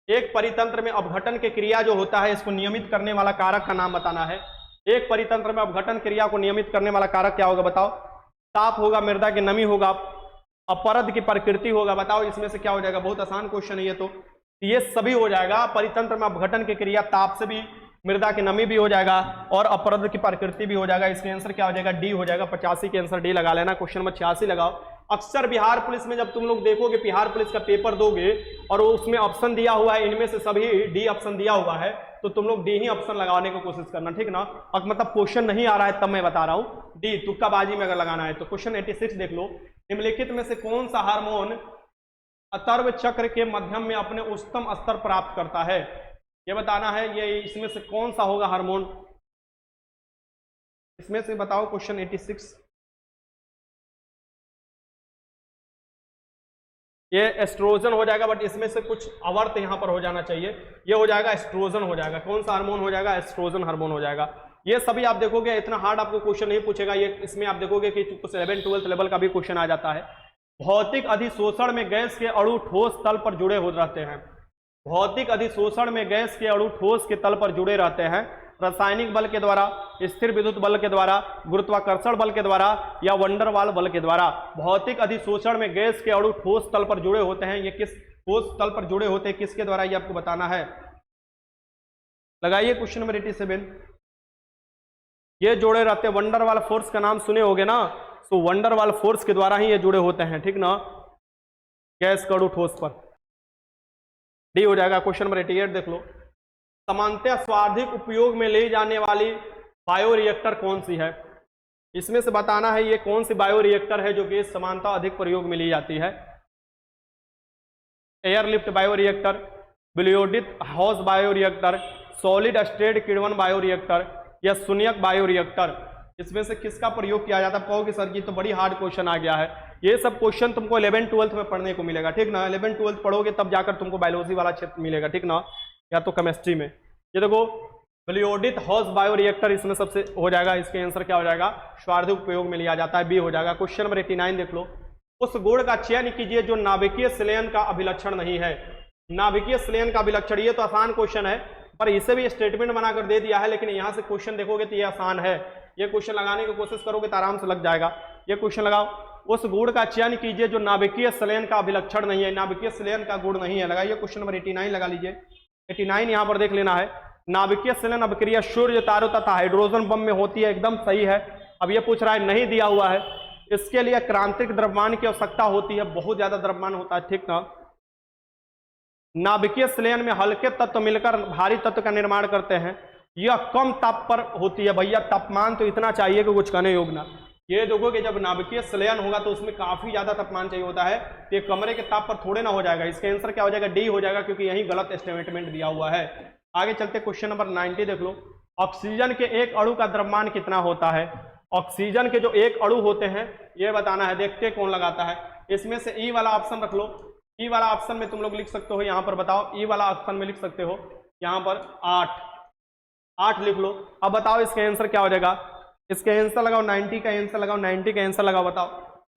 एक परितंत्र में अपघटन के क्रिया जो होता है, इसको नियमित करने वाला कारक का नाम बताना है। एक परितंत्र में अपघटन क्रिया को नियमित करने वाला कारक क्या होगा बताओ? ताप होगा, मृदा की नमी होगा, अपरद की प्रकृति होगा। बताओ इसमें से क्या हो जाएगा? बहुत आसान क्वेश्चन है ये तो, ये सभी हो जाएगा। परितंत्र में अपघटन की क्रिया ताप से भी, मृदा की नमी भी हो जाएगा और अपरद की प्रकृति भी हो जाएगा। इसके आंसर क्या हो जाएगा? डी हो जाएगा। 85 के आंसर डी लगा लेना। क्वेश्चन नंबर 86 लगाओ। अक्सर बिहार पुलिस में जब तुम लोग देखोगे, बिहार पुलिस का पेपर दोगे और उसमें ऑप्शन दिया हुआ है, इनमें से सभी डी ऑप्शन दिया हुआ है, तो तुम लोग डी ही ऑप्शन लगाने की कोशिश करना, ठीक ना। और मतलब क्वेश्चन नहीं आ रहा है तब मैं बता रहा हूं, डी तुक्काबाजी में अगर लगाना है तो। क्वेश्चन 86 देख लो, निम्नलिखित में से कौन सा हार्मोन अतर्व चक्र के मध्यम में अपने उच्चतम स्तर प्राप्त करता है? ये बताना है, ये इसमें से कौन सा होगा हार्मोन? इसमें से बताओ। क्वेश्चन 86, ये एस्ट्रोजन हो जाएगा, बट इसमें से कुछ अवर्त यहां पर हो जाना चाहिए। ये हो जाएगा एस्ट्रोजन हो जाएगा। कौन सा हार्मोन हो जाएगा? एस्ट्रोजन हार्मोन हो जाएगा। ये सभी आप देखोगे, इतना हार्ड आपको क्वेश्चन नहीं पूछेगा ये। इसमें आप देखोगे कि कुछ 11-12 लेवल का भी क्वेश्चन आ जाता है। भौतिक अधिशोषण में गैस के अणु ठोस तल पर जुड़े हो रहते हैं। भौतिक अधिशोषण में गैस के अणु ठोस के तल पर जुड़े रहते हैं। रासायनिक बल के द्वारा, स्थिर विद्युत बल के द्वारा, गुरुत्वाकर्षण बल के द्वारा या वंडरवाल बल के द्वारा। भौतिक अधिशोषण में गैस के अणु ठोस तल पर जुड़े होते हैं। ये किस ठोस तल पर जुड़े होते हैं, किसके द्वारा, ये आपको बताना है। लगाइए क्वेश्चन नंबर 87। ये जुड़े रहते हैं, वंडरवाल फोर्स का नाम सुने होगे ना, तो वंडरवाल फोर्स के द्वारा ही ये जुड़े होते हैं, ठीक ना, गैस के अणु ठोस पर। डी हो जाएगा। क्वेश्चन नंबर 88 देख लो, सामान्यतः स्वार्थिक उपयोग में ले जाने वाली बायोरिएक्टर कौन सी है? इसमें से बताना है ये कौन सी बायोरिएक्टर है जो कि समानता अधिक प्रयोग में ली जाती है। एयरलिफ्ट बायोरिएक्टर, ब्लियोडित हाउस बायोरिएक्टर, सॉलिड स्टेट किण्वन बायोरिएक्टर या शून्यक बायोरिएक्टर। इसमें से किसका प्रयोग किया जाता है? कहोगे सर जी तो बड़ी हार्ड क्वेश्चन आ गया है। ये सब क्वेश्चन तुमको 11-12 में पढ़ने को मिलेगा, ठीक ना। 11-12 पढ़ोगे तब जाकर तुमको बायोलॉजी वाला क्षेत्र मिलेगा, ठीक ना, या तो केमिस्ट्री में। ये देखो, ब्लियोडित हाउस बायोरिएक्टर इसमें सबसे हो जाएगा। इसके आंसर क्या हो जाएगा? स्वार्थिक उपयोग में लिया जाता है, बी हो जाएगा। क्वेश्चन नंबर 89 देख लो, उस गुण का चयन कीजिए जो नाभिकीय संलयन का अभिलक्षण नहीं है। नाभिकीय संलयन का अभिलक्षण, ये तो आसान क्वेश्चन है, पर इसे भी स्टेटमेंट बनाकर दे दिया है, लेकिन यहां से क्वेश्चन देखोगे तो ये आसान है। ये क्वेश्चन लगाने की कोशिश करोगे तो आराम से लग जाएगा। ये क्वेश्चन लगाओ, उस गुण का चयन कीजिए जो नाभिकीय संलयन का अभिलक्षण नहीं है। नाभिकीय संलयन का गुण नहीं है। लगाइए क्वेश्चन नंबर 89 लगा लीजिए। 89 यहां पर देख लेना है। नाभिकीय संलयन अभिक्रिया सूर्य, तारों तथा हाइड्रोजन बम में होती है। एकदम सही है। अब ये पूछ रहा है नहीं दिया हुआ है, इसके लिए क्रांतिक द्रव्यमान की आवश्यकता होती है, बहुत ज्यादा द्रव्यमान होता है, ठीक ना। नाभिकीय संलयन में हल्के तत्व मिलकर भारी तत्व का निर्माण करते हैं। यह कम ताप पर होती है। भैया तापमान तो इतना चाहिए कि कुछ कहने योग्य ना। ये देखो कि जब नाभिकीय संलयन होगा तो उसमें काफी ज्यादा तापमान चाहिए होता है, तो ये कमरे के ताप पर थोड़े ना हो जाएगा। इसका आंसर क्या हो जाएगा? डी हो जाएगा, क्योंकि यही गलत स्टेटमेंट दिया हुआ है। आगे चलते क्वेश्चन नंबर 90 देख लो, ऑक्सीजन के एक अणु का द्रव्यमान कितना होता है? ऑक्सीजन के जो एक अणु होते हैं ये बताना है। देखते कौन लगाता है। इसमें से ई वाला ऑप्शन रख लो। ई वाला ऑप्शन में तुम लोग लिख सकते हो, यहाँ पर बताओ, ई वाला ऑप्शन में लिख सकते हो, यहाँ पर 8 लिख लो। अब बताओ इसका आंसर क्या हो जाएगा? इसका आंसर लगाओ, 90 का आंसर लगाओ, 90 का आंसर लगाओ। बताओ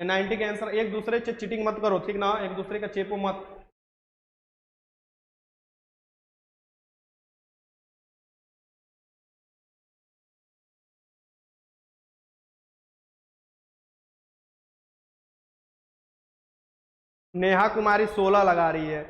90 का आंसर। एक दूसरे से चीटिंग मत करो, ठीक ना, एक दूसरे का चेपो मत। नेहा कुमारी 16 लगा रही है।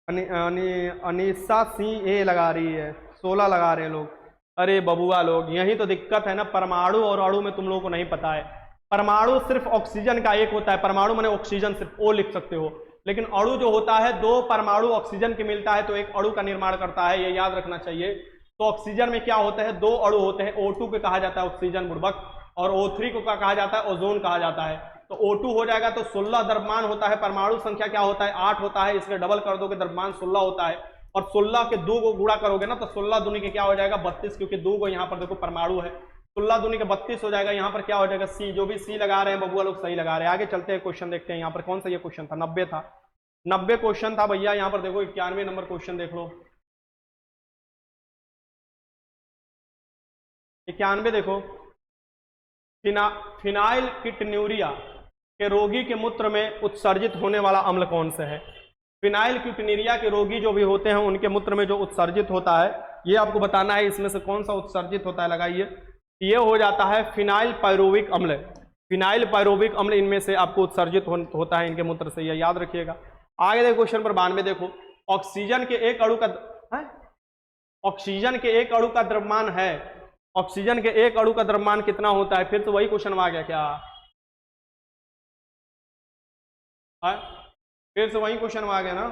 अनीसा सिंह ए लगा रही है, 16 लगा रहे हैं लोग। अरे बबुआ लोग, यही तो दिक्कत है ना, परमाणु और अणु में तुम लोगों को नहीं पता है। परमाणु सिर्फ ऑक्सीजन का एक होता है, परमाणु माने ऑक्सीजन, सिर्फ ओ लिख सकते हो। लेकिन अणु जो होता है 2 परमाणु ऑक्सीजन के मिलता है तो एक अणु का निर्माण करता है, ये याद रखना चाहिए। तो ऑक्सीजन में क्या होता है? 2 अणु होते हैं। O2 को कहा जाता है ऑक्सीजन बुर्बक, और O3 को कहा जाता है ओजोन कहा जाता है। तो O2 हो जाएगा तो 16 द्रव्यमान होता है, परमाणु संख्या क्या होता है 8 होता है, इसके डबल कर दोगे द्रव्यमान 16 होता है, और 16 के 2 को गुणा करोगे ना तो 16 दूनी के क्या हो जाएगा 32, क्योंकि 2 को यहाँ पर देखो परमाणु है, 16 दूनी के 32 हो जाएगा। यहाँ पर क्या हो जाएगा सी, जो भी सी लगा रहे हैं बबुआ लोग सही लगा रहे हैं। आगे चलते हैं, क्वेश्चन देखते हैं। यहाँ पर कौन सा ये क्वेश्चन था, 90 था, 90 क्वेश्चन था भैया। यहाँ पर देखो 91 नंबर क्वेश्चन देख लो, 91 देखो, फिनाइल कीटोन्यूरिया के रोगी के मूत्र में उत्सर्जित होने वाला अम्ल कौन सा है। फिनाइल कीटोन्यूरिया के रोगी जो भी होते हैं उनके मूत्र में जो उत्सर्जित होता है ये आपको बताना है, इसमें से कौन सा उत्सर्जित होता है। लगाइए, ये हो जाता है फिनाइल पायरोविक अम्ल। फिनाइल पायरोविक अम्ल इनमें से आपको उत्सर्जित होता है इनके मूत्र से, ये याद रखिएगा। आगे देखो क्वेश्चन पर 92 देखो, ऑक्सीजन के एक अणु का ऑक्सीजन के एक अणु का द्रव्यमान है, ऑक्सीजन के एक अणु का द्रव्यमान कितना होता है। फिर तो वही क्वेश्चन आ गया क्या, फिर से वही क्वेश्चन आ गया ना,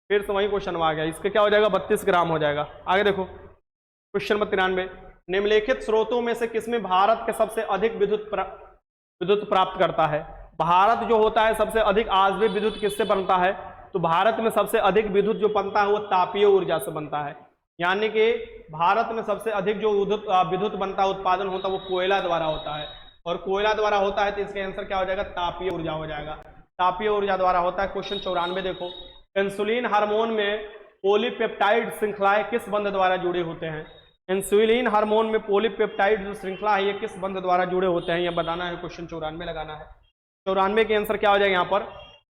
फिर से वही क्वेश्चन आ गया। इसका क्या हो जाएगा 32 ग्राम हो जाएगा। आगे देखो क्वेश्चन नंबर 93, निम्नलिखित स्रोतों में से किसमें भारत के सबसे अधिक विद्युत प्राप्त करता है। भारत जो होता है सबसे अधिक आजवी विद्युत किससे बनता है, तो भारत में सबसे अधिक विद्युत जो बनता है वो तापीय ऊर्जा से बनता है। यानी कि भारत में सबसे अधिक जो विद्युत बनता है, उत्पादन होता है वो कोयला द्वारा होता है, और कोयला द्वारा होता है तो इसका आंसर क्या हो जाएगा तापीय ऊर्जा हो जाएगा, तापीय ऊर्जा द्वारा होता है। क्वेश्चन 94 देखो, इंसुलिन हार्मोन में पॉलीपेप्टाइड श्रृंखलाएं किस बंध द्वारा जुड़े होते हैं। इंसुलिन हार्मोन में पॉलीपेप्टाइड जो श्रृंखला है ये किस बंध द्वारा जुड़े होते हैं, ये बताना है। क्वेश्चन 94 लगाना है। 94 के आंसर क्या हो जाएगा यहाँ पर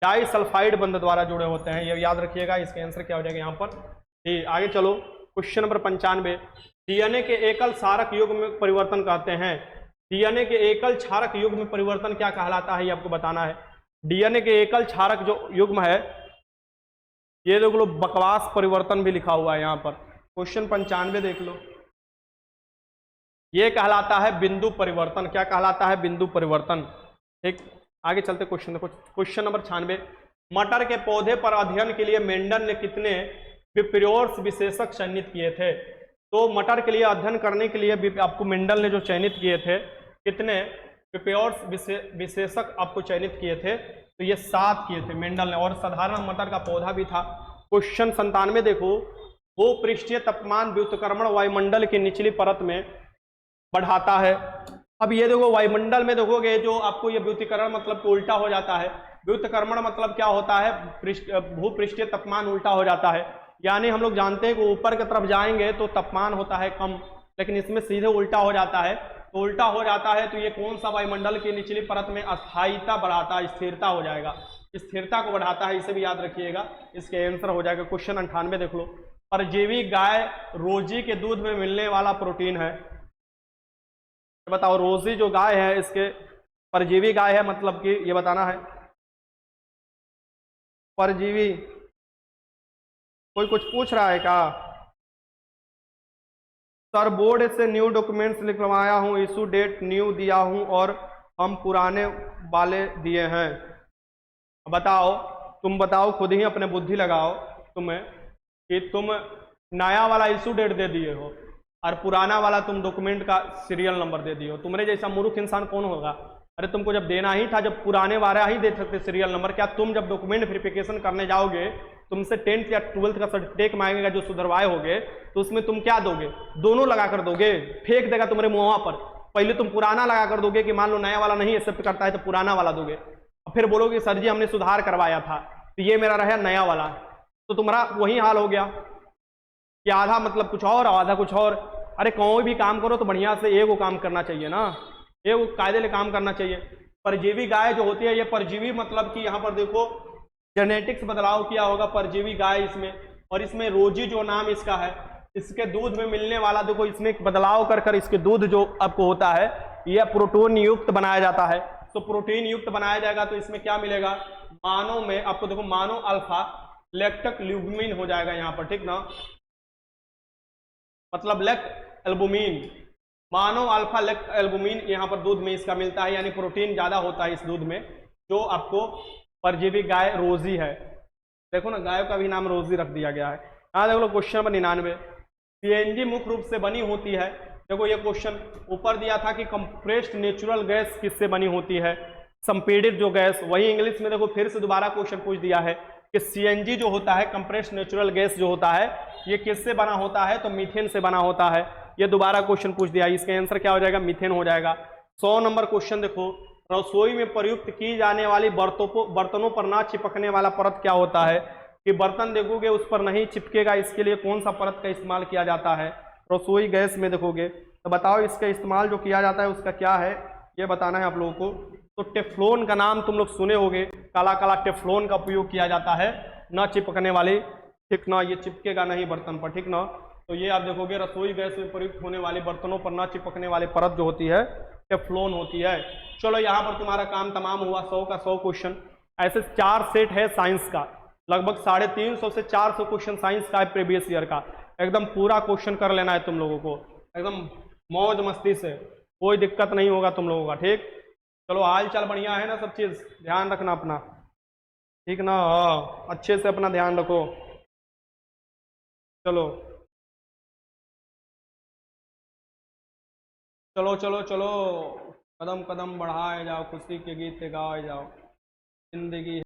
डाइसल्फाइड बंध द्वारा जुड़े होते हैं, ये याद रखिएगा। इसके आंसर क्या हो जाएगा यहाँ पर। ठीक, आगे चलो क्वेश्चन नंबर 95, डीएनए के एकल क्षारक युग्म में परिवर्तन कहते हैं। डीएनए के एकल क्षारक युग्म में परिवर्तन क्या कहलाता है, ये आपको बताना है। डीएनए के एकल क्षारक जो युग्म है ये देख लो, बकवास परिवर्तन भी लिखा हुआ है यहाँ पर। क्वेश्चन 95 देख लो, ये कहलाता है बिंदु परिवर्तन। क्या कहलाता है, बिंदु परिवर्तन। ठीक, आगे चलते क्वेश्चन देखो। क्वेश्चन नंबर 96, मटर के पौधे पर अध्ययन के लिए मेंडल ने कितने विप्रियोर्स विशेषक चयनित किए थे। तो मटर के लिए अध्ययन करने के लिए आपको मेंडल ने जो चयनित किए थे, कितने विप्रियोर्स विशेषक आपको चयनित किए थे, तो ये 7 किए थे मेंडल ने, और साधारण मटर का पौधा भी था। क्वेश्चन 97 देखो, भूपृष्ठीय तापमान व्युत्क्रमण वायुमंडल की निचली परत में बढ़ाता है। अब ये देखो वायुमंडल में देखोगे जो आपको ये व्युत्क्रमण मतलब कि उल्टा हो जाता है। व्युत्क्रमण मतलब क्या होता है, भूपृष्ठीय तापमान उल्टा हो जाता है। यानी हम लोग जानते हैं कि ऊपर की तरफ जाएंगे तो तापमान होता है कम, लेकिन इसमें सीधे उल्टा हो जाता है। तो उल्टा हो जाता है तो ये कौन सा वायुमंडल की निचली परत में अस्थायीता बढ़ाता है, स्थिरता हो जाएगा, स्थिरता को बढ़ाता है, इसे भी याद रखिएगा। इसके आंसर हो जाएगा क्वेश्चन 98 देख लो, परजीवी गाय रोजी के दूध में मिलने वाला प्रोटीन है। बताओ, रोजी जो गाय है इसके परजीवी गाय है, मतलब कि ये बताना है परजीवी। कोई कुछ पूछ रहा है क्या। सर बोर्ड से न्यू डॉक्यूमेंट्स लिखवाया हूँ, इशू डेट न्यू दिया हूँ और हम पुराने वाले दिए हैं। बताओ, तुम बताओ, खुद ही अपने बुद्धि लगाओ तुम्हें कि तुम नया वाला इशू डेट दे दिए हो और पुराना वाला तुम डॉक्यूमेंट का सीरियल नंबर दे दिए हो। तुम्हारे जैसा मूर्ख इंसान कौन होगा। अरे तुमको जब देना ही था, जब पुराने वाला ही दे सकते सीरियल नंबर। क्या तुम जब डॉक्यूमेंट वेरिफिकेशन करने जाओगे तुमसे 10th या 12th का सर्टिफिकेट मांगेगा जो सुधरवाए होगे, तो उसमें तुम क्या दोगे, दोनों लगा कर दोगे, फेंक देगा तुम्हारे मुंह पर। पहले तुम पुराना लगा कर दोगे कि मान लो नया वाला नहीं एक्सेप्ट करता है तो पुराना वाला दोगे, और फिर बोलोगे सर जी हमने सुधार करवाया था तो ये मेरा रहा नया वाला। तो तुम्हारा वही हाल हो गया कि आधा मतलब कुछ और आधा कुछ और। अरे कोई भी काम करो तो बढ़िया से एगो काम करना चाहिए ना, एगो कायदे ले काम करना चाहिए। परजीवी गाय जो होती है, ये परजीवी मतलब कि यहाँ पर देखो जेनेटिक्स बदलाव किया होगा परजीवी गाय इसमें, और इसमें रोजी जो नाम इसका है, इसके दूध में मिलने वाला देखो इसमें बदलाव कर कर इसके दूध जो आपको होता है यह प्रोटीन युक्त बनाया जाता है। तो प्रोटीन युक्त बनाया जाएगा तो इसमें क्या मिलेगा, मानव में आपको देखो मानो अल्फा लैक्टिक ल्यूमिन हो जाएगा यहाँ पर, ठीक ना, मतलब लेक्ट एल्बुमिन, मानो अल्फा लेक्ट एल्बुमिन यहाँ पर दूध में इसका मिलता है, यानी प्रोटीन ज्यादा होता है इस दूध में जो आपको परजीवी गाय रोजी है। देखो ना गायों का भी नाम रोजी रख दिया गया है। यहाँ देख लो क्वेश्चन नंबर 99, सीएनजी मुख्य रूप से बनी होती है देखो ये क्वेश्चन ऊपर दिया था कि कंप्रेस्ड नेचुरल गैस किससे बनी होती है, संपीड़ित जो गैस, वही इंग्लिश में देखो फिर से दोबारा क्वेश्चन पूछ दिया है कि सीएनजी जो होता है, कंप्रेस्ड नेचुरल गैस जो होता है, ये किससे बना होता है, तो मीथेन से बना होता है। ये दोबारा क्वेश्चन पूछ दिया, इसका आंसर क्या हो जाएगा, मीथेन हो जाएगा। 100 नंबर क्वेश्चन देखो, रसोई में प्रयुक्त की जाने वाली बर्तनों पर ना चिपकने वाला परत क्या होता है, कि बर्तन देखोगे उस पर नहीं चिपकेगा, इसके लिए कौन सा परत का इस्तेमाल किया जाता है, रसोई गैस में देखोगे तो बताओ इसका इस्तेमाल जो किया जाता है उसका क्या है, ये बताना है आप लोगों को। तो टेफ्लॉन का नाम तुम लोग सुने होगे, काला काला टेफ्लॉन का उपयोग किया जाता है, न चिपकने वाली, ठीक ना, ये चिपकेगा नहीं बर्तन पर, ठीक ना। तो ये आप देखोगे रसोई गैस में प्रयुक्त होने वाले बर्तनों पर न चिपकने वाली परत जो होती है टेफ्लॉन होती है। चलो यहाँ पर तुम्हारा काम तमाम हुआ, 100 का 100 क्वेश्चन। ऐसे 4 सेट है साइंस का, लगभग 350 से 400 क्वेश्चन साइंस का है प्रीवियस ईयर का, एकदम पूरा क्वेश्चन कर लेना है तुम लोगों को, एकदम मौज मस्ती से, कोई दिक्कत नहीं होगा तुम लोगों का, ठीक। चलो हाल चाल बढ़िया है ना, सब चीज ध्यान रखना अपना, ठीक ना, हाँ अच्छे से अपना ध्यान रखो। चलो चलो चलो चलो, कदम कदम बढ़ाए जाओ, खुशी के गीत गाए जाओ, जिंदगी